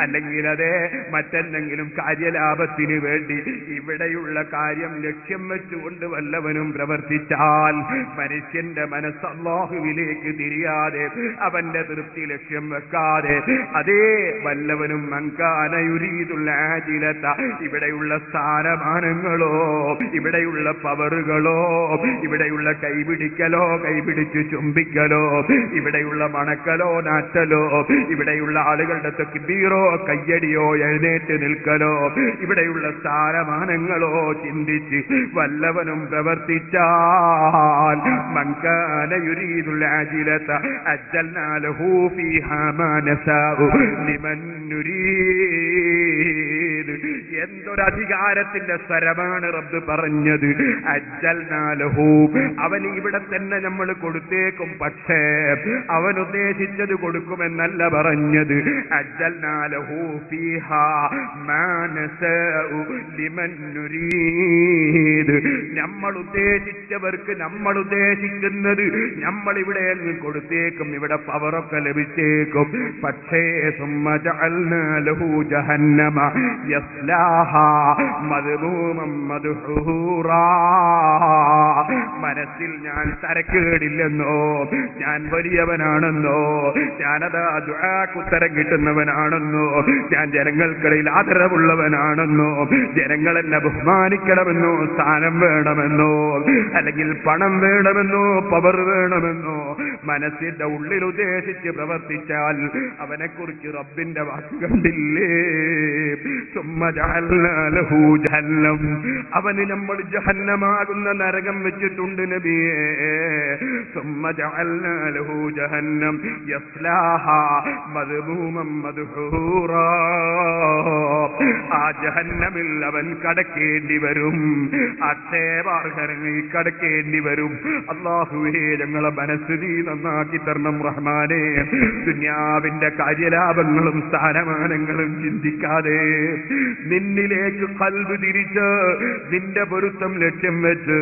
അല്ലെങ്കിൽ അതേ മറ്റെന്തെങ്കിലും കാര്യലാഭത്തിന് വേണ്ടി ഇവിടെയുള്ള കാര്യം ലക്ഷ്യം വെച്ചുകൊണ്ട് വല്ലവനും പ്രവർത്തിച്ചാൽ മനുഷ്യന്റെ മനസ്സ് അല്ലാഹുവിലേക്ക് തിരിയാതെ, അവന്റെ തൃപ്തി ലക്ഷ്യം വെക്കാതെ, അതേ വല്ലവനും മൻകാന യുരീദുൽ ആജിലത, ഇവിടെയുള്ള സ്ഥാനമാനങ്ങളോ, ഇവിടെയുള്ള പവറുകളോ, ഇവിടെയുള്ള കൈപിടിക്കലോ, കൈപിടിച്ച് ചുംബിക്കലോ, ഇവിടെയുള്ള മണക്കലോ, നാറ്റലോ, ഇവിടെയുള്ള ആളുകളുടെ തക്ബീറോ, കയ്യടിയോ, എഴുന്നേറ്റ് നിൽക്കലോ, ഇവിടെയുള്ള സ്ഥാനമാനങ്ങളോ ചിന്തിച്ച് വല്ലവനും പ്രവർത്തിച്ചാൽ മൻകാന യുരീദുൽ ആജിലത അജ്ജൽനാ ലഹു ഫീഹാ മാ നശാഉ ലിമൻ നുരീദ്. എന്തൊരധികാരത്തിന്റെ സ്വരമാണ് റബ്ബ് പറഞ്ഞത്. അജ്ജൽനാ ലഹു, അവന് ഇവിടെ തന്നെ നമ്മൾ കൊടുത്തേക്കും, പക്ഷേ അവൻ ഉദ്ദേശിച്ചത് കൊടുക്കുമെന്നല്ല പറഞ്ഞത്. അജ്ജൽനാ ലഹു ഫീഹാ മാ നശാഉ ലിമൻ നുരീദ്. നമ്മൾ ഉദ്ദേശിച്ചവർക്ക് നമ്മൾ ഉദ്ദേശിക്കുന്നത് നമ്മൾ ഇവിടെ കൊടുത്തേക്കും, ഇവിടെ പവറൊക്കെ ലഭിച്ചേക്കും. പക്ഷേ സുമ്മ ജഅൽനാ ലഹു ജഹന്നമ യസ്ലാഹാ മദ്മൂമൻ മദ്ഹൂറാ. മനസ്സിൽ ഞാൻ തരക്കേടില്ലെന്നോ, ഞാൻ വലിയവനാണെന്നോ, ഞാനതാ ദുആക്കുത്തരം കിട്ടുന്നവനാണെന്നോ, ഞാൻ ജനങ്ങൾക്കിടയിൽ ആദരവുള്ളവനാണെന്നോ, ജനങ്ങൾ എന്നെ ബഹുമാനിക്കണമെന്നോ, സ്ഥാനം വേണമെന്നോ, അല്ലെങ്കിൽ പണം വേണമെന്നോ, പവർ വേണമെന്നോ മനസ്സിന്റെ ഉള്ളിൽ ഉദ്ദേശിച്ച് പ്രവർത്തിച്ചാൽ അവനെക്കുറിച്ച് റബ്ബിന്റെ വാക്ക് കണ്ടില്ലേ? സുമ്മ ജഅൽനാ ലഹു ജഹന്നം, അവന് നമ്മൾ ജഹന്നമാകുന്ന നരകം വെച്ചിട്ടുണ്ട് നബിയേ. സുമ്മ ജഅൽനാ ലഹു ജഹന്നം യസ്ലാഹാ മദ്മൂമൻ മദ്ഹൂറാ. ആ ജഹന്നമിൽ അവൻ കടക്കേണ്ടി വരും, ആക്ഷേപാർഹരങ്ങളിൽ കടക്കേണ്ടി വരും. അല്ലാഹുവേ, ഞങ്ങളെ മനസ്സ് നീ നന്നാക്കി തരണം റഹ്മാനേ. ദുനിയാവിന്റെ കാര്യലാഭങ്ങളും സ്ഥാനമാനങ്ങളും ചിന്തിക്കാതെ നിന്നിലേക്ക് ഖൽബ് തിരിച്ച് നിന്റെ പൊരുത്തം ലക്ഷ്യം വെച്ച്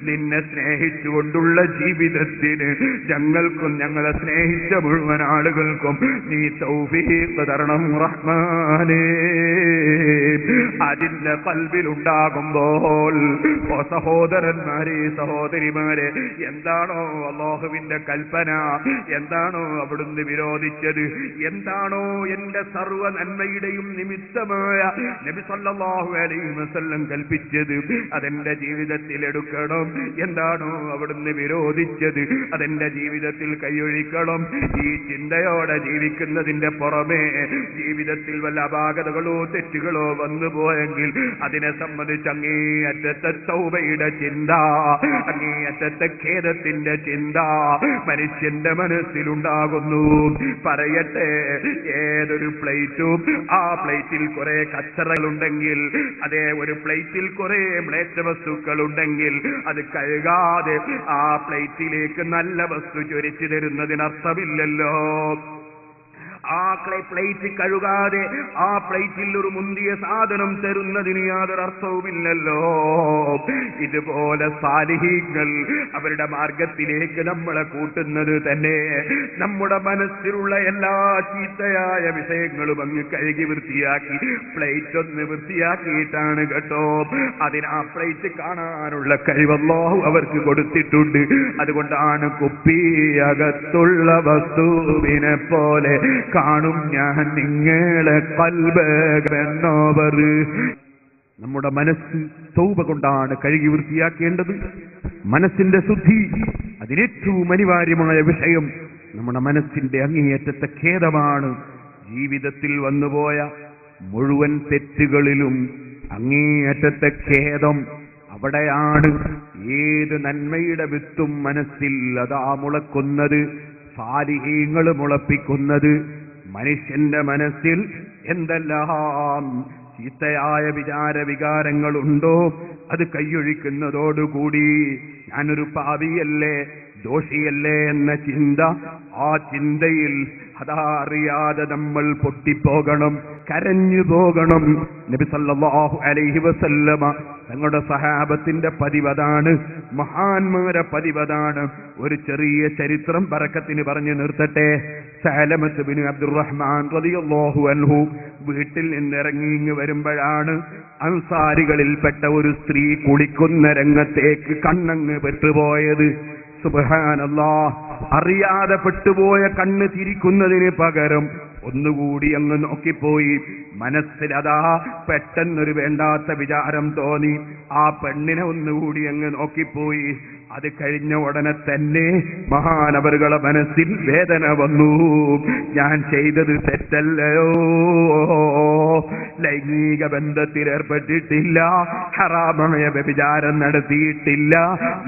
നിന്നെ സ്നേഹിച്ചുകൊണ്ടുള്ള ജീവിതത്തിന് ഞങ്ങൾക്കും ഞങ്ങളെ സ്നേഹിച്ച മുഴുവൻ ആളുകൾക്കും നീ തൗഫീഖ് തരണം റഹ്മാനേ. അതിന്റെ ഖൽബിലുണ്ടാകുമ്പോൾ ഓ സഹോദരന്മാരെ, സഹോദരിമാരെ, എന്താണോ അല്ലാഹുവിന്റെ കൽപ്പന, എന്താണോ അവിടുന്ന് വിരോധിച്ചത്, എന്താണോ എന്റെ സർവ്വ നന്മയുടെയും നിമിത്തമായ നബി സല്ലല്ലാഹു അലൈഹി വസല്ലം കൽപ്പിച്ചത്, അതെന്റെ ജീവിതത്തിൽ എടുക്കണം. എന്താണോ അവിടുന്ന് വിരോധിച്ചത്, അതെന്റെ ജീവിതത്തിൽ കൈയൊഴിക്കണം. ഈ ചിന്തയോടെ ജീവിക്കുന്നതിന്റെ പുറമെ ജീവിതത്തിൽ വല്ല അപാകതകളോ തെറ്റുകളോ വന്നു പോയെങ്കിൽ അതിനെ സംബന്ധിച്ച് അങ്ങേയറ്റത്തെ തൗബയുടെ ചിന്ത, അങ്ങേയറ്റത്തെ ഖേദത്തിന്റെ ചിന്ത മനുഷ്യന്റെ മനസ്സിലുണ്ടാകുന്നു. പറയട്ടെ, ഏതൊരു പ്ലേറ്റും ആ പ്ലേറ്റിൽ കുറെ കച്ചറകളുണ്ടെങ്കിൽ, അതേ ഒരു പ്ലേറ്റിൽ കുറെ മ്ലേച്ഛ വസ്തുക്കൾ ഉണ്ടെങ്കിൽ അത് കഴുകാതെ ആ പ്ലേറ്റിലേക്ക് നല്ല വസ്തു ചൊരിച്ചു തരുന്നതിനർത്ഥമില്ലല്ലോ. ആ പ്ലേറ്റ് കഴുകാതെ ആ പ്ലേറ്റിൽ ഒരു മുന്തിയ സാധനം തരുന്നതിന് യാതൊരു അർത്ഥവുമില്ലല്ലോ. ഇതുപോലെ സാലിഹീങ്ങൾ അവരുടെ മാർഗത്തിലേക്ക് നമ്മളെ കൂട്ടുന്നത് തന്നെ നമ്മുടെ മനസ്സിലുള്ള എല്ലാ ചീത്തയായ വിഷയങ്ങളും അങ്ങ് കഴുകി വൃത്തിയാക്കി പ്ലേറ്റ് ഒന്ന് വൃത്തിയാക്കിയിട്ടാണ് കേട്ടോ. അതിന് ആ പ്ലേറ്റ് കാണാനുള്ള കഴിവ് അല്ലാഹു അവർക്ക് കൊടുത്തിട്ടുണ്ട്. അതുകൊണ്ടാണ് കുപ്പിയകത്തുള്ള വസ്തുവിനെ പോലെ കാണും ഞാൻ നിങ്ങളെ കൽബെന്നോവർ. നമ്മുടെ മനസ്സ് തൗബ കൊണ്ടാണ് കഴുകി വൃത്തിയാക്കേണ്ടത്. മനസ്സിന്റെ ശുദ്ധി, അതിനേറ്റവും അനിവാര്യമായ വിഷയം നമ്മുടെ മനസ്സിന്റെ അങ്ങേയറ്റത്തെ ഖേദമാണ്. ജീവിതത്തിൽ വന്നുപോയ മുഴുവൻ തെറ്റുകളിലും അങ്ങേയറ്റത്തെ ഖേദം. അവിടെയാണ് ഏത് നന്മയുടെ വിത്തും മനസ്സിൽ അതാ മുളക്കുന്നത്, സാലിഹീങ്ങൾ മുളപ്പിക്കുന്നത്. മനുഷ്യന്റെ മനസ്സിൽ എന്തെല്ലാം ചീത്തയായ വികാരങ്ങളുണ്ടോ അത് കൈയൊഴിക്കുന്നതോടുകൂടി ഞാനൊരു പാപിയല്ലേ, ദോഷിയല്ലേ എന്ന ചിന്ത, ആ ചിന്തയിൽ അതാ അറിയാതെ നമ്മൾ പൊട്ടിപ്പോകണം, കരഞ്ഞു പോകണം. നബി സല്ലല്ലാഹു അലൈഹി വസല്ലമ തങ്ങളുടെ സഹാബത്തിന്റെ പതിവതാണ്, മഹാന്മാരെ പതിവതാണ്. ഒരു ചെറിയ ചരിത്രം ബറക്കത്തിന് പറഞ്ഞു നിർത്തട്ടെ. സഅലമത്ത് ബിൻ അബ്ദുറഹ്മാൻ റളിയല്ലാഹു അൻഹു വീട്ടിൽ നിന്നിറങ്ങി വരുമ്പോഴാണ് അൻസാരികളിൽപ്പെട്ട ഒരു സ്ത്രീ കുളിക്കുന്ന രംഗത്തേക്ക് കണ്ണങ്ങ് പെട്ടുപോയത്. സുബ്ഹാനല്ലാഹ്, അറിയാതെ പെട്ടുപോയ കണ്ണ് തിരിക്കുന്നതിന് പകരം ഒന്നുകൂടി അങ്ങ് നോക്കിപ്പോയി. മനസ്സിലതാ പെട്ടെന്നൊരു വേണ്ടാത്ത വിചാരം തോന്നി. ആ പെണ്ണിനെ ഒന്നുകൂടി അങ്ങ് നോക്കിപ്പോയി. അത് കഴിഞ്ഞ ഉടനെ തന്നെ മഹാനവറുകളുടെ മനസ്സിൽ വേദന വന്നു. ഞാൻ ചെയ്തത് തെറ്റല്ലയോ, ലൈംഗിക ബന്ധത്തിൽ ഏർപ്പെട്ടിട്ടില്ല, ഹറാമായ വ്യഭിചാരം നടത്തിയിട്ടില്ല,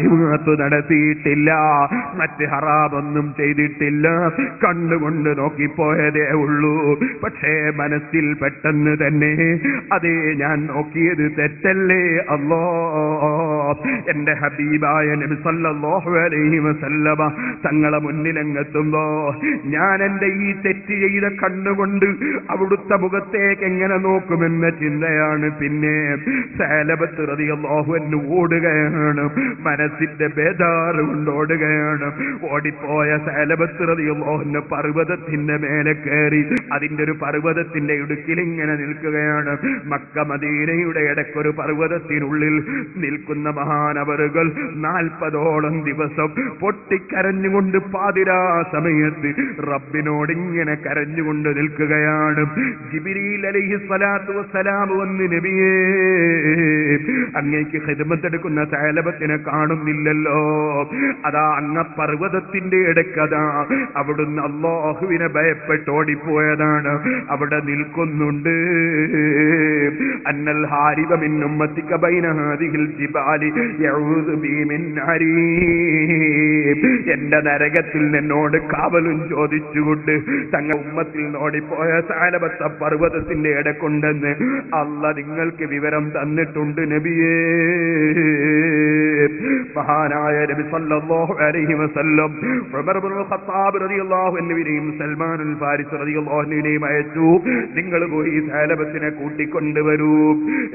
ലിവാത്ത് നടത്തിയിട്ടില്ല, മറ്റ് ഹറാമൊന്നും ചെയ്തിട്ടില്ല, കണ്ണുകൊണ്ട് നോക്കിപ്പോയതേ ഉള്ളൂ. പക്ഷേ മനസ്സിൽ പെട്ടെന്ന് തന്നെ അതേ ഞാൻ നോക്കിയത് തെറ്റല്ലേ അല്ലാഹ്. എന്റെ ഹബീബായ നബി സല്ലല്ലാഹു അലൈഹി വസല്ലമ തങ്ങളെ മുന്നിലെത്തുമ്പോ ഞാൻ എന്റെ ഈ തെറ്റ് ചെയ്ത കണ്ണുകൊണ്ട് അവിടുത്തെ മുഖത്തേക്ക് എങ്ങനെ നോക്കുമെന്ന ചിന്തയാണ്. പിന്നെ സഅലബത്ത് റളിയല്ലാഹു അൻഹു ഓടുകയാണ്, മനസ്സിന്റെ ബേജാറ് കൊണ്ട് ഓടുകയാണ്. ഓടിപ്പോയ സഅലബത്ത് റളിയല്ലാഹു അൻഹു പർവ്വതത്തിന്റെ മേലെ കയറി അതിന്റെ ഒരു പർവ്വതത്തിന്റെ ഇടുക്കിൽ ഇങ്ങനെ നിൽക്കുകയാണ്. മക്ക മദീനയുടെ ഇടയ്ക്കൊരു പർവ്വതത്തിനുള്ളിൽ നിൽക്കുന്ന മഹാനവറുകൾ 40ഓളം ദിവസം പൊട്ടിക്കരഞ്ഞുകൊണ്ട് പാതിരാ സമയത്ത് റബ്ബിനോട് ഇങ്ങനെ കരഞ്ഞുകൊണ്ട് നിൽക്കുകയാണ്. ജിബ്രീൽ അലൈഹിസ്സലാത്തു വസ്സലാം വന്ന് നബിയേ, അങ്ങേക്ക് ഖിദ്മത്ത് എടുക്കുന്ന സഅലബത്തിനെ കാണുന്നില്ലല്ലോ. അതാ അങ്ങ പർവ്വതത്തിന്റെ ഇടയ്ക്കതാ അവിടുന്ന് അല്ലാഹുവിനെ ഭയപ്പെട്ട് ഓടിപ്പോയതാണ്. അവിടെ നിൽക്കുന്നുണ്ട്. അന്നൽ ഹാരിബ മിൻ ഉമ്മത്തിക ബൈന ഹാദിഹിൽ ജിബാലി യഊദു ബി മിൻ അരീബ്. എന്റെ നരകത്തിൽ നിന്നോട് കാവലും ചോദിച്ചുകൊണ്ട് തങ്ങൾ ഉമ്മത്തിൽ ഓടിപ്പോയ സഅലബത്ത പർവ്വതത്തിന്റെ ഇടയ്ക്കുണ്ടെന്ന് അല്ലാഹ് നിങ്ങൾക്ക് വിവരം തന്നിട്ടുണ്ട് നബിയേ. മഹാനായ നബി സല്ലല്ലാഹു അലൈഹി വസല്ലം ഉമർ ഇബ്നുൽ ഖത്താബ് റളിയല്ലാഹു അൻഹുവിനെയും സൽമാൻ അൽ ഫാരിസ് റളിയല്ലാഹു അൻഹുവിനെയും അയച്ചു, നിങ്ങൾ പോയി സഅലബത്തിനെ കൂട്ടിക്കൊണ്ടുവരൂ.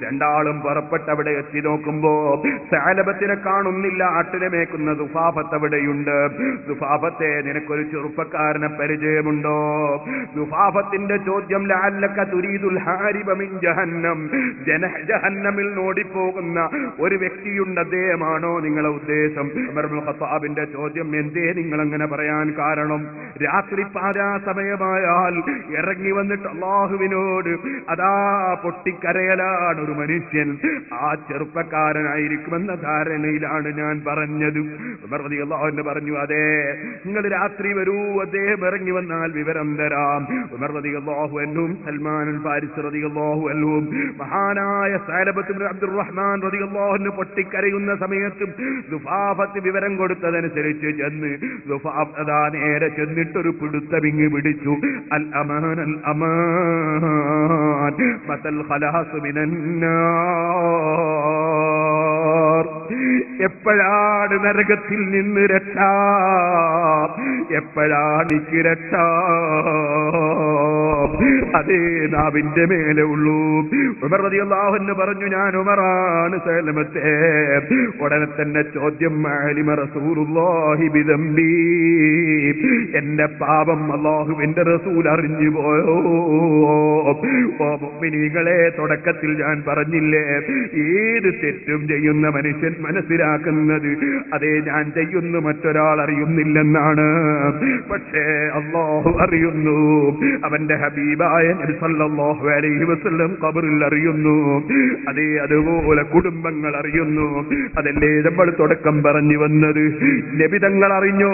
രണ്ടാളും പുറപ്പെട്ട് അവിടെ എത്തി നോക്കുമ്പോ സഅലബത്തിനെ കാണുന്നില്ല. ആട്ടിനെ മേക്കുന്ന ദുഫാഫത്ത് അവിടെയുണ്ട്. ദുഫാഫത്തെ, നിനക്കൊരു ചെറുപ്പക്കാരനെ പരിചയമുണ്ടോ? ദുഫാഫത്തിന്റെ ചോദ്യം, ലഅല്ലക തുരീദുൽ ഹാരിബ മിൻ ജഹന്നം, ജഹന്നമിൽ ഓടിപ്പോകുന്ന ഒരു വ്യക്തിയുണ്ട്, അദ്ദേഹമാണോ നിങ്ങളെ ഉദ്ദേശം? ഉമർ ഇബ്നുൽ ഖത്താബിന്റെ ചോദ്യം, എന്തേ നിങ്ങൾ അങ്ങനെ പറയാൻ കാരണം? രാത്രി പാരാ സമയമായാൽ ഇറങ്ങി വന്നിട്ട് അള്ളാഹുവിനോട് അതാ പൊട്ടിക്കരയലാണ് ഒരു മനുഷ്യൻ. ആ ചെറുപ്പക്കാരനായിരിക്കുമെന്ന ധാരണയിലാണ് ഞാൻ പറഞ്ഞത്. ഉമർ റളിയല്ലാഹു അൻഹു പറഞ്ഞു, അതെ, നിങ്ങൾ രാത്രി വരൂ, അദ്ദേഹം ഇറങ്ങി വന്നാൽ വിവരം തരാം. ഉമർ റളിയല്ലാഹു അൻഹും സൽമാൻ അൽ ഫാരിസി റളിയല്ലാഹു അൻഹും മഹാനായ സഅലബത്ത് ഇബ്നു അബ്ദുർറഹ്മാൻ റളിയല്ലാഹു അൻഹു പൊട്ടിക്കരയുന്ന സമയത്ത് ദുഫാഫത്ത് വിവരം കൊടുത്തതനുസരിച്ച് ചെന്ന് ദുഫാഫ് അതാ നേരെ ചെന്നിട്ടൊരു പിടുത്തമിങ്ങ് പിടിച്ചു. അൽ അമാൻ അൽ അമാൻ മതൽ ഖലാസ് മിനന്നാർ. എപ്പോഴാണ് നരകത്തിൽ നിന്ന് രക്ഷ? എപ്പോഴാണ് രക്ഷ? അതേ നാവിന്റെ മേലെ ഉള്ളൂ. ഉമർ റളിയല്ലാഹു അൻഹു പറഞ്ഞു, ഞാൻ ഉമറാണ് സലമത്തെ. ഉടനെ തന്നെ ചോദ്യം, അലിമ റസൂലുള്ളാഹി ബിദംബി, എന്റെ പാപം അല്ലാഹുവിന്റെ റസൂൽ അറിഞ്ഞു പോയോ? ഓ മുഅ്മിനീങ്ങളെ, തുടക്കത്തിൽ ഞാൻ പറഞ്ഞില്ലേ, ഏത് തെറ്റും ചെയ്യുന്ന മനുഷ്യൻ മനസ്സിലാക്കുന്നത് അതേ ഞാൻ ചെയ്യുന്നു മറ്റൊരാൾ അറിയുന്നില്ലെന്നാണ്. പക്ഷേ അല്ലാഹു അറിയുന്നു, അവന്റെ ഹബീബായ നബി സല്ലല്ലാഹു അലൈഹി വസല്ലം ഖബറിൽ അറിയുന്നു, അതേ അതുപോലെ കുടുംബങ്ങൾ അറിയുന്നു. അതല്ലേ നമ്മൾ തുടക്കം പറഞ്ഞു വന്നത്. നബി തങ്ങൾ അറിഞ്ഞോ?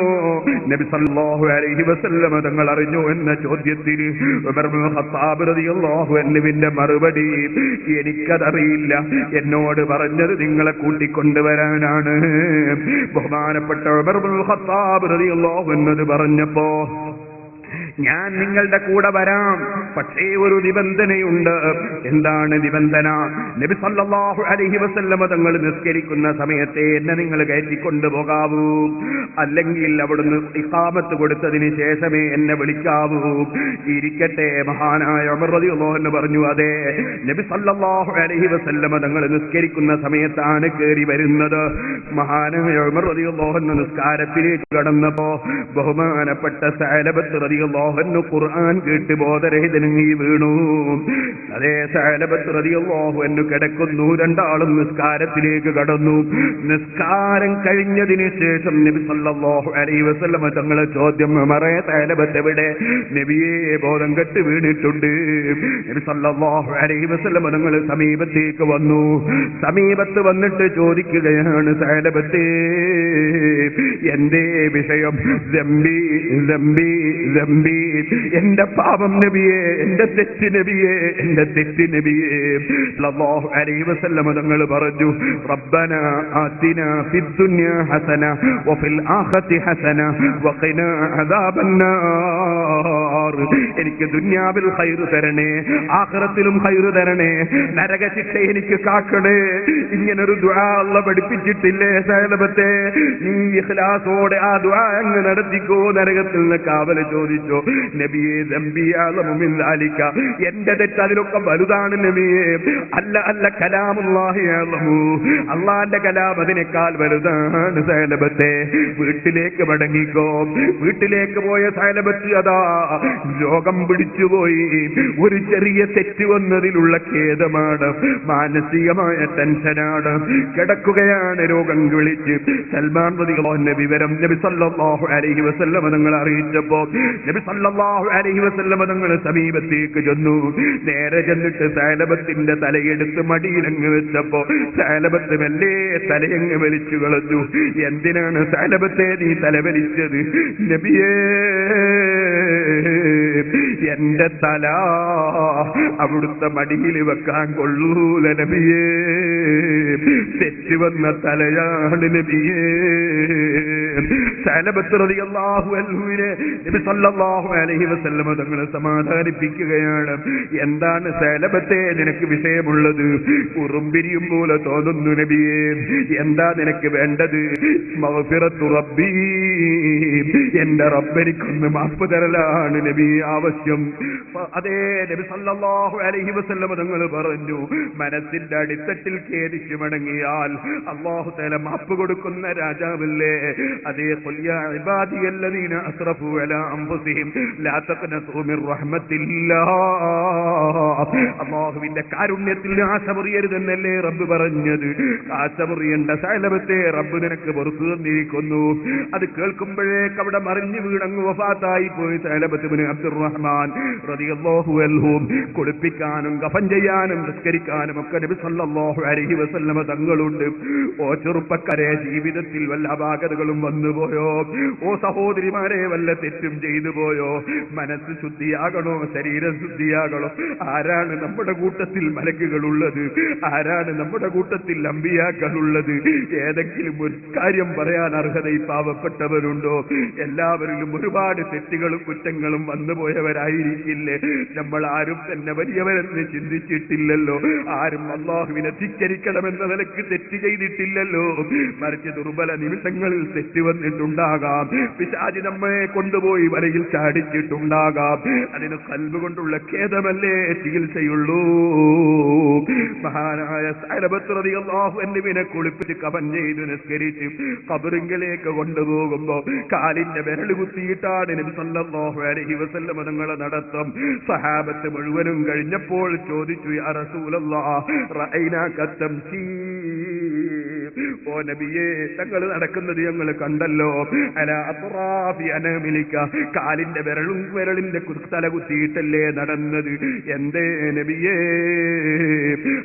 നബി സല്ലല്ലാഹു അലൈഹി വസല്ലം തങ്ങൾ അറിഞ്ഞോ എന്ന ചോദ്യത്തിന് ഉമർ ഇബ്നുൽ ഖത്താബ് റളിയല്ലാഹു അൻഹുവിന്റെ മറുപടി, എനിക്കതറിയില്ല, എന്നോട് പറഞ്ഞത് നിങ്ങളെ കൂട്ടിക്കൊണ്ടുവരാനാണ്. ബഹുമാനപ്പെട്ട ഉമർ ഇബ്നുൽ ഖത്താബ് റളിയല്ലാഹു അൻഹു പറഞ്ഞപ്പോ, ഞാൻ നിങ്ങളുടെ കൂടെ വരാം, പക്ഷേ ഒരു നിബന്ധനയുണ്ട്. എന്താണ് നിബന്ധന? നബി സല്ലല്ലാഹു അലൈഹി വസല്ലം തങ്ങൾ നിസ്കരിക്കുന്ന സമയത്തെ എന്നെ നിങ്ങൾ കയറ്റിക്കൊണ്ടു പോകാവൂ, അല്ലെങ്കിൽ അവിടുന്ന് ഇഖാമത്ത് കൊടുത്തതിന് ശേഷമേ എന്നെ വിളിക്കാവൂ. ഇരിക്കട്ടെ. മഹാനായ ഉമർ റളിയല്ലാഹു അൻഹു പറഞ്ഞു, അതെ, നബി സല്ലല്ലാഹു അലൈഹി വസല്ലം തങ്ങൾ നിസ്കരിക്കുന്ന സമയത്താണ് കയറി വരുന്നത്. മഹാനായ ഉമർ റളിയല്ലാഹു അൻഹു നിസ്കാരത്തിലേക്ക് കടന്നപ്പോ ബഹുമാനപ്പെട്ട സഅലബത്ത് റളിയല്ലാഹു അൻഹു ഖുർആൻ കേട്ട് ബോധരഹിതനായി വീണു. അതേ സഅലബത്ത് റളിയല്ലാഹു അൻഹു കിടക്കുന്നു. രണ്ടാളും നിസ്കാരത്തിലേക്ക് കടന്നു. നിസ്കാരം കഴിഞ്ഞതിന് ശേഷം നബി സല്ലല്ലാഹു അലൈഹി വസല്ലം തങ്ങളെ ചോദ്യം, ഉമറേ, സഅലബത്ത് എവിടെ? നബിയെ, ബോധം കെട്ട് വീണിട്ടുണ്ട്. നബി സല്ലല്ലാഹു അലൈഹി വസല്ലം തങ്ങൾ സമീപത്തേക്ക് വന്നു. സമീപത്ത് വന്നിട്ട് ചോദിക്കുകയാണ്, സഅലബത്തേ, എന്റെ വിഷയം? ദംബി ദംബി ദംബി, എന്റെ പാപം നബിയെ, എന്റെ തെറ്റ് നബിയെ, എന്റെ തെറ്റ് നബിയെ. സല്ലല്ലാഹു അലൈഹി വസല്ലം തങ്ങൾ പറഞ്ഞു, റബ്ബനാ ആതിനാ ഫിദ്ദുനിയാ ഹസന വഫിൽ ആഖിറതി ഹസന വഖിനാ അദാബന്നാർ. എനിക്ക് ദുനിയാവിൽ ഖൈർ തരണേ, ആഖിറത്തിലും ഖൈർ തരണേ, നരകശിക്ഷ എനിക്ക് കാക്കണേ. ഇങ്ങനൊരു ദുആ അല്ലാഹു പഠിപ്പിച്ചിട്ടില്ലേ സഅലബത്തെ? നീ ഇഖ്ലാസോടെ ആ ദുആ അങ്ങ് നടത്തിക്കോ, നരകത്തിൽ നിന്ന് കാവൽ ചോദിച്ചോ. നബിയെ, ദംബി അഅ്ലമു മിൻ ദാലിക, എന്റെ തെറ്റ് അതിലൊക്കെ വലുതാണ് നബിയെ. അല്ല അല്ല, കലാമുല്ലാഹി അഅ്ലമു, അല്ലാഹുവിന്റെ കലാം അതിനേക്കാൾ വലുതാണ് സഅലബത്തെ. വീട്ടിലേക്ക് മടങ്ങിക്കോ. വീട്ടിലേക്ക് പോയ സഅലബത്ത് അതാ രോഗം പിടിച്ചുപോയി. ഒരു ചെറിയ തെറ്റ് വന്നതിലുള്ള ഖേദമാണ്, മാനസികമായ ടെൻഷനാണ്. കിടക്കുകയാണ്, രോഗം വിളിച്ച്. സൽമാൻ റളിയല്ലാഹു അൻഹു വിവരം നബി സല്ലല്ലാഹു അലൈഹി വസല്ലം തങ്ങൾ അറിയിച്ചപ്പോ നബി സല്ലല്ലാഹു അലൈഹി വസല്ലം തങ്ങൾ സമീപത്തേക്ക് ചെന്നു. നേരെ ചെന്നിട്ട് സഅലബത്തിന്റെ തലയെടുത്ത് മടിയിലങ്ങ് വെച്ചപ്പോ സഅലബത്ത് മെല്ലെ തലയങ്ങ് വലിച്ചു കളഞ്ഞു. എന്തിനാണ് സഅലബത്തെ നീ തല വലിച്ചത്? നബിയേ, എന്റെ തല അവിടുത്തെ മടിയിൽ വെക്കാൻ കൊള്ളൂല നബിയേ, തെറ്റ് വന്ന തലയാണ് നബിയേ. സഅലബത്ത് റളിയല്ലാഹു അൻഹുവിനെ നബി സല്ലല്ലാഹു അലൈഹി വസല്ലം തങ്ങൾ സമാധാനിപ്പിക്കുകയാണ്. എന്താണ് സഅലബത്തെ നിനക്ക് വിഷയമുള്ളത്? ഉറുമ്പിരിയും പോലെ തോന്നുന്നു നബിയേ. എന്താ നിനക്ക് വേണ്ടത്? മഗ്ഫിറത്തു റബ്ബി, എന്റെ റബ്ബെനിക്കൊന്ന് മാപ്പ് തരലാണ് നബി ആവശ്യം. അതേ നബി സല്ലല്ലാഹു അലൈഹി വസല്ലം തങ്ങൾ പറഞ്ഞു, മനസ്സിന്റെ അടിത്തട്ടിൽ ഖേദിച്ചു മടങ്ങിയാൽ അല്ലാഹു തആല മാപ്പ് കൊടുക്കുന്ന രാജാവല്ലേ. അതേ ഖുൽ യാ ഇബാദിയല്ലദീന അസ്റഫു അലാ അൻഫുസിഹിം ലാ തഖ്നതു മിർ റഹ്മത്തില്ലാഹ്. അല്ലാഹുവിന്റെ കാരുണ്യത്തിൽ ആശമുറിയരുതെന്നല്ലേ റബ്ബ് പറഞ്ഞത്. ആശമുറിയേണ്ട സഅലബത്തെ റബ്ബ് നിനക്ക് പുറത്തു തന്നിരിക്കുന്നു. അത് കേൾക്കുമ്പോഴേക്ക് അവിടെ മറിഞ്ഞു വീണങ്ങ് വഫാത്തായി പോയി സഅലബത്ത് ഇബ്നു അബ്ദുറഹ്മാൻ റളിയല്ലാഹു അൻഹു. കുളിപ്പിക്കാനും കഫൻ ചെയ്യാനും നിസ്കരിക്കാനും ഒക്കെ നബി സല്ലല്ലാഹു അലൈഹി വസല്ലമ തങ്ങളുണ്ട്. ഓ ചെറുപ്പക്കാരെ, ജീവിതത്തിൽ വല്ല അപാകതകളും വന്നുപോയോ? ഓ സഹോദരിമാരെ, വല്ല തെറ്റും ചെയ്തു പോയോ? മനസ്സ് ശുദ്ധിയാകണോ? ശരീരം ശുദ്ധിയാകണോ? ആരാണ് നമ്മുടെ കൂട്ടത്തിൽ മലക്കുകളുള്ളത്? ആരാണ് നമ്മുടെ കൂട്ടത്തിൽ അമ്പിയാക്കളുള്ളത്? ഏതെങ്കിലും ഒരു കാര്യം പറയാൻ അർഹത ഈ പാവപ്പെട്ടവരുണ്ടോ? എല്ലാവരിലും ഒരുപാട് തെറ്റുകളും കുറ്റങ്ങളും വന്നുപോയവരായിരിക്കില്ലേ? നമ്മൾ ആരും തന്നെ വലിയവരെന്ന് ചിന്തിച്ചിട്ടില്ലല്ലോ. ആരും അല്ലാഹുവിനെ ധിക്കരിക്കണമെന്ന നിലക്ക് തെറ്റ് ചെയ്തിട്ടില്ലല്ലോ. മറിച്ച് ദുർബല നിമിഷങ്ങളിൽ തെറ്റ് വന്നിട്ടുണ്ടാകാം. പിശാചി നമ്മെ കൊണ്ടുപോയി വലയിൽ ചാടിച്ചിട്ടുണ്ടാകാം. അതിന് ഖൽബ് കൊണ്ടുള്ള ഖേദമല്ലേ ചികിത്സയുള്ളൂ. മഹാനായ സഅലബത്ത് റളിയല്ലാഹു അൻഹുവിനെ കുളിപ്പിച്ച് കഫൻ ചെയ്ത് നിസ്കരിച്ച് ഖബറിലേക്ക് കൊണ്ടുപോകുമ്പോ കാലിന്റെ വിരൽ കുത്തിയിട്ടാണ് നബി സല്ലല്ലാഹു അലൈഹി വസല്ലം തങ്ങളെ നടത്തം. സഹാബത്ത് മുഴുവനും കഴിഞ്ഞപ്പോൾ ചോദിച്ചു, യാ റസൂലല്ലാഹ് റഅയ്നാക തംശീ, ഓ നബിയേ, തങ്ങൾ നടക്കുന്നത് ഞങ്ങൾ കണ്ടല്ലോ. അലാ അത്റാഫി അനാമിലിക, കാലിന്റെ വിരലിന്റെ തല കുത്തിയിട്ടല്ലേ നടന്നത്? എന്തേ നബിയേ?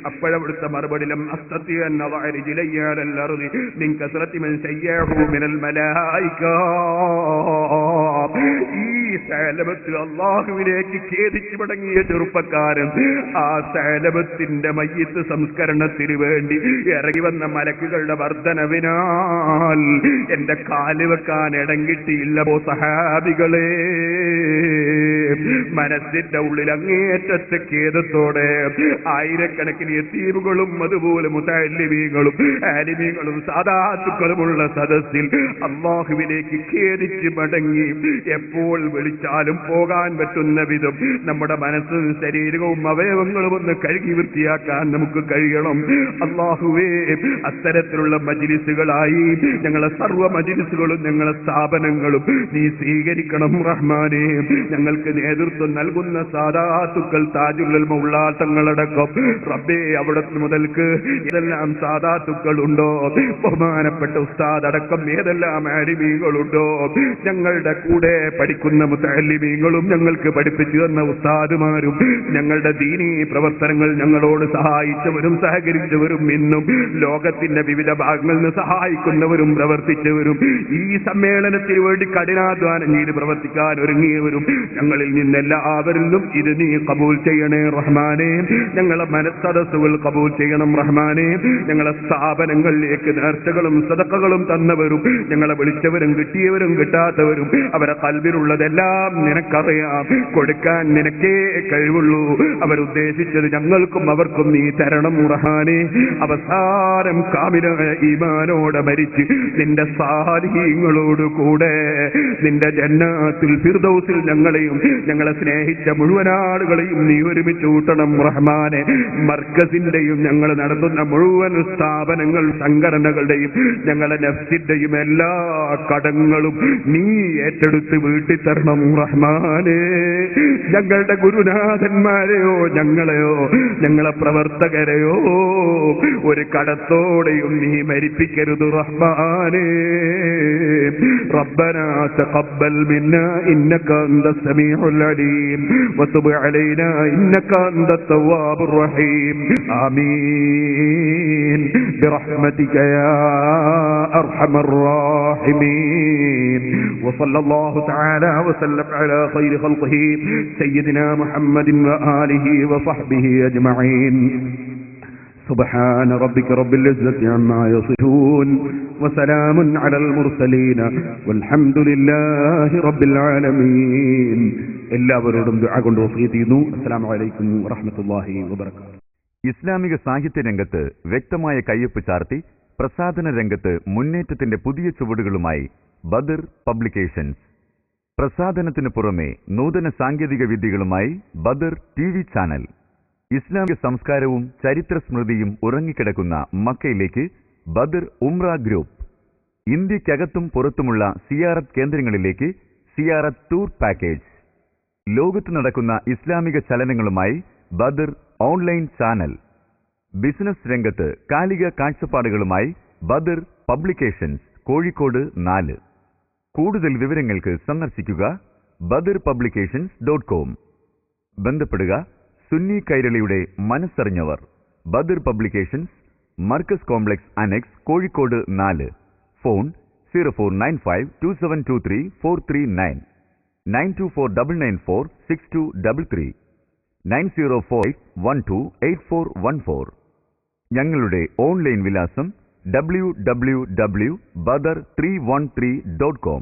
അപ്പോഴവിടുത്തെ മറുപടി, ലം അസ്തതി അൻ അദഅ റിജ്ലയ അലൽ അർദി മിൻ കസ്റതി മൻ സയ്യഹു മിനൽ മലായിക. ഈ സഅലബത്ത് അല്ലാഹുവിലേക്ക് ഖേദിച്ചു മടങ്ങിയ ചെറുപ്പക്കാരൻ, ആ സഅലബത്തിന്റെ മയ്യിത്ത് സംസ്കരണത്തിന് വേണ്ടി ഇറങ്ങി വന്ന മലക്കുകളുടെ വർദ്ധനവിനാൽ എന്റെ കാല് വെക്കാൻ ഇടം കിട്ടിയില്ല. ഓ സഹാബികളെ, മനസ്സിന്റെ ഉള്ളിൽ അങ്ങേറ്റത്തെ ഖേദത്തോടെ ആയിരക്കണക്കിന് യതീമുകളും അതുപോലെ മുതഅല്ലിമീങ്ങളും ആലിമീങ്ങളും സാദാത്തുക്കളുമുള്ള സദസ്സിൽ അല്ലാഹുവിലേക്ക് ഖേദിച്ച് മടങ്ങി എപ്പോൾ വിളിച്ചാലും പോകാൻ പറ്റുന്ന വിധം നമ്മുടെ മനസ്സും ശരീരവും അവയവങ്ങളും ഒന്ന് കഴുകി വൃത്തിയാക്കാൻ നമുക്ക് കഴിയണം. അല്ലാഹുവേ, അത്തരത്തിലുള്ള മജ്ലിസുകളായി ഞങ്ങളെ സർവ്വ മജ്ലിസുകളും ഞങ്ങളെ സ്ഥാപനങ്ങളും നീ സ്വീകരിക്കണം റഹ്മാനേ. ഞങ്ങൾക്ക് നേതൃത്വം നൽകുന്ന സാദാത്തുക്കൾ താജുൽ ഉലമ തങ്ങളടക്കം റബ്ബേ, അവിടെ മുതൽക്ക് ഏതെല്ലാം സാദാത്തുക്കളുണ്ടോ, ബഹുമാനപ്പെട്ട ഉസ്താദ് അടക്കം ഏതെല്ലാം ആലിമീങ്ങളുണ്ടോ, ഞങ്ങളുടെ കൂടെ പഠിക്കുന്ന മുതഅല്ലിമീങ്ങളും ഞങ്ങൾക്ക് പഠിപ്പിച്ചു തന്ന ഉസ്താദുമാരും ഞങ്ങളുടെ ദീനീ പ്രവർത്തനങ്ങൾ ഞങ്ങളോട് സഹായിച്ചവരും സഹകരിച്ചവരും ഇന്നും ലോകത്തിന്റെ വിവിധ ഭാഗങ്ങളിൽ നിന്ന് സഹായിക്കുന്നവരും പ്രവർത്തിച്ചവരും ഈ സമ്മേളനത്തിന് വേണ്ടി കഠിനാധ്വാനം ചെയ്ത് പ്രവർത്തിക്കാൻ ഒരുങ്ങിയവരും ഞങ്ങളിൽ നിന്നെല്ലാവരിലും ഇത് നീ കബൂൽ ചെയ്യണേ റഹ്മാനേ. ഞങ്ങളെ മനസ്സദസ്സുകൾ കബൂൽ ചെയ്യണം റഹ്മാനേ. ഞങ്ങളെ സ്ഥാപനങ്ങളിലേക്ക് നേർച്ചകളും സദഖകളും തന്നവരും ഞങ്ങളെ വിളിച്ചവരും കിട്ടിയവരും കിട്ടാത്തവരും അവരെ ഖൽബിലുള്ളതെല്ലാം നിനക്കറിയാം. കൊടുക്കാൻ നിനക്കേ കഴിവുള്ളൂ. അവരുദ്ദേശിച്ചത് ഞങ്ങൾക്കും അവർക്കും നീ തരണം റഹ്മാനേ. അവസാനം കാമിലായ ഈമാനോടെ മരിച്ച് നിന്റെ സാലിഹീങ്ങളോട് കൂടെ നിന്റെ ജന്നാത്തുൽ ഫിർദൗസിൽ ഞങ്ങളെയും ഞങ്ങളെ സ്നേഹിച്ച മുഴുവൻ ആളുകളെയും നീ ഒരുമിച്ച് കൂട്ടണം റഹ്മാനെ. മർക്കസിന്റെയും ഞങ്ങൾ നടത്തുന്ന മുഴുവൻ സ്ഥാപനങ്ങൾ സംഘടനകളുടെയും ഞങ്ങളെ നഫ്സിന്റെയും എല്ലാ കടങ്ങളും നീ ഏറ്റെടുത്ത് വീട്ടി തരണം റഹ്മാനെ. ഞങ്ങളുടെ ഗുരുനാഥന്മാരെയോ ഞങ്ങളെയോ ഞങ്ങളെ പ്രവർത്തകരെയോ ഒരു കടത്തോടെയും നീ മരിപ്പിക്കരുത് റഹ്മാനേ. റബ്ബനാ തഖബ്ബൽ മിന്നാ ഇന്നക അൻതസ് സമീഉൽ അലീം വതുബ് അലൈനാ ഇന്നക അൻതത് തവ്വാബുർ റഹീം. ആമീൻ ബിറഹ്മതിക യാ അർഹമർ റഹീമീൻ. വസല്ലല്ലാഹു തആല വസല്ലം അലാ ഖൈരി ഖൽഖിഹി സയ്യിദിനാ മുഹമ്മദിൻ വആലിഹി വസഹ്ബിഹി അജ്മഈൻ. سبحان ربك رب العزة عما يصفون وسلام على المرسلين والحمد لله رب العالمين. എല്ലാവരോടും ദുആ കൊണ്ട് വസിയത്ത് ചെയ്യുന്നു. അസ്സലാമു അലൈക്കും വറഹ്മത്തുള്ളാഹി വബറകാതുഹു. ഇസ്ലാമിക സാഹിത്യ രംഗത്ത് വ്യക്തമായ കയ്യൊപ്പ് ചാർത്തി പ്രസാധന രംഗത്ത് മുന്നേറ്റത്തിന്റെ പുതിയ ചുവടുകളുമായി ബദർ പബ്ലിക്കേഷൻസ്. പ്രസാധനത്തിനു പുറമെ നൂതന സാങ്കേതിക വിദ്യകളുമായി ബദർ TV ചാനൽ. ഇസ്ലാമിക സംസ്കാരവും ചരിത്ര സ്മൃതിയും ഉറങ്ങിക്കിടക്കുന്ന മക്കയിലേക്ക് ബദർ ഉംറ ഗ്രൂപ്പ്. ഇന്ത്യക്കകത്തും പുറത്തുമുള്ള സിയാറത്ത് കേന്ദ്രങ്ങളിലേക്ക് സിയാറത്ത് ടൂർ പാക്കേജ്. ലോകത്ത് നടക്കുന്ന ഇസ്ലാമിക ചലനങ്ങളുമായി ബദർ ഓൺലൈൻ ചാനൽ. ബിസിനസ് രംഗത്ത് കാലിക കാഴ്ചപ്പാടുകളുമായി ബദർ പബ്ലിക്കേഷൻസ്, കോഴിക്കോട് 4. കൂടുതൽ വിവരങ്ങൾക്ക് സന്ദർശിക്കുക BadarPublications.com. ബന്ധപ്പെടുക സുന്നി കൈരളിയുടെ മനസ്സറിഞ്ഞവർ, Badar publications, Markaz complex annex, Kozhikode 4. Phone 0495272343 924994623 9048128414. ഞങ്ങളുടെ ഓൺലൈൻ വിലാസം www.badar313.com.